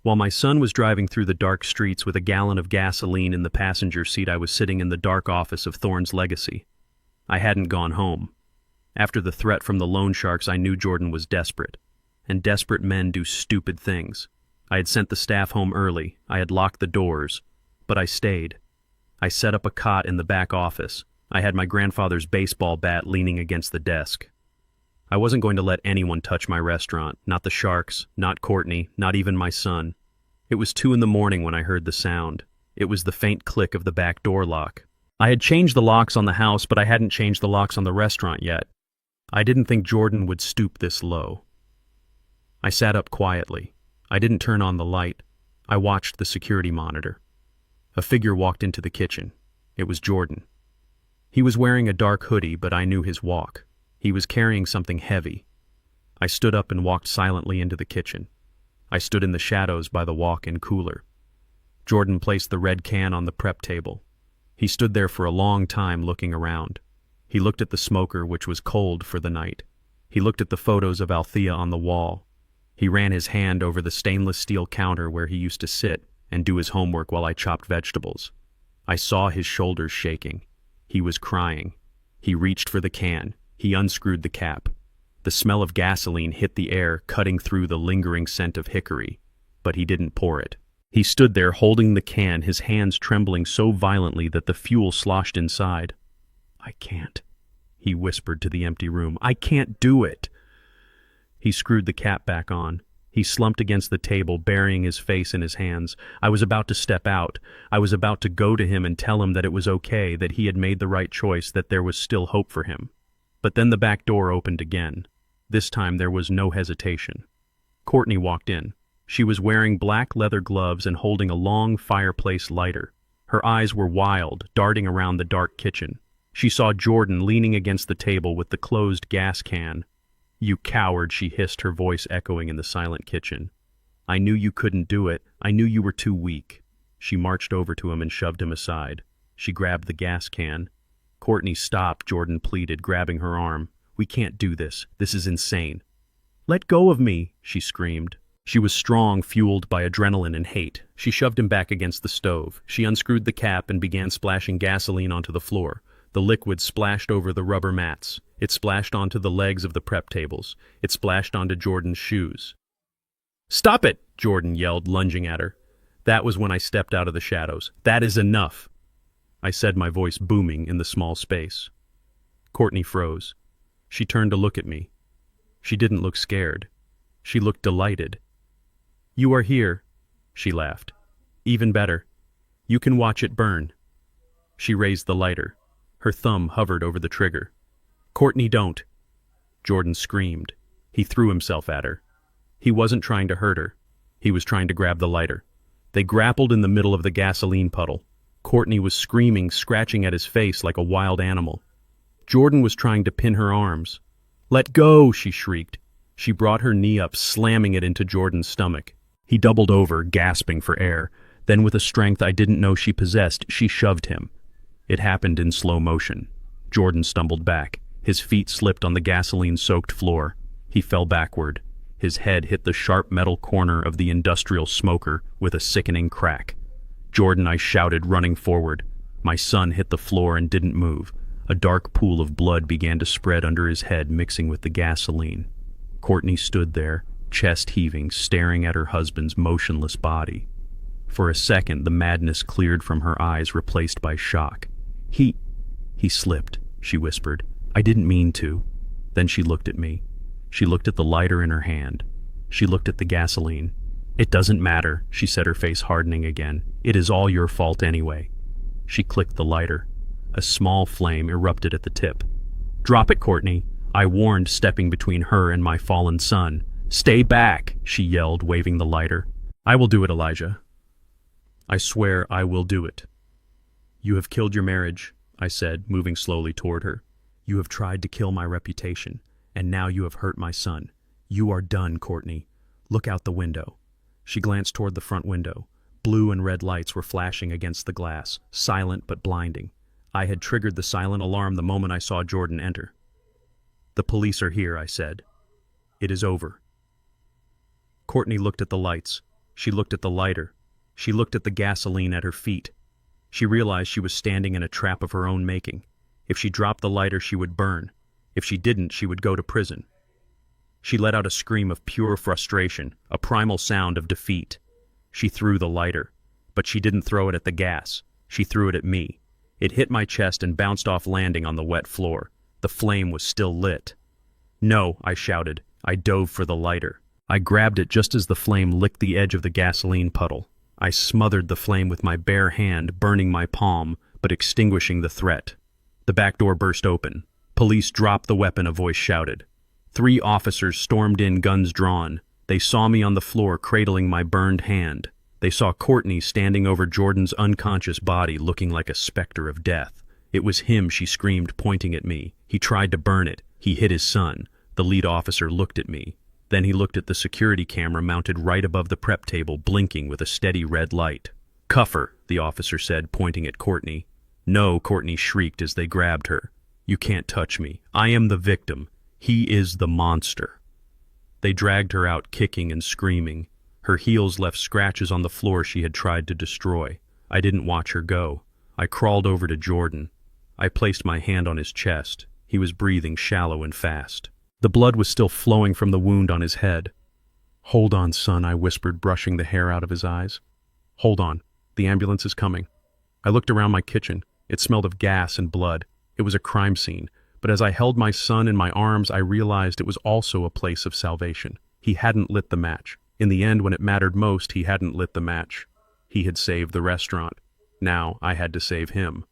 While my son was driving through the dark streets with a gallon of gasoline in the passenger seat, I was sitting in the dark office of Thorne's Legacy. I hadn't gone home. After the threat from the loan sharks, I knew Jordan was desperate. And desperate men do stupid things. I had sent the staff home early. I had locked the doors. But I stayed. I set up a cot in the back office. I had my grandfather's baseball bat leaning against the desk. I wasn't going to let anyone touch my restaurant, not the sharks, not Courtney, not even my son. It was 2 a.m. when I heard the sound. It was the faint click of the back door lock. I had changed the locks on the house, but I hadn't changed the locks on the restaurant yet. I didn't think Jordan would stoop this low. I sat up quietly. I didn't turn on the light. I watched the security monitor. A figure walked into the kitchen. It was Jordan. He was wearing a dark hoodie, but I knew his walk. He was carrying something heavy. I stood up and walked silently into the kitchen. I stood in the shadows by the walk-in cooler. Jordan placed the red can on the prep table. He stood there for a long time looking around. He looked at the smoker, which was cold for the night. He looked at the photos of Althea on the wall. He ran his hand over the stainless steel counter where he used to sit and do his homework while I chopped vegetables. I saw his shoulders shaking. He was crying. He reached for the can. He unscrewed the cap. The smell of gasoline hit the air, cutting through the lingering scent of hickory, but he didn't pour it. He stood there holding the can, his hands trembling so violently that the fuel sloshed inside. "I can't," he whispered to the empty room. "I can't do it." He screwed the cap back on. He slumped against the table, burying his face in his hands. I was about to step out. I was about to go to him and tell him that it was okay, that he had made the right choice, that there was still hope for him. But then the back door opened again. This time there was no hesitation. Courtney walked in. She was wearing black leather gloves and holding a long fireplace lighter. Her eyes were wild, darting around the dark kitchen. She saw Jordan leaning against the table with the closed gas can. "You coward," she hissed, her voice echoing in the silent kitchen. "I knew you couldn't do it. I knew you were too weak." She marched over to him and shoved him aside. She grabbed the gas can. "Courtney, stop," Jordan pleaded, grabbing her arm. "We can't do this. This is insane." "Let go of me," she screamed. She was strong, fueled by adrenaline and hate. She shoved him back against the stove. She unscrewed the cap and began splashing gasoline onto the floor. The liquid splashed over the rubber mats. It splashed onto the legs of the prep tables. It splashed onto Jordan's shoes. "Stop it!" Jordan yelled, lunging at her. That was when I stepped out of the shadows. "That is enough," I said, my voice booming in the small space. Courtney froze. She turned to look at me. She didn't look scared. She looked delighted. "You are here," she laughed. "Even better. You can watch it burn." She raised the lighter. Her thumb hovered over the trigger. "Courtney, don't!" Jordan screamed. He threw himself at her. He wasn't trying to hurt her. He was trying to grab the lighter. They grappled in the middle of the gasoline puddle. Courtney was screaming, scratching at his face like a wild animal. Jordan was trying to pin her arms. "Let go!" she shrieked. She brought her knee up, slamming it into Jordan's stomach. He doubled over, gasping for air. Then, with a strength I didn't know she possessed, she shoved him. It happened in slow motion. Jordan stumbled back. His feet slipped on the gasoline-soaked floor. He fell backward. His head hit the sharp metal corner of the industrial smoker with a sickening crack. "Jordan," I shouted, running forward. My son hit the floor and didn't move. A dark pool of blood began to spread under his head, mixing with the gasoline. Courtney stood there, chest heaving, staring at her husband's motionless body. For a second, the madness cleared from her eyes, replaced by shock. He slipped," she whispered. "I didn't mean to." Then she looked at me. She looked at the lighter in her hand. She looked at the gasoline. "It doesn't matter," she said, her face hardening again. "It is all your fault anyway." She clicked the lighter. A small flame erupted at the tip. "Drop it, Courtney," I warned, stepping between her and my fallen son. "Stay back," she yelled, waving the lighter. "I will do it, Elijah. I swear I will do it." "You have killed your marriage," I said, moving slowly toward her. "You have tried to kill my reputation, and now you have hurt my son. You are done, Courtney. Look out the window." She glanced toward the front window. Blue and red lights were flashing against the glass, silent but blinding. I had triggered the silent alarm the moment I saw Jordan enter. "The police are here," I said. "It is over." Courtney looked at the lights. She looked at the lighter. She looked at the gasoline at her feet. She realized she was standing in a trap of her own making. If she dropped the lighter, she would burn. If she didn't, she would go to prison. She let out a scream of pure frustration, a primal sound of defeat. She threw the lighter, but she didn't throw it at the gas. She threw it at me. It hit my chest and bounced off, landing on the wet floor. The flame was still lit. "No," I shouted. I dove for the lighter. I grabbed it just as the flame licked the edge of the gasoline puddle. I smothered the flame with my bare hand, burning my palm, but extinguishing the threat. The back door burst open. "Police, drop the weapon," a voice shouted. 3 officers stormed in, guns drawn. They saw me on the floor, cradling my burned hand. They saw Courtney standing over Jordan's unconscious body, looking like a specter of death. "It was him," she screamed, pointing at me. "He tried to burn it. He hit his son." The lead officer looked at me. Then he looked at the security camera mounted right above the prep table, blinking with a steady red light. "Cuff her," the officer said, pointing at Courtney. "No," Courtney shrieked as they grabbed her. "You can't touch me. I am the victim. He is the monster." They dragged her out, kicking and screaming. Her heels left scratches on the floor she had tried to destroy. I didn't watch her go. I crawled over to Jordan. I placed my hand on his chest. He was breathing shallow and fast. The blood was still flowing from the wound on his head. "Hold on, son," I whispered, brushing the hair out of his eyes. "Hold on. The ambulance is coming." I looked around my kitchen. It smelled of gas and blood. It was a crime scene. But as I held my son in my arms, I realized it was also a place of salvation. He hadn't lit the match. In the end, when it mattered most, he hadn't lit the match. He had saved the restaurant. Now I had to save him.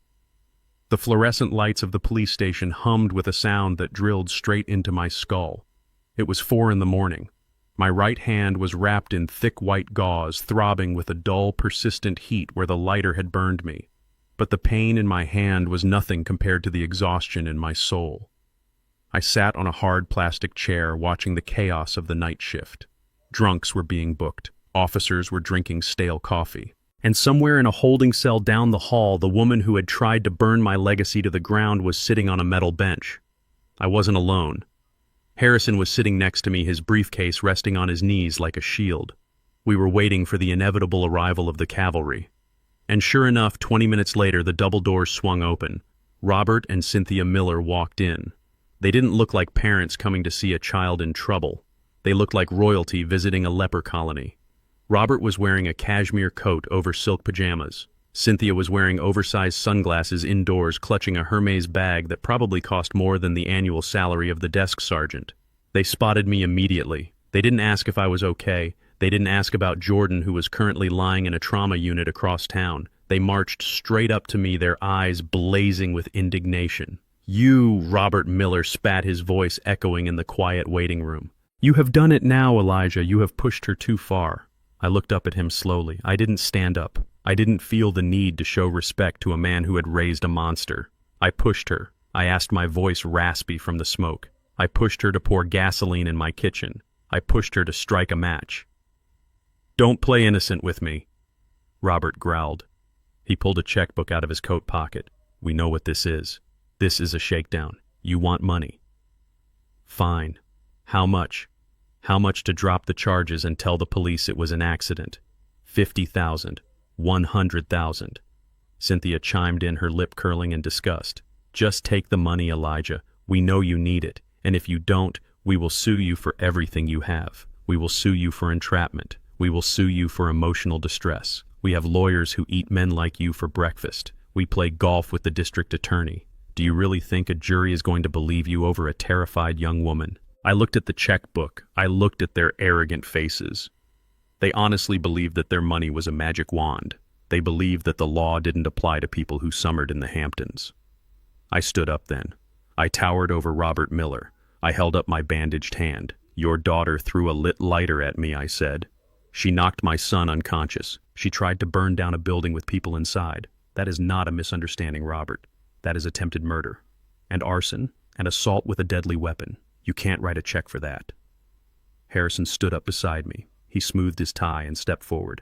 The fluorescent lights of the police station hummed with a sound that drilled straight into my skull. It was 4 a.m. My right hand was wrapped in thick white gauze, throbbing with a dull, persistent heat where the lighter had burned me. But the pain in my hand was nothing compared to the exhaustion in my soul. I sat on a hard plastic chair watching the chaos of the night shift. Drunks were being booked. Officers were drinking stale coffee. And somewhere in a holding cell down the hall, the woman who had tried to burn my legacy to the ground was sitting on a metal bench. I wasn't alone. Harrison was sitting next to me, his briefcase resting on his knees like a shield. We were waiting for the inevitable arrival of the cavalry. And sure enough, 20 minutes later, the double doors swung open. Robert and Cynthia Miller walked in. They didn't look like parents coming to see a child in trouble. They looked like royalty visiting a leper colony. Robert was wearing a cashmere coat over silk pajamas. Cynthia was wearing oversized sunglasses indoors, clutching a Hermes bag that probably cost more than the annual salary of the desk sergeant. They spotted me immediately. They didn't ask if I was okay. They didn't ask about Jordan, who was currently lying in a trauma unit across town. They marched straight up to me, their eyes blazing with indignation. "You," Robert Miller spat, his voice echoing in the quiet waiting room. "You have done it now, Elijah. You have pushed her too far." I looked up at him slowly. I didn't stand up. I didn't feel the need to show respect to a man who had raised a monster. I pushed her. I asked, my voice raspy from the smoke. I pushed her to pour gasoline in my kitchen. I pushed her to strike a match. "Don't play innocent with me," Robert growled. He pulled a checkbook out of his coat pocket. "We know what this is. This is a shakedown. You want money. Fine. How much? How much to drop the charges and tell the police it was an accident? 50,000. 100,000. Cynthia chimed in, her lip curling in disgust. "Just take the money, Elijah. We know you need it. And if you don't, we will sue you for everything you have. We will sue you for entrapment. We will sue you for emotional distress. We have lawyers who eat men like you for breakfast. We play golf with the district attorney. Do you really think a jury is going to believe you over a terrified young woman?" I looked at the checkbook. I looked at their arrogant faces. They honestly believed that their money was a magic wand. They believed that the law didn't apply to people who summered in the Hamptons. I stood up then. I towered over Robert Miller. I held up my bandaged hand. "Your daughter threw a lit lighter at me," I said. "She knocked my son unconscious. She tried to burn down a building with people inside. That is not a misunderstanding, Robert. That is attempted murder. And arson, and assault with a deadly weapon. You can't write a check for that." Harrison stood up beside me. He smoothed his tie and stepped forward.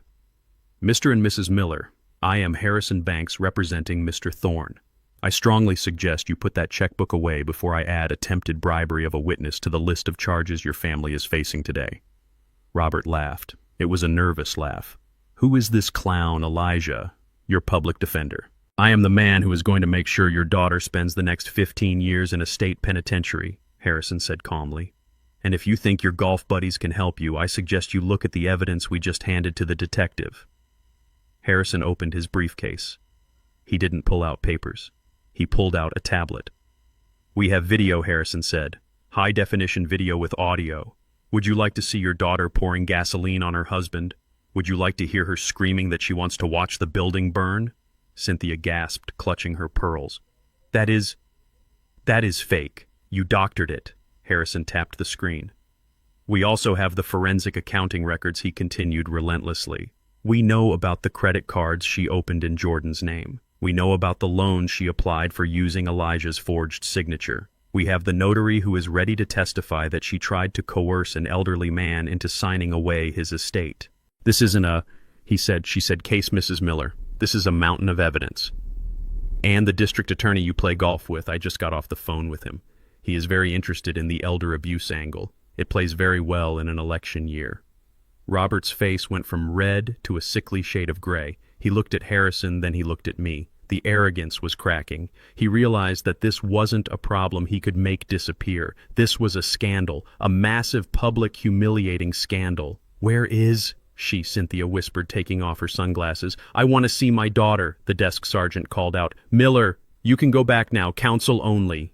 "Mr. and Mrs. Miller, I am Harrison Banks representing Mr. Thorne. I strongly suggest you put that checkbook away before I add attempted bribery of a witness to the list of charges your family is facing today." Robert laughed. It was a nervous laugh. "Who is this clown, Elijah, your public defender? I am the man who is going to make sure your daughter spends the next 15 years in a state penitentiary," Harrison said calmly. "And if you think your golf buddies can help you, I suggest you look at the evidence we just handed to the detective." Harrison opened his briefcase. He didn't pull out papers. He pulled out a tablet. "We have video," Harrison said. "High-definition video with audio. Would you like to see your daughter pouring gasoline on her husband? Would you like to hear her screaming that she wants to watch the building burn?" Cynthia gasped, clutching her pearls. That is fake. You doctored it." Harrison tapped the screen. "We also have the forensic accounting records," he continued relentlessly. "We know about the credit cards she opened in Jordan's name. We know about the loans she applied for using Elijah's forged signature. We have the notary who is ready to testify that she tried to coerce an elderly man into signing away his estate. This isn't a," she said, "case, Mrs. Miller. This is a mountain of evidence. And the district attorney you play golf with, I just got off the phone with him. He is very interested in the elder abuse angle. It plays very well in an election year." Robert's face went from red to a sickly shade of gray. He looked at Harrison, then he looked at me. The arrogance was cracking. He realized that this wasn't a problem he could make disappear. This was a scandal, a massive public humiliating scandal. "Where is she?" Cynthia whispered, taking off her sunglasses. "I want to see my daughter," the desk sergeant called out. "Miller, you can go back now, counsel only."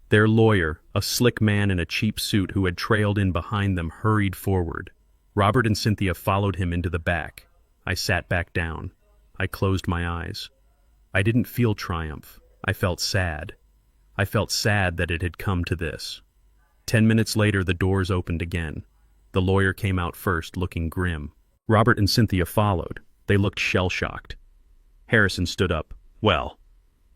Their lawyer, a slick man in a cheap suit who had trailed in behind them, hurried forward. Robert and Cynthia followed him into the back. I sat back down. I closed my eyes. I didn't feel triumph. I felt sad. I felt sad that it had come to this. 10 minutes later, the doors opened again. The lawyer came out first, looking grim. Robert and Cynthia followed. They looked shell-shocked. Harrison stood up. "Well,"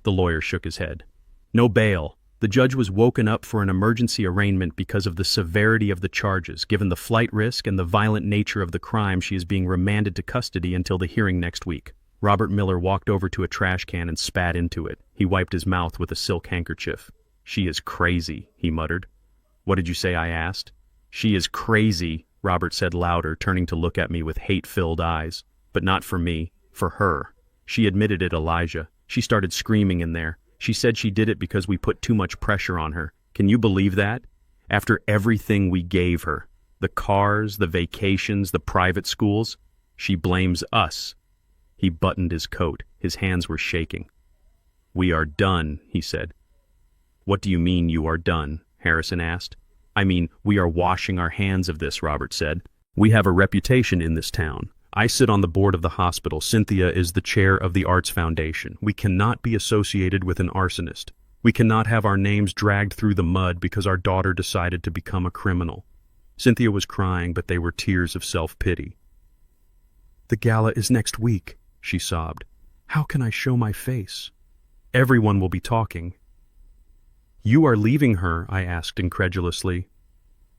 the lawyer shook his head. "No bail. The judge was woken up for an emergency arraignment because of the severity of the charges. Given the flight risk and the violent nature of the crime, she is being remanded to custody until the hearing next week." Robert Miller walked over to a trash can and spat into it. He wiped his mouth with a silk handkerchief. "She is crazy," he muttered. "What did you say?" I asked. "She is crazy," Robert said louder, turning to look at me with hate-filled eyes. "But not for me, for her. She admitted it, Elijah. She started screaming in there. She said she did it because we put too much pressure on her. Can you believe that? After everything we gave her, the cars, the vacations, the private schools, she blames us." He buttoned his coat. His hands were shaking. "We are done," he said. "What do you mean you are done?" Harrison asked. "I mean, we are washing our hands of this," Robert said. "We have a reputation in this town. I sit on the board of the hospital. Cynthia is the chair of the Arts Foundation. We cannot be associated with an arsonist. We cannot have our names dragged through the mud because our daughter decided to become a criminal." Cynthia was crying, but they were tears of self-pity. "The gala is next week," she sobbed. "How can I show my face? Everyone will be talking." "You are leaving her?" I asked incredulously.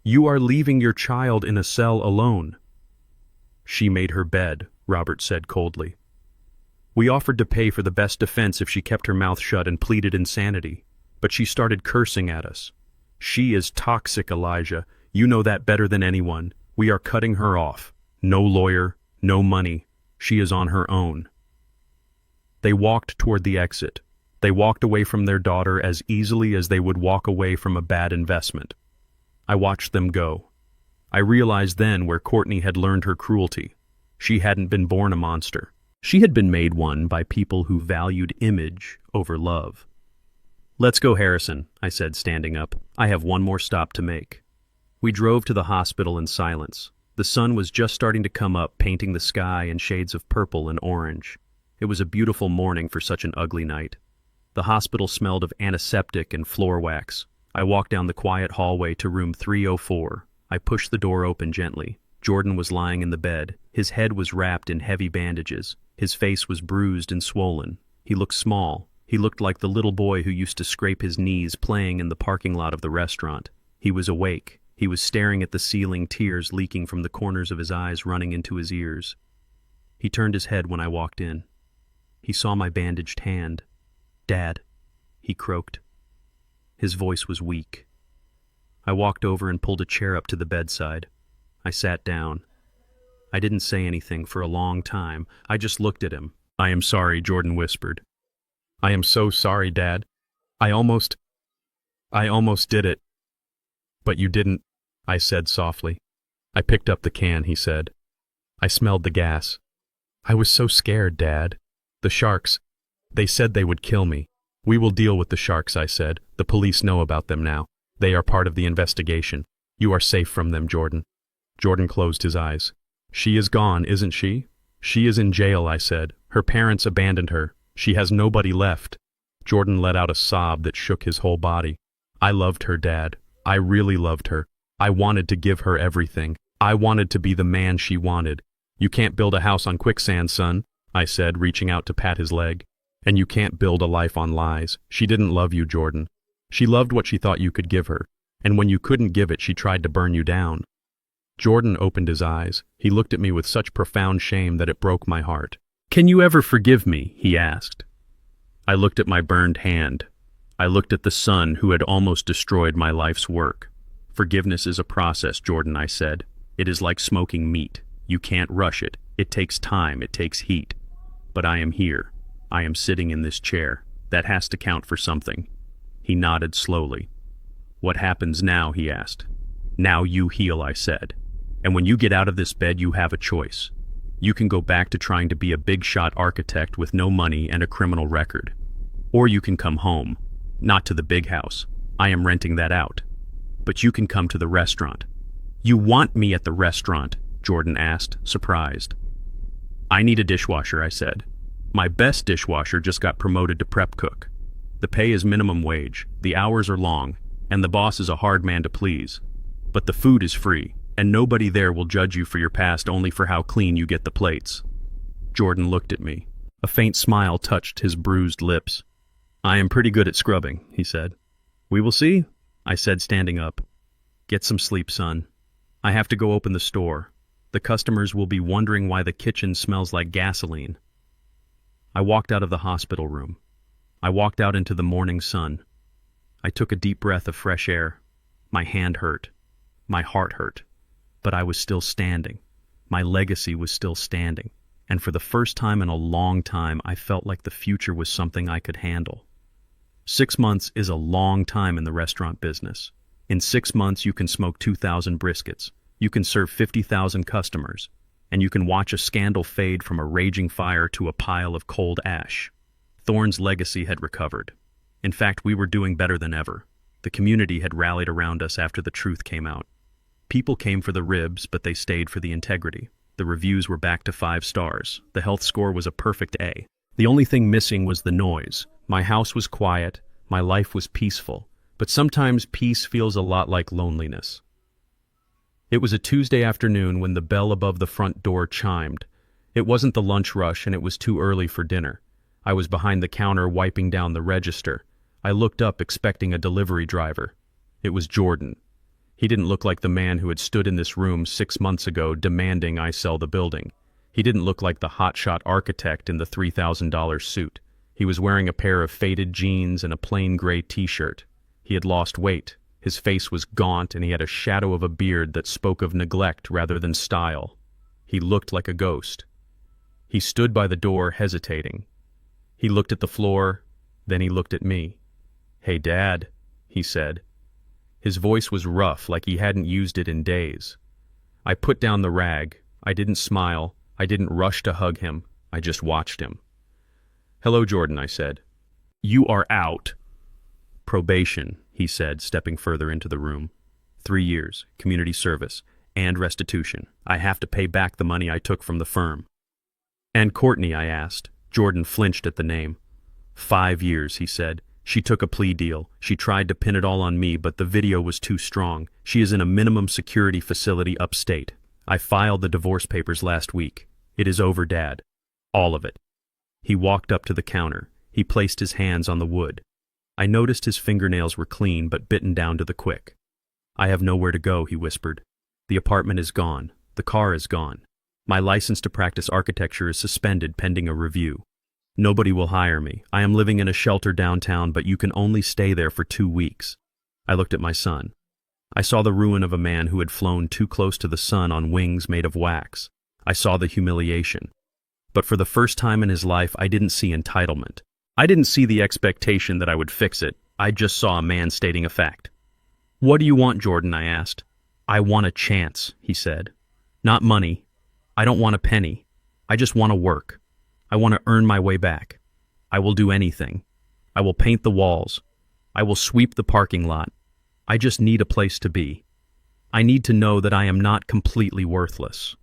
"You are leaving your child in a cell alone." "She made her bed," Robert said coldly. "We offered to pay for the best defense if she kept her mouth shut and pleaded insanity, but she started cursing at us. She is toxic, Elijah. You know that better than anyone. We are cutting her off. No lawyer, no money. She is on her own." They walked toward the exit. They walked away from their daughter as easily as they would walk away from a bad investment. I watched them go. I realized then where Courtney had learned her cruelty. She hadn't been born a monster. She had been made one by people who valued image over love. "Let's go, Harrison," I said, standing up. "I have one more stop to make." We drove to the hospital in silence. The sun was just starting to come up, painting the sky in shades of purple and orange. It was a beautiful morning for such an ugly night. The hospital smelled of antiseptic and floor wax. I walked down the quiet hallway to room 304. I pushed the door open gently. Jordan was lying in the bed. His head was wrapped in heavy bandages. His face was bruised and swollen. He looked small. He looked like the little boy who used to scrape his knees playing in the parking lot of the restaurant. He was awake. He was staring at the ceiling, tears leaking from the corners of his eyes running into his ears. He turned his head when I walked in. He saw my bandaged hand. "Dad," he croaked. His voice was weak. I walked over and pulled a chair up to the bedside. I sat down. I didn't say anything for a long time. I just looked at him. "I am sorry," Jordan whispered. "I am so sorry, Dad. I almost did it." "But you didn't," I said softly. "I picked up the can," he said. "I smelled the gas. I was so scared, Dad. The sharks, they said they would kill me." "We will deal with the sharks," I said. "The police know about them now. They are part of the investigation. You are safe from them, Jordan." Jordan closed his eyes. "She is gone, isn't she?" "She is in jail," I said. "Her parents abandoned her. She has nobody left." Jordan let out a sob that shook his whole body. "I loved her, Dad. I really loved her. I wanted to give her everything. I wanted to be the man she wanted." "You can't build a house on quicksand, son," I said, reaching out to pat his leg. "And you can't build a life on lies. She didn't love you, Jordan. She loved what she thought you could give her. And when you couldn't give it, she tried to burn you down." Jordan opened his eyes. He looked at me with such profound shame that it broke my heart. "Can you ever forgive me?" he asked. I looked at my burned hand. I looked at the son who had almost destroyed my life's work. "Forgiveness is a process, Jordan," I said. "It is like smoking meat. You can't rush it. It takes time, it takes heat. But I am here. I am sitting in this chair. That has to count for something. He nodded slowly. What happens now, he asked. Now you heal, I said. And when you get out of this bed, you have a choice. You can go back to trying to be a big-shot architect with no money and a criminal record. Or you can come home. Not to the big house. I am renting that out. But you can come to the restaurant. You want me at the restaurant? Jordan asked, surprised. I need a dishwasher, I said. My best dishwasher just got promoted to prep cook. The pay is minimum wage, the hours are long, and the boss is a hard man to please. But the food is free, and nobody there will judge you for your past only for how clean you get the plates. Jordan looked at me. A faint smile touched his bruised lips. I am pretty good at scrubbing, he said. We will see, I said, standing up. Get some sleep, son. I have to go open the store. The customers will be wondering why the kitchen smells like gasoline. I walked out of the hospital room. I walked out into the morning sun. I took a deep breath of fresh air. My hand hurt. My heart hurt. But I was still standing. My legacy was still standing. And for the first time in a long time, I felt like the future was something I could handle. 6 months is a long time in the restaurant business. In 6 months, you can smoke 2,000 briskets. You can serve 50,000 customers. And you can watch a scandal fade from a raging fire to a pile of cold ash. Thorne's legacy had recovered. In fact, we were doing better than ever. The community had rallied around us after the truth came out. People came for the ribs, but they stayed for the integrity. The reviews were back to 5 stars. The health score was a perfect A. The only thing missing was the noise. My house was quiet. My life was peaceful. But sometimes peace feels a lot like loneliness. It was a Tuesday afternoon when the bell above the front door chimed. It wasn't the lunch rush, and it was too early for dinner. I was behind the counter wiping down the register. I looked up expecting a delivery driver. It was Jordan. He didn't look like the man who had stood in this room 6 months ago demanding I sell the building. He didn't look like the hotshot architect in the $3,000 suit. He was wearing a pair of faded jeans and a plain gray t-shirt. He had lost weight. His face was gaunt, and he had a shadow of a beard that spoke of neglect rather than style. He looked like a ghost. He stood by the door, hesitating. He looked at the floor, then he looked at me. "Hey, Dad," he said. His voice was rough, like he hadn't used it in days. I put down the rag. I didn't smile. I didn't rush to hug him. I just watched him. "Hello, Jordan," I said. "You are out." "Probation," he said, stepping further into the room. 3 years, community service, and restitution. I have to pay back the money I took from the firm. "And Courtney?" I asked. Jordan flinched at the name. 5 years, he said. "She took a plea deal. She tried to pin it all on me, but the video was too strong. She is in a minimum security facility upstate. I filed the divorce papers last week. It is over, Dad. All of it." He walked up to the counter. He placed his hands on the wood. I noticed his fingernails were clean but bitten down to the quick. "I have nowhere to go," he whispered. "The apartment is gone. The car is gone. My license to practice architecture is suspended pending a review. Nobody will hire me. I am living in a shelter downtown, but you can only stay there for 2 weeks. I looked at my son. I saw the ruin of a man who had flown too close to the sun on wings made of wax. I saw the humiliation. But for the first time in his life, I didn't see entitlement. I didn't see the expectation that I would fix it. I just saw a man stating a fact. "What do you want, Jordan?" I asked. "I want a chance," he said. "Not money. I don't want a penny. I just want to work. I want to earn my way back. I will do anything. I will paint the walls. I will sweep the parking lot. I just need a place to be. I need to know that I am not completely worthless."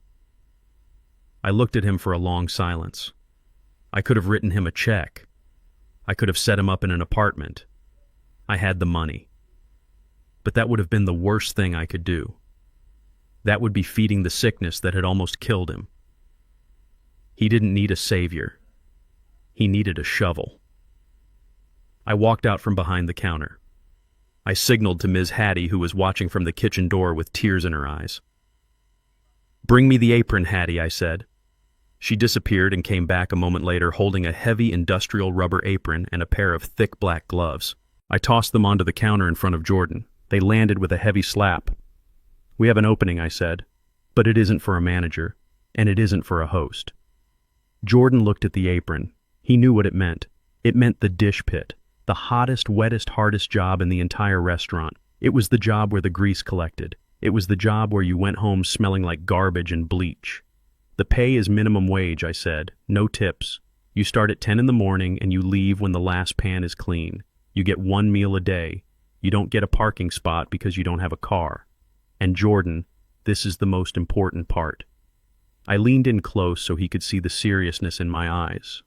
I looked at him for a long silence. I could have written him a check. I could have set him up in an apartment. I had the money. But that would have been the worst thing I could do. That would be feeding the sickness that had almost killed him. He didn't need a savior. He needed a shovel. I walked out from behind the counter. I signaled to Ms. Hattie, who was watching from the kitchen door with tears in her eyes. "Bring me the apron, Hattie," I said. She disappeared and came back a moment later holding a heavy industrial rubber apron and a pair of thick black gloves. I tossed them onto the counter in front of Jordan. They landed with a heavy slap. "We have an opening," I said, "but it isn't for a manager, and it isn't for a host." Jordan looked at the apron. He knew what it meant. It meant the dish pit. The hottest, wettest, hardest job in the entire restaurant. It was the job where the grease collected. It was the job where you went home smelling like garbage and bleach. The pay is minimum wage, I said. No tips. You start at 10 in the morning and you leave when the last pan is clean. You get one meal a day. You don't get a parking spot because you don't have a car. And Jordan, this is the most important part. I leaned in close so he could see the seriousness in my eyes.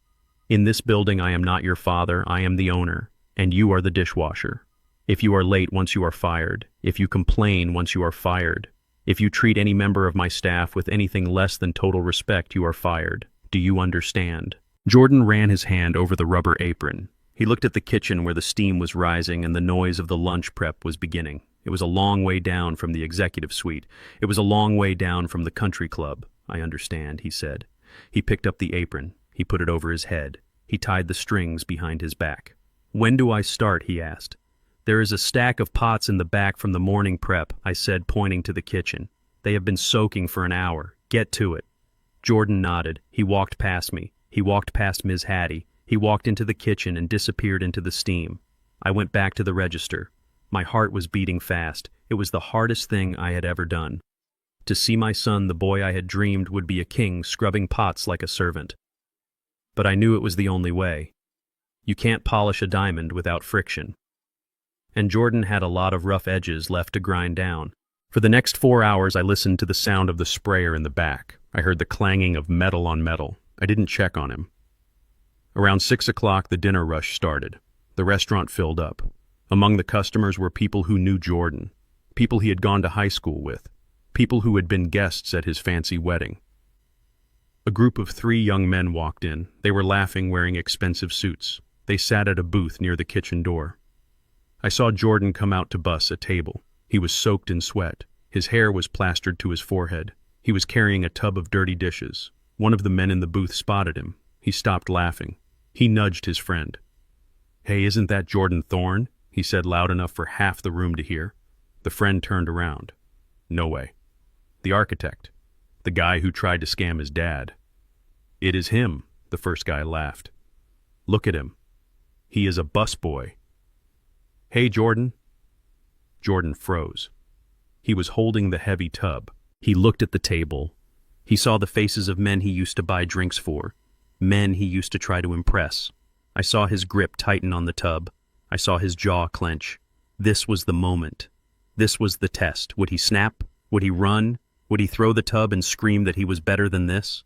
In this building, I am not your father, I am the owner, and you are the dishwasher. If you are late, once you are fired. If you complain, once you are fired. If you treat any member of my staff with anything less than total respect, you are fired. Do you understand? Jordan ran his hand over the rubber apron. He looked at the kitchen where the steam was rising and the noise of the lunch prep was beginning. It was a long way down from the executive suite. It was a long way down from the country club. I understand, he said. He picked up the apron. He put it over his head. He tied the strings behind his back. When do I start? He asked. There is a stack of pots in the back from the morning prep, I said, pointing to the kitchen. They have been soaking for an hour. Get to it. Jordan nodded. He walked past me. He walked past Ms. Hattie. He walked into the kitchen and disappeared into the steam. I went back to the register. My heart was beating fast. It was the hardest thing I had ever done. To see my son, the boy I had dreamed would be a king, scrubbing pots like a servant. But I knew it was the only way. You can't polish a diamond without friction. And Jordan had a lot of rough edges left to grind down. For the next 4 hours, I listened to the sound of the sprayer in the back. I heard the clanging of metal on metal. I didn't check on him. Around 6 o'clock, the dinner rush started. The restaurant filled up. Among the customers were people who knew Jordan, people he had gone to high school with, people who had been guests at his fancy wedding. A group of 3 young men walked in. They were laughing, wearing expensive suits. They sat at a booth near the kitchen door. I saw Jordan come out to bus a table. He was soaked in sweat. His hair was plastered to his forehead. He was carrying a tub of dirty dishes. One of the men in the booth spotted him. He stopped laughing. He nudged his friend. "Hey, isn't that Jordan Thorne?" he said loud enough for half the room to hear. The friend turned around. "No way. The architect. The guy who tried to scam his dad." "It is him," the first guy laughed. "Look at him. He is a busboy." "Hey, Jordan." Jordan froze. He was holding the heavy tub. He looked at the table. He saw the faces of men he used to buy drinks for, men he used to try to impress. I saw his grip tighten on the tub. I saw his jaw clench. This was the moment. This was the test. Would he snap? Would he run? Would he throw the tub and scream that he was better than this?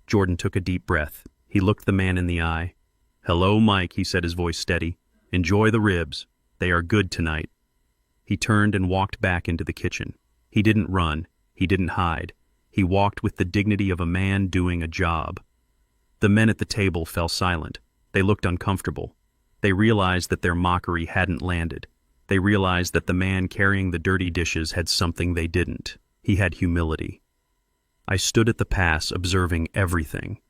Jordan took a deep breath. He looked the man in the eye. "Hello, Mike," he said, his voice steady. "Enjoy the ribs. They are good tonight." He turned and walked back into the kitchen. He didn't run. He didn't hide. He walked with the dignity of a man doing a job. The men at the table fell silent. They looked uncomfortable. They realized that their mockery hadn't landed. They realized that the man carrying the dirty dishes had something they didn't. He had humility. I stood at the pass, observing everything.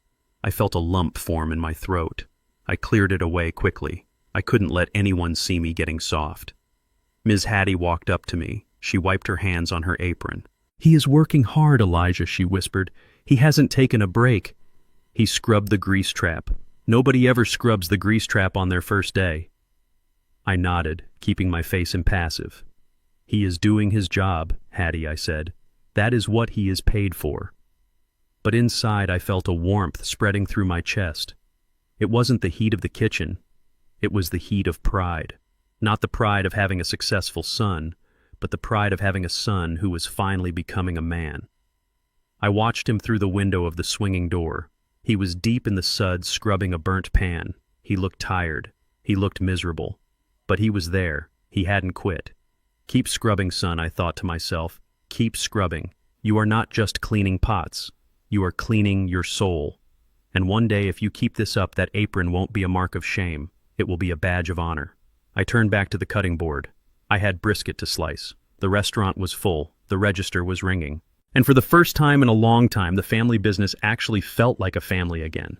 I felt a lump form in my throat. I cleared it away quickly. I couldn't let anyone see me getting soft. Ms. Hattie walked up to me. She wiped her hands on her apron. "He is working hard, Elijah," she whispered. "He hasn't taken a break." He scrubbed the grease trap. Nobody ever scrubs the grease trap on their first day. I nodded, keeping my face impassive. "He is doing his job, Hattie," I said. "That is what he is paid for." But inside I felt a warmth spreading through my chest. It wasn't the heat of the kitchen. It was the heat of pride. Not the pride of having a successful son, but the pride of having a son who was finally becoming a man. I watched him through the window of the swinging door. He was deep in the suds scrubbing a burnt pan. He looked tired. He looked miserable. But he was there. He hadn't quit. "Keep scrubbing, son," I thought to myself. "Keep scrubbing. You are not just cleaning pots. You are cleaning your soul. And one day, if you keep this up, that apron won't be a mark of shame. It will be a badge of honor." I turned back to the cutting board. I had brisket to slice. The restaurant was full. The register was ringing. And for the first time in a long time, the family business actually felt like a family again.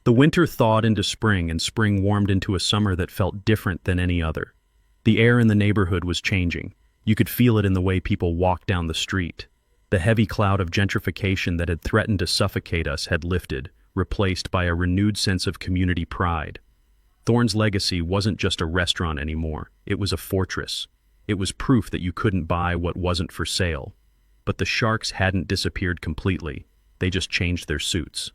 The winter thawed into spring, and spring warmed into a summer that felt different than any other. The air in the neighborhood was changing. You could feel it in the way people walked down the street. The heavy cloud of gentrification that had threatened to suffocate us had lifted. replaced by a renewed sense of community pride. Thorne's legacy wasn't just a restaurant anymore, it was a fortress. It was proof that you couldn't buy what wasn't for sale. But the sharks hadn't disappeared completely, they just changed their suits.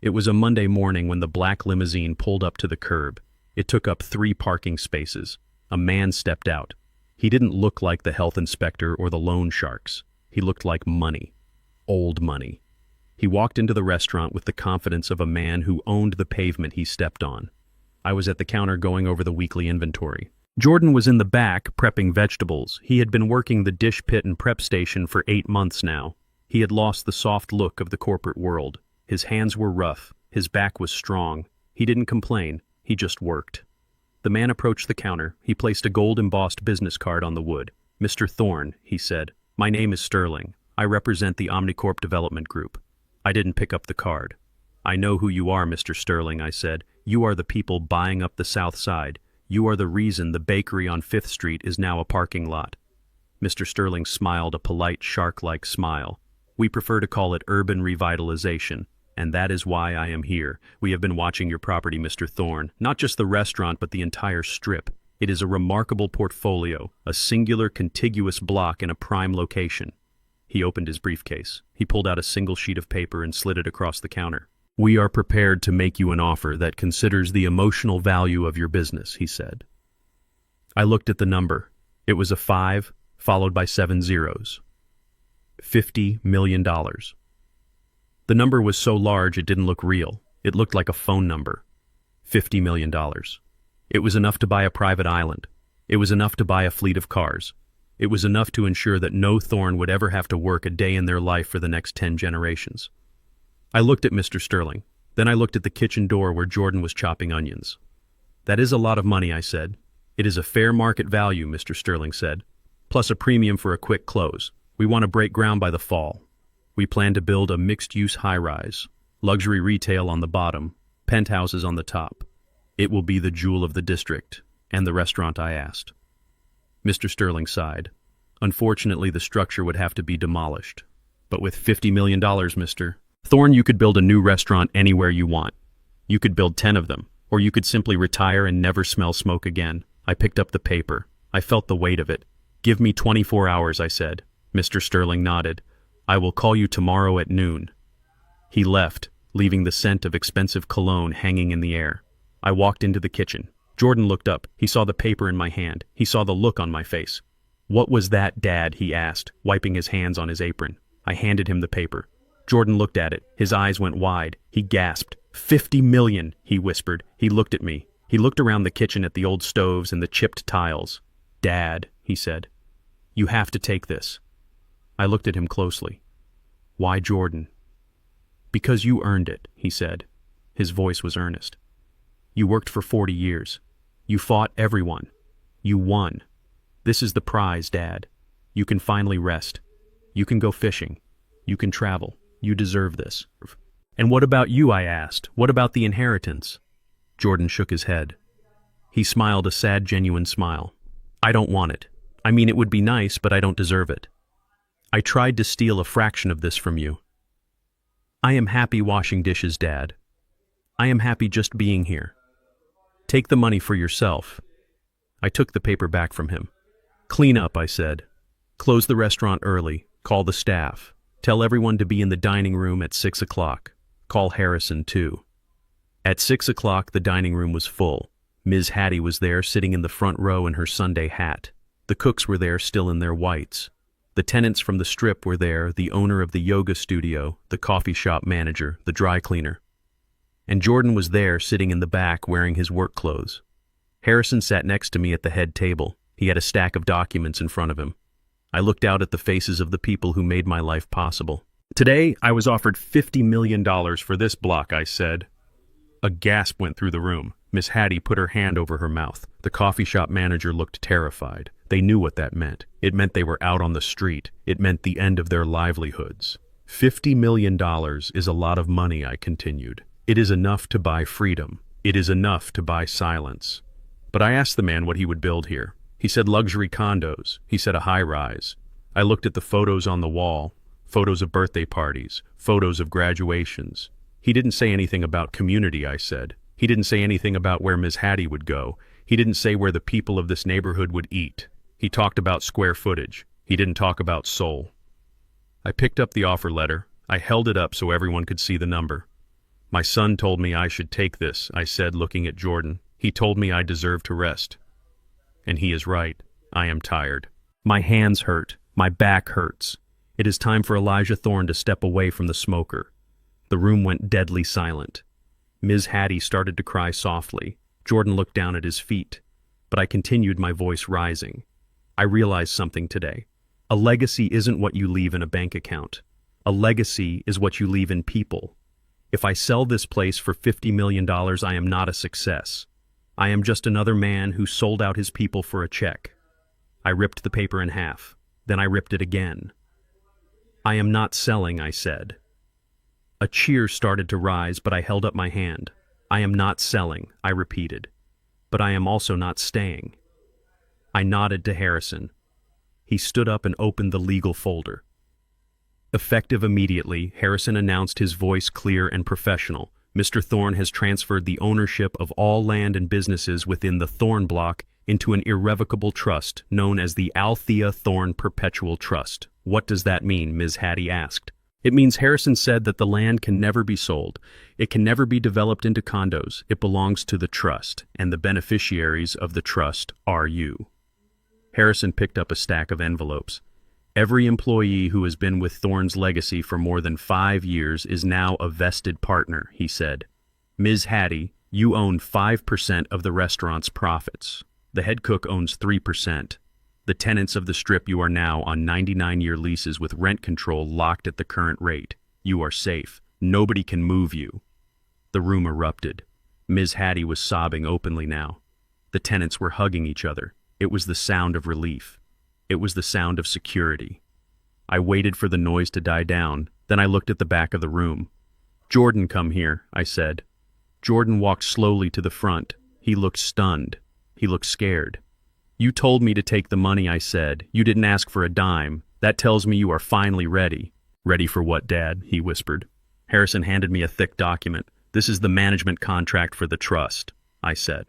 It was a Monday morning when the black limousine pulled up to the curb. It took up 3 parking spaces. A man stepped out. He didn't look like the health inspector or the loan sharks. He looked like money. Old money. He walked into the restaurant with the confidence of a man who owned the pavement he stepped on. I was at the counter going over the weekly inventory. Jordan was in the back prepping vegetables. He had been working the dish pit and prep station for 8 months now. He had lost the soft look of the corporate world. His hands were rough. His back was strong. He didn't complain. He just worked. The man approached the counter. He placed a gold-embossed business card on the wood. "Mr. Thorne," he said, "my name is Sterling. I represent the Omnicorp Development Group." I didn't pick up the card. "I know who you are, Mr. Sterling," I said. "You are the people buying up the South Side. You are the reason the bakery on 5th Street is now a parking lot." Mr. Sterling smiled a polite shark-like smile. "We prefer to call it urban revitalization, and that is why I am here. We have been watching your property, Mr. Thorne, not just the restaurant but the entire strip. It is a remarkable portfolio, a singular contiguous block in a prime location." He opened his briefcase. He pulled out a single sheet of paper and slid it across the counter. "We are prepared to make you an offer that considers the emotional value of your business," he said. I looked at the number. It was a 5, followed by 7 zeros. $50 million. The number was so large it didn't look real. It looked like a phone number. $50 million. It was enough to buy a private island. It was enough to buy a fleet of cars. It was enough to ensure that no Thorne would ever have to work a day in their life for the next 10 generations. I looked at Mr. Sterling. Then I looked at the kitchen door where Jordan was chopping onions. "That is a lot of money," I said. "It is a fair market value," Mr. Sterling said, "plus a premium for a quick close. We want to break ground by the fall. We plan to build a mixed-use high-rise, luxury retail on the bottom, penthouses on the top. It will be the jewel of the district, and the restaurant I asked." Mr. Sterling sighed. "Unfortunately, the structure would have to be demolished. But with $50 million, Mr. Thorne, you could build a new restaurant anywhere you want. You could build 10 of them, or you could simply retire and never smell smoke again." I picked up the paper. I felt the weight of it. "Give me 24 hours, I said. Mr. Sterling nodded. "I will call you tomorrow at noon." He left, leaving the scent of expensive cologne hanging in the air. I walked into the kitchen. Jordan looked up. He saw the paper in my hand. He saw the look on my face. "What was that, Dad?" he asked, wiping his hands on his apron. I handed him the paper. Jordan looked at it. His eyes went wide. He gasped. $50 million, he whispered. He looked at me. He looked around the kitchen at the old stoves and the chipped tiles. "Dad," he said, "you have to take this." I looked at him closely. "Why, Jordan?" "Because you earned it," he said. His voice was earnest. "You worked for 40 years. You fought everyone. You won. This is the prize, Dad. You can finally rest. You can go fishing. You can travel. You deserve this." "And what about you?" I asked. "What about the inheritance?" Jordan shook his head. He smiled a sad, genuine smile. "I don't want it. I mean, it would be nice, but I don't deserve it. I tried to steal a fraction of this from you. I am happy washing dishes, Dad. I am happy just being here. Take the money for yourself." I took the paper back from him. "Clean up," I said. "Close the restaurant early. Call the staff. Tell everyone to be in the dining room at 6 o'clock. Call Harrison, too." At 6 o'clock, the dining room was full. Ms. Hattie was there, sitting in the front row in her Sunday hat. The cooks were there, still in their whites. The tenants from the strip were there, the owner of the yoga studio, the coffee shop manager, the dry cleaner. And Jordan was there, sitting in the back, wearing his work clothes. Harrison sat next to me at the head table. He had a stack of documents in front of him. I looked out at the faces of the people who made my life possible. "Today, I was offered $50 million for this block," I said. A gasp went through the room. Miss Hattie put her hand over her mouth. The coffee shop manager looked terrified. They knew what that meant. It meant they were out on the street. It meant the end of their livelihoods. $50 million is a lot of money, I continued. It is enough to buy freedom. It is enough to buy silence. But I asked the man what he would build here. He said luxury condos. He said a high-rise. I looked at the photos on the wall, photos of birthday parties, photos of graduations. He didn't say anything about community, I said. He didn't say anything about where Ms. Hattie would go. He didn't say where the people of this neighborhood would eat. He talked about square footage. He didn't talk about soul. I picked up the offer letter. I held it up so everyone could see the number. My son told me I should take this, I said, looking at Jordan. He told me I deserve to rest. And he is right. I am tired. My hands hurt. My back hurts. It is time for Elijah Thorne to step away from the smoker. The room went deadly silent. Ms. Hattie started to cry softly. Jordan looked down at his feet, but I continued, my voice rising. I realized something today. A legacy isn't what you leave in a bank account. A legacy is what you leave in people. If I sell this place for $50 million, I am not a success. I am just another man who sold out his people for a check. I ripped the paper in half. Then I ripped it again. I am not selling, I said. A cheer started to rise, but I held up my hand. I am not selling, I repeated. But I am also not staying. I nodded to Harrison. He stood up and opened the legal folder. Effective immediately, Harrison announced, his voice clear and professional. Mr. Thorne has transferred the ownership of all land and businesses within the Thorne block into an irrevocable trust known as the Althea Thorne Perpetual Trust. What does that mean? Ms. Hattie asked. It means Harrison said that the land can never be sold. It can never be developed into condos. It belongs to the trust, and the beneficiaries of the trust are you. Harrison picked up a stack of envelopes. Every employee who has been with Thorne's legacy for more than 5 years is now a vested partner, he said. Ms. Hattie, you own 5% of the restaurant's profits. The head cook owns 3%. The tenants of the strip, you are now on 99-year leases with rent control locked at the current rate. You are safe. Nobody can move you. The room erupted. Ms. Hattie was sobbing openly now. The tenants were hugging each other. It was the sound of relief. It was the sound of security. I waited for the noise to die down. Then I looked at the back of the room. Jordan, come here, I said. Jordan walked slowly to the front. He looked stunned. He looked scared. You told me to take the money, I said. You didn't ask for a dime. That tells me you are finally ready. Ready for what, Dad? He whispered. Harrison handed me a thick document. This is the management contract for the trust, I said.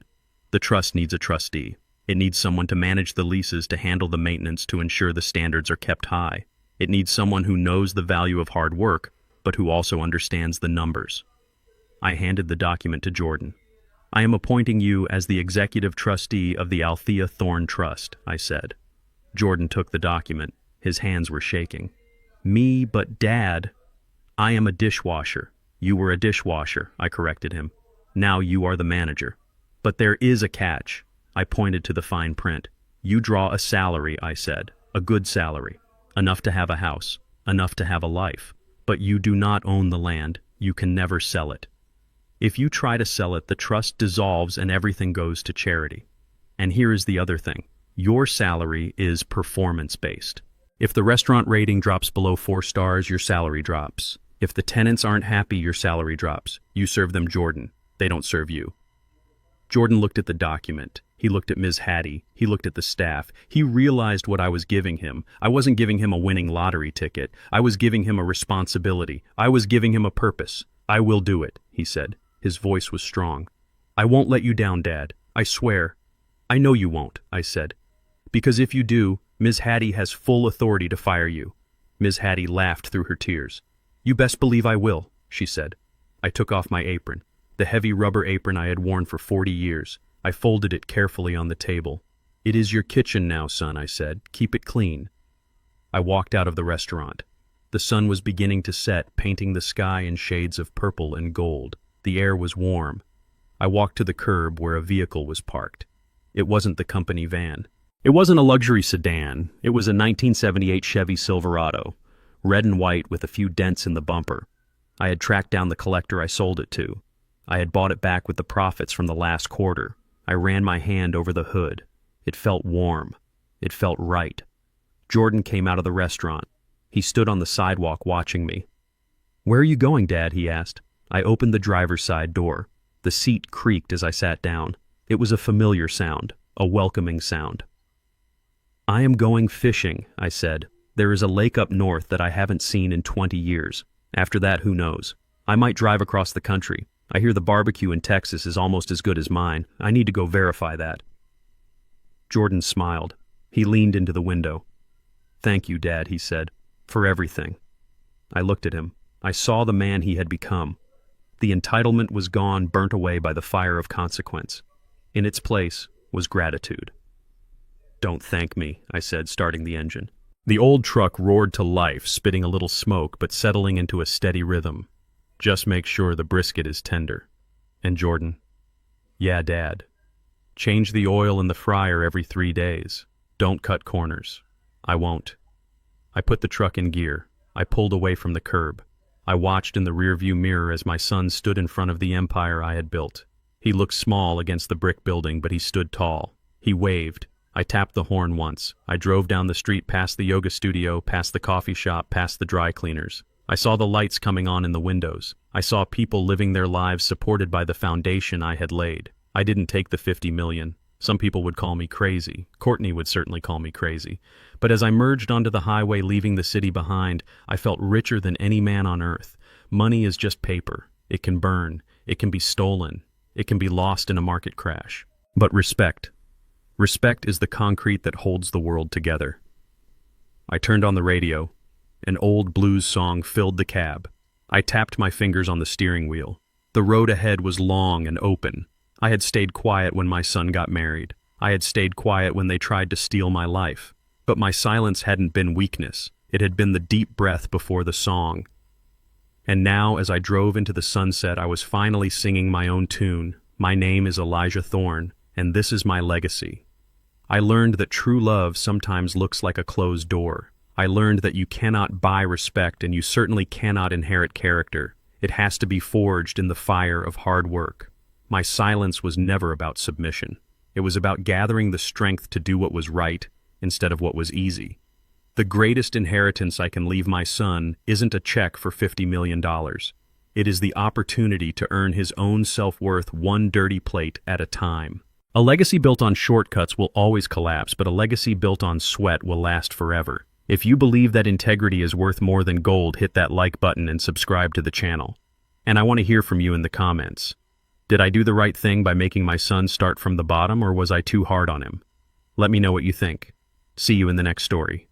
The trust needs a trustee. It needs someone to manage the leases, to handle the maintenance, to ensure the standards are kept high. It needs someone who knows the value of hard work, but who also understands the numbers. I handed the document to Jordan. I am appointing you as the executive trustee of the Althea Thorne Trust, I said. Jordan took the document. His hands were shaking. Me, but Dad. I am a dishwasher. You were a dishwasher, I corrected him. Now you are the manager. But there is a catch. I pointed to the fine print. You draw a salary, I said. A good salary. Enough to have a house. Enough to have a life. But you do not own the land. You can never sell it. If you try to sell it, the trust dissolves and everything goes to charity. And here is the other thing. Your salary is performance-based. If the restaurant rating drops below 4 stars, your salary drops. If the tenants aren't happy, your salary drops. You serve them, Jordan. They don't serve you. Jordan looked at the document. He looked at Ms. Hattie. He looked at the staff. He realized what I was giving him. I wasn't giving him a winning lottery ticket. I was giving him a responsibility. I was giving him a purpose. I will do it, he said. His voice was strong. I won't let you down, Dad. I swear. I know you won't, I said. Because if you do, Ms. Hattie has full authority to fire you. Ms. Hattie laughed through her tears. You best believe I will, she said. I took off my apron, the heavy rubber apron I had worn for 40 years. I folded it carefully on the table. It is your kitchen now, son, I said. Keep it clean. I walked out of the restaurant. The sun was beginning to set, painting the sky in shades of purple and gold. The air was warm. I walked to the curb where a vehicle was parked. It wasn't the company van. It wasn't a luxury sedan. It was a 1978 Chevy Silverado, red and white with a few dents in the bumper. I had tracked down the collector I sold it to. I had bought it back with the profits from the last quarter. I ran my hand over the hood. It felt warm. It felt right. Jordan came out of the restaurant. He stood on the sidewalk watching me. Where are you going, Dad? He asked. I opened the driver's side door. The seat creaked as I sat down. It was a familiar sound, a welcoming sound. I am going fishing, I said. There is a lake up north that I haven't seen in 20 years. After that, who knows? I might drive across the country. I hear the barbecue in Texas is almost as good as mine. I need to go verify that. Jordan smiled. He leaned into the window. "Thank you, Dad," he said, "for everything." I looked at him. I saw the man he had become. The entitlement was gone, burnt away by the fire of consequence. In its place was gratitude. "Don't thank me," I said, starting the engine. The old truck roared to life, spitting a little smoke, but settling into a steady rhythm. "Just make sure the brisket is tender." And Jordan, "Yeah, Dad. Change the oil in the fryer every 3 days. Don't cut corners." "I won't." I put the truck in gear. I pulled away from the curb. I watched in the rearview mirror as my son stood in front of the empire I had built. He looked small against the brick building, but he stood tall. He waved. I tapped the horn once. I drove down the street past the yoga studio, past the coffee shop, past the dry cleaners. I saw the lights coming on in the windows. I saw people living their lives supported by the foundation I had laid. I didn't take the 50 million. Some people would call me crazy. Courtney would certainly call me crazy. But as I merged onto the highway leaving the city behind, I felt richer than any man on earth. Money is just paper. It can burn. It can be stolen. It can be lost in a market crash. But respect. Respect is the concrete that holds the world together. I turned on the radio. An old blues song filled the cab. I tapped my fingers on the steering wheel. The road ahead was long and open. I had stayed quiet when my son got married. I had stayed quiet when they tried to steal my life. But my silence hadn't been weakness. It had been the deep breath before the song. And now, as I drove into the sunset, I was finally singing my own tune. My name is Elijah Thorne, and this is my legacy. I learned that true love sometimes looks like a closed door. I learned that you cannot buy respect, and you certainly cannot inherit character. It has to be forged in the fire of hard work. My silence was never about submission. It was about gathering the strength to do what was right instead of what was easy. The greatest inheritance I can leave my son isn't a check for $50 million. It is the opportunity to earn his own self-worth one dirty plate at a time. A legacy built on shortcuts will always collapse, but a legacy built on sweat will last forever. If you believe that integrity is worth more than gold, hit that like button and subscribe to the channel. And I want to hear from you in the comments. Did I do the right thing by making my son start from the bottom, or was I too hard on him? Let me know what you think. See you in the next story.